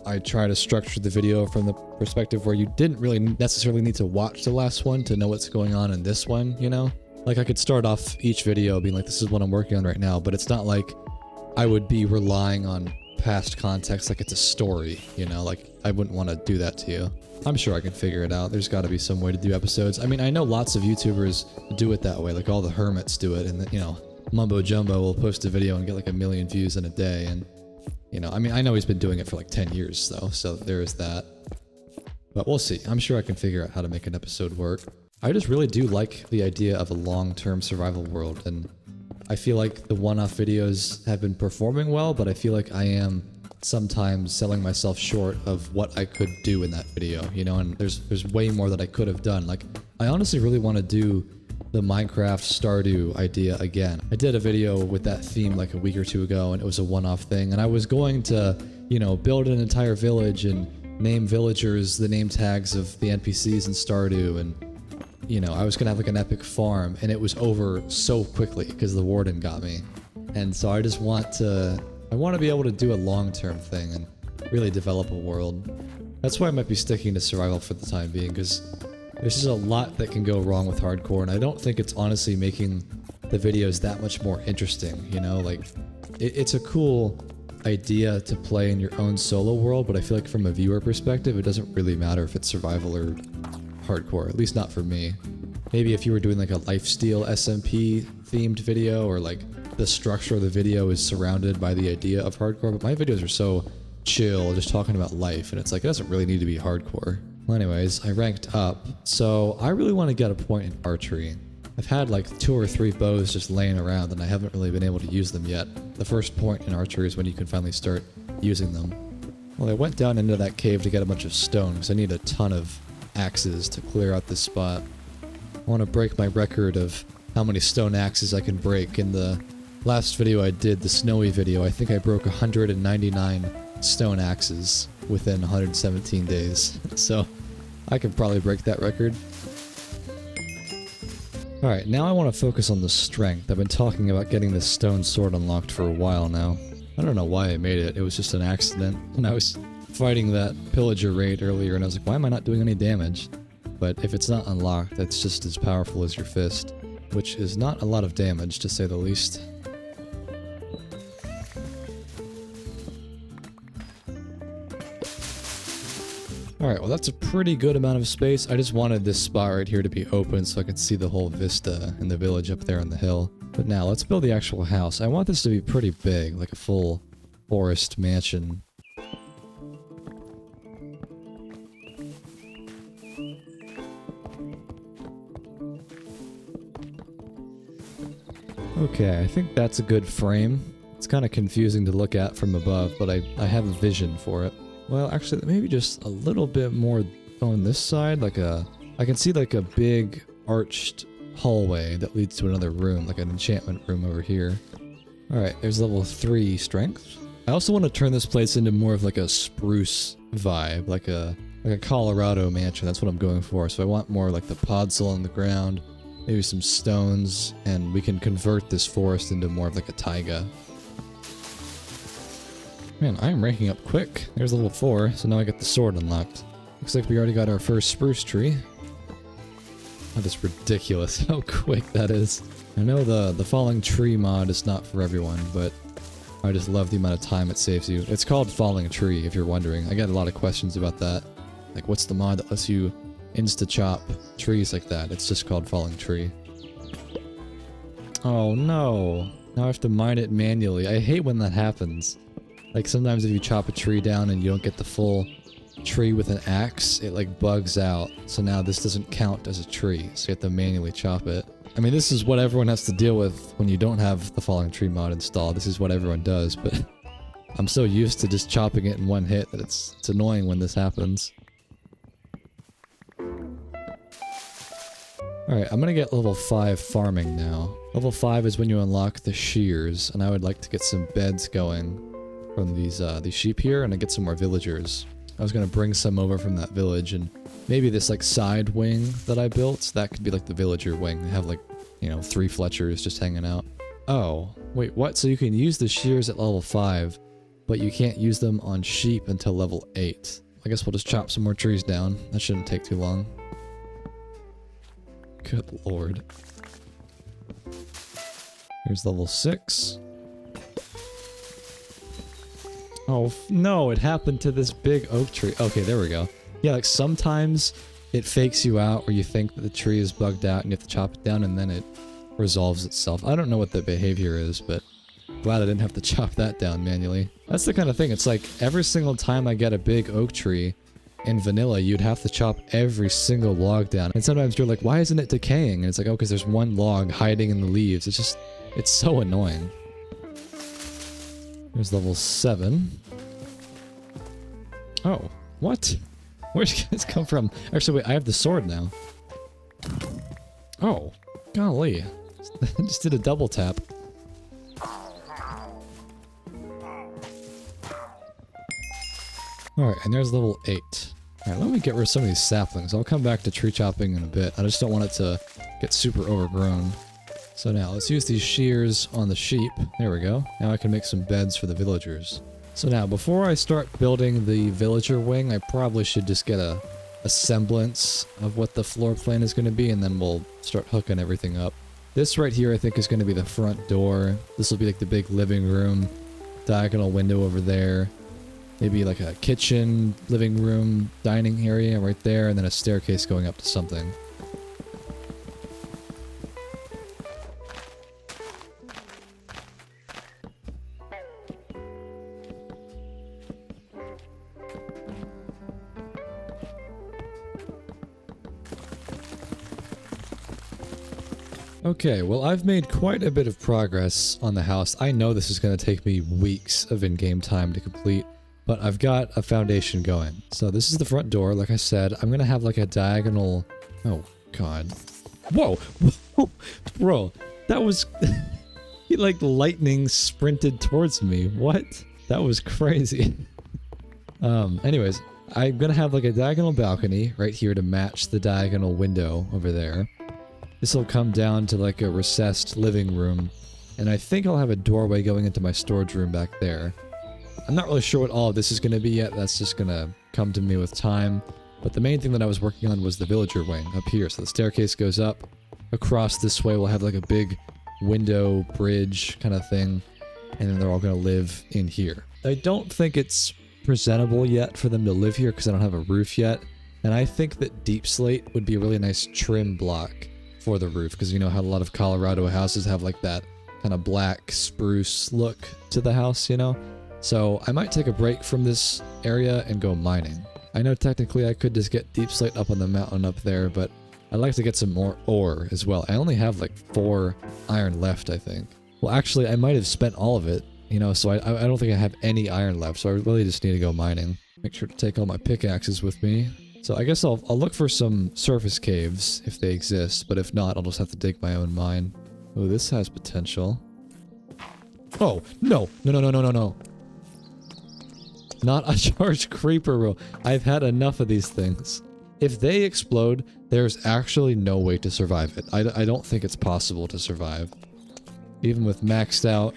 I try to structure the video from the perspective where you didn't really necessarily need to watch the last one to know what's going on in this one, you know? Like I could start off each video being like, this is what I'm working on right now, but it's not like I would be relying on past context like it's a story, you know? Like I wouldn't want to do that to you. I'm sure I can figure it out. There's got to be some way to do episodes. I mean, I know lots of YouTubers do it that way, like all the hermits do it, and you know, Mumbo Jumbo will post a video and get like 1 million views in a day, and you know, I mean, I know he's been doing it for like 10 years though, so there is that. But we'll see. I'm sure I can figure out how to make an episode work. I just really do like the idea of a long-term survival world, and I feel like the one-off videos have been performing well, but I feel like I am sometimes selling myself short of what I could do in that video, you know, and there's way more that I could have done. Like, I honestly really want to do the Minecraft Stardew idea again. I did a video with that theme like a week or two ago, and it was a one-off thing, and I was going to, you know, build an entire village and name villagers the name tags of the NPCs in Stardew, and you know, I was gonna have like an epic farm, and it was over so quickly because the warden got me. And so I just want to be able to do a long-term thing and really develop a world. That's why I might be sticking to survival for the time being, because there's just a lot that can go wrong with hardcore, and I don't think it's honestly making the videos that much more interesting, you know? Like, it's a cool idea to play in your own solo world, but I feel like from a viewer perspective, it doesn't really matter if it's survival or hardcore, at least not for me. Maybe if you were doing like a lifesteal SMP themed video, or like the structure of the video is surrounded by the idea of hardcore, but my videos are so chill, just talking about life, and it's like, it doesn't really need to be hardcore. Well, anyways, I ranked up, so I really want to get a point in archery. I've had like 2 or 3 bows just laying around, and I haven't really been able to use them yet. The first point in archery is when you can finally start using them. Well, I went down into that cave to get a bunch of stone, because I need a ton of axes to clear out this spot. I want to break my record of how many stone axes I can break. In the last video I did, the snowy video, I think I broke 199 stone axes within 117 days. So I could probably break that record. Alright, now I want to focus on the strength. I've been talking about getting this stone sword unlocked for a while now. I don't know why I made it. It was just an accident. And I was fighting that pillager raid earlier, and I was like, why am I not doing any damage? But if it's not unlocked, that's just as powerful as your fist, which is not a lot of damage, to say the least. Alright, well that's a pretty good amount of space. I just wanted this spot right here to be open so I could see the whole vista and the village up there on the hill. But now, let's build the actual house. I want this to be pretty big, like a full forest mansion. Okay, I think that's a good frame. It's kind of confusing to look at from above, but I have a vision for it. Well, actually, maybe just a little bit more on this side, like I can see like a big arched hallway that leads to another room, like an enchantment room over here. Alright, there's level 3 strength. I also want to turn this place into more of like a spruce vibe, like a Colorado mansion. That's what I'm going for. So I want more like the podzol on the ground, maybe some stones, and we can convert this forest into more of like a taiga. Man, I'm ranking up quick. There's level 4, so now I get the sword unlocked. Looks like we already got our first spruce tree. That is ridiculous how quick that is. I know the falling tree mod is not for everyone, but I just love the amount of time it saves you. It's called falling tree, if you're wondering. I get a lot of questions about that. Like, what's the mod that lets you insta-chop trees like that? It's just called falling tree. Oh no. Now I have to mine it manually. I hate when that happens. Like, sometimes if you chop a tree down and you don't get the full tree with an axe, it like bugs out. So now this doesn't count as a tree, so you have to manually chop it. I mean, this is what everyone has to deal with when you don't have the falling tree mod installed. This is what everyone does, but I'm so used to just chopping it in one hit that it's annoying when this happens. Alright, I'm gonna get level 5 farming now. Level 5 is when you unlock the shears, and I would like to get some beds going from these sheep here, and I get some more villagers. I was gonna bring some over from that village, and maybe this like side wing that I built, that could be like the villager wing. They have like, you know, 3 Fletchers just hanging out. Oh, wait, what? So you can use the shears at level 5, but you can't use them on sheep until level 8. I guess we'll just chop some more trees down. That shouldn't take too long. Good lord. Here's level 6. Oh, no, it happened to this big oak tree. Okay, there we go. Yeah, like sometimes it fakes you out where you think that the tree is bugged out and you have to chop it down and then it resolves itself. I don't know what the behavior is, but glad I didn't have to chop that down manually. That's the kind of thing. It's like every single time I get a big oak tree in vanilla, you'd have to chop every single log down. And sometimes you're like, why isn't it decaying? And it's like, oh, because there's one log hiding in the leaves. It's just, it's so annoying. Here's level 7. Oh, what? Where'd you guys come from? Actually, wait, I have the sword now. Oh, golly. I just did a double tap. Alright, and there's level 8. Alright, let me get rid of some of these saplings. I'll come back to tree chopping in a bit. I just don't want it to get super overgrown. So now, let's use these shears on the sheep. There we go. Now I can make some beds for the villagers. So now, before I start building the villager wing, I probably should just get a semblance of what the floor plan is going to be, and then we'll start hooking everything up. This right here, I think, is going to be the front door. This will be like the big living room, diagonal window over there. Maybe like a kitchen, living room, dining area right there, and then a staircase going up to something. Okay, well I've made quite a bit of progress on the house. I know this is going to take me weeks of in-game time to complete, but I've got a foundation going. So this is the front door, like I said. I'm going to have like a diagonal... Oh, God. Whoa! Whoa! Bro, that was... He like lightning sprinted towards me. What? That was crazy. Anyways, I'm going to have like a diagonal balcony right here to match the diagonal window over there. This will come down to like a recessed living room, and I think I'll have a doorway going into my storage room back there. I'm not really sure what all of this is going to be yet. That's just going to come to me with time. But the main thing that I was working on was the villager wing up here. So the staircase goes up. Across this way we'll have like a big window bridge kind of thing, and then they're all going to live in here. I don't think it's presentable yet for them to live here because I don't have a roof yet, and I think that deep slate would be a really nice trim block for the roof, because you know how a lot of Colorado houses have like that kind of black spruce look to the house, you know? So I might take a break from this area and go mining. I know technically I could just get deep slate up on the mountain up there, but I'd like to get some more ore as well. I only have like 4 iron left, I think. Well, actually, I might have spent all of it, you know, so I don't think I have any iron left, so I really just need to go mining. Make sure to take all my pickaxes with me. So I guess I'll look for some surface caves if they exist, but if not, I'll just have to dig my own mine. Oh, this has potential. Oh, no. No, no, no, no, no, no. Not a charged creeper, bro. I've had enough of these things. If they explode, there's actually no way to survive it. I don't think it's possible to survive. Even with maxed out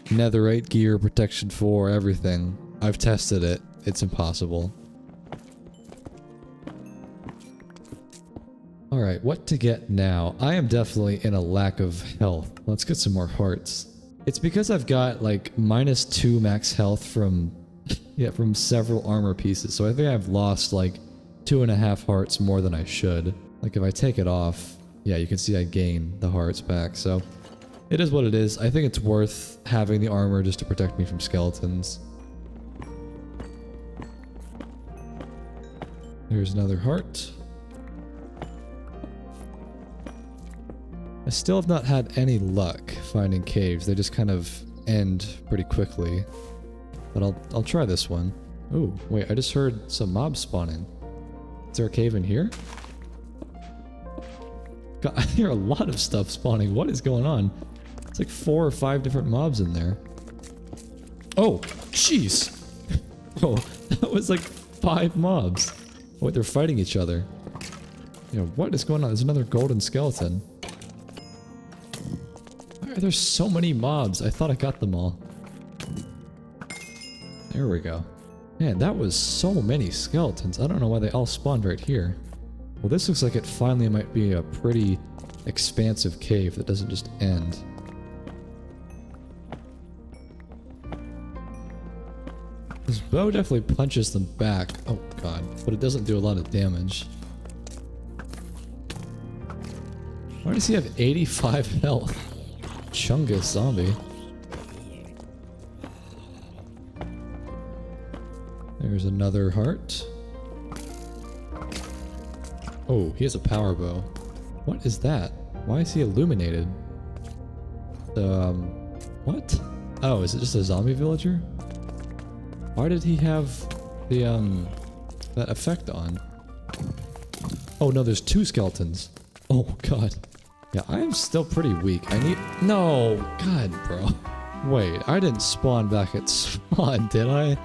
netherite gear, protection 4, everything. I've tested it. It's impossible. Alright, what to get now? I am definitely in a lack of health. Let's get some more hearts. It's because I've got like -2 max health from yeah, from several armor pieces, so I think I've lost like 2.5 hearts more than I should. Like if I take it off, yeah, you can see I gain the hearts back, so it is what it is. I think it's worth having the armor just to protect me from skeletons. There's another heart. I still have not had any luck finding caves. They just kind of end pretty quickly. But I'll try this one. Oh, wait, I just heard some mobs spawning. Is there a cave in here? God, I hear a lot of stuff spawning. What is going on? It's like 4 or 5 different mobs in there. Oh, jeez. Oh, that was like 5 mobs. Wait, they're fighting each other. You know, what is going on? There's another golden skeleton. are there so many mobs? I thought I got them all. There we go. Man, that was so many skeletons. I don't know why they all spawned right here. Well, this looks like it finally might be a pretty expansive cave that doesn't just end. This bow definitely punches them back. Oh god, but it doesn't do a lot of damage. Why does he have 85 health? Chungus zombie. There's another heart. Oh, he has a power bow. What is that? Why is he illuminated? What? Oh, is it just a zombie villager? Why did he have the, that effect on? Oh no, there's 2 skeletons. Oh god. Yeah, I am still pretty weak. I need— No! God, bro. Wait, I didn't spawn back at spawn, did I?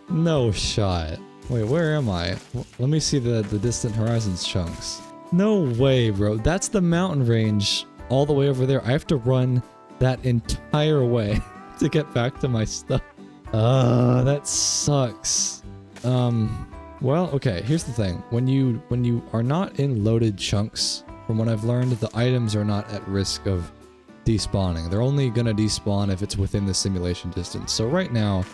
No shot. Wait, where am I? Let me see the distant horizons chunks. No way, bro. That's the mountain range all the way over there. I have to run that entire way to get back to my stuff. That sucks. Well, okay, here's the thing. When you are not in loaded chunks, from what I've learned, the items are not at risk of despawning. They're only gonna despawn if it's within the simulation distance. So right now,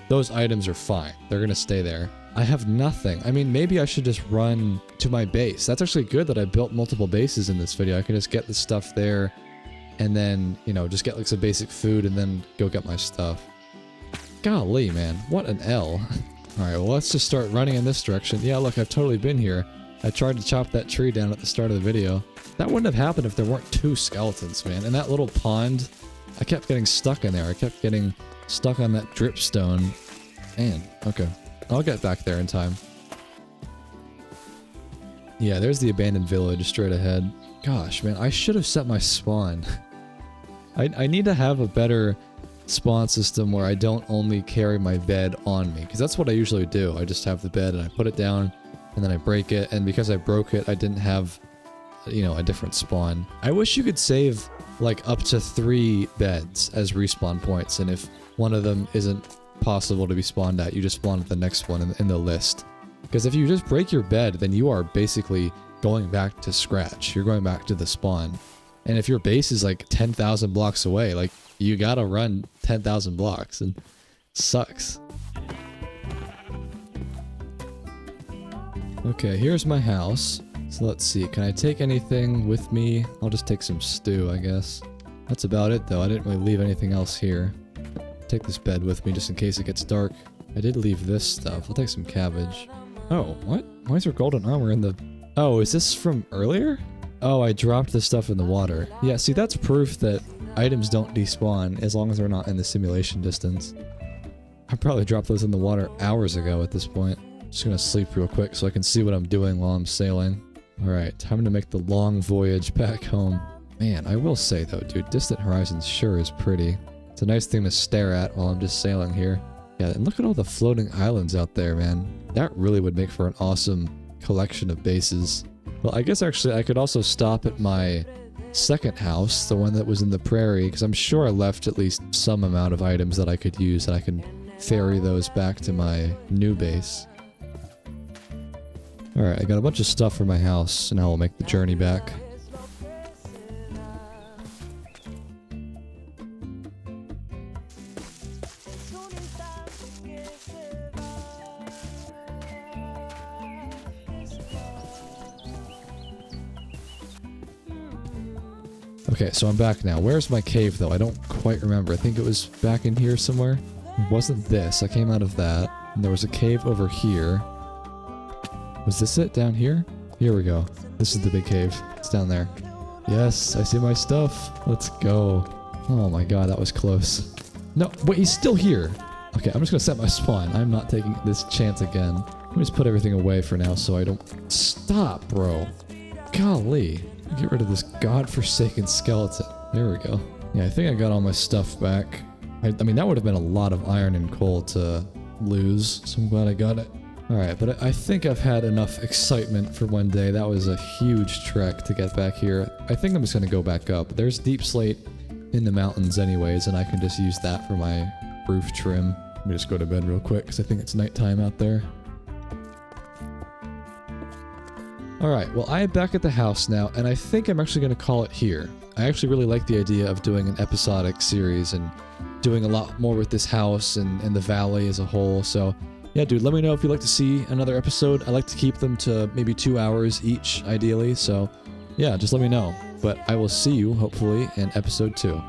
those items are fine. They're gonna stay there. I have nothing. I mean, maybe I should just run to my base. That's actually good that I built multiple bases in this video. I can just get the stuff there and then, you know, just get like some basic food and then go get my stuff. Golly, man. What an L. Alright, well, let's just start running in this direction. Yeah, look, I've totally been here. I tried to chop that tree down at the start of the video. That wouldn't have happened if there weren't 2 skeletons, man. And that little pond, I kept getting stuck in there. I kept getting stuck on that dripstone. Man, okay. I'll get back there in time. Yeah, there's the abandoned village straight ahead. Gosh, man, I should have set my spawn. I need to have a better spawn system where I don't only carry my bed on me, because that's what I usually do. I just have the bed and I put it down and then I break it, and because I broke it, I didn't have, you know, a different spawn. I wish you could save like up to 3 beds as respawn points, and if one of them isn't possible to be spawned at, you just spawn at the next one in the list. Because if you just break your bed, then you are basically going back to scratch. You're going back to the spawn. And if your base is like 10,000 blocks away, like, you gotta run 10,000 blocks, and it sucks. Okay, here's my house. So let's see, can I take anything with me? I'll just take some stew, I guess. That's about it though, I didn't really leave anything else here. Take this bed with me just in case it gets dark. I did leave this stuff. I'll take some cabbage. Oh, what? Why is there golden armor in the— Oh, is this from earlier? Oh, I dropped this stuff in the water. Yeah, see, that's proof that items don't despawn as long as they're not in the simulation distance. I probably dropped those in the water hours ago at this point. Just gonna sleep real quick so I can see what I'm doing while I'm sailing. Alright, time to make the long voyage back home. Man, I will say though, dude, Distant Horizons sure is pretty. It's a nice thing to stare at while I'm just sailing here. Yeah, and look at all the floating islands out there, man. That really would make for an awesome collection of bases. Well, I guess actually I could also stop at my second house, the one that was in the prairie, because I'm sure I left at least some amount of items that I could use, and I can ferry those back to my new base. Alright, I got a bunch of stuff for my house, so now I'll make the journey back. Okay, so I'm back now. Where's my cave, though? I don't quite remember. I think it was back in here somewhere. It wasn't this. I came out of that. And there was a cave over here. Was this it down here? Here we go. This is the big cave. It's down there. Yes, I see my stuff. Let's go. Oh my god, that was close. No, wait, he's still here. Okay, I'm just gonna set my spawn. I'm not taking this chance again. Let me just put everything away for now so I don't— Stop, bro. Golly. Get rid of this godforsaken skeleton. There we go. Yeah, I think I got all my stuff back. I mean, that would have been a lot of iron and coal to lose, so I'm glad I got it. Alright, but I think I've had enough excitement for one day. That was a huge trek to get back here. I think I'm just going to go back up. There's Deep Slate in the mountains anyways, and I can just use that for my roof trim. Let me just go to bed real quick because I think it's nighttime out there. Alright, well I am back at the house now, and I think I'm actually going to call it here. I actually really like the idea of doing an episodic series and doing a lot more with this house and the valley as a whole, so yeah dude, let me know if you'd like to see another episode. I like to keep them to maybe 2 hours each, ideally, so yeah, just let me know. But I will see you, hopefully, in episode 2.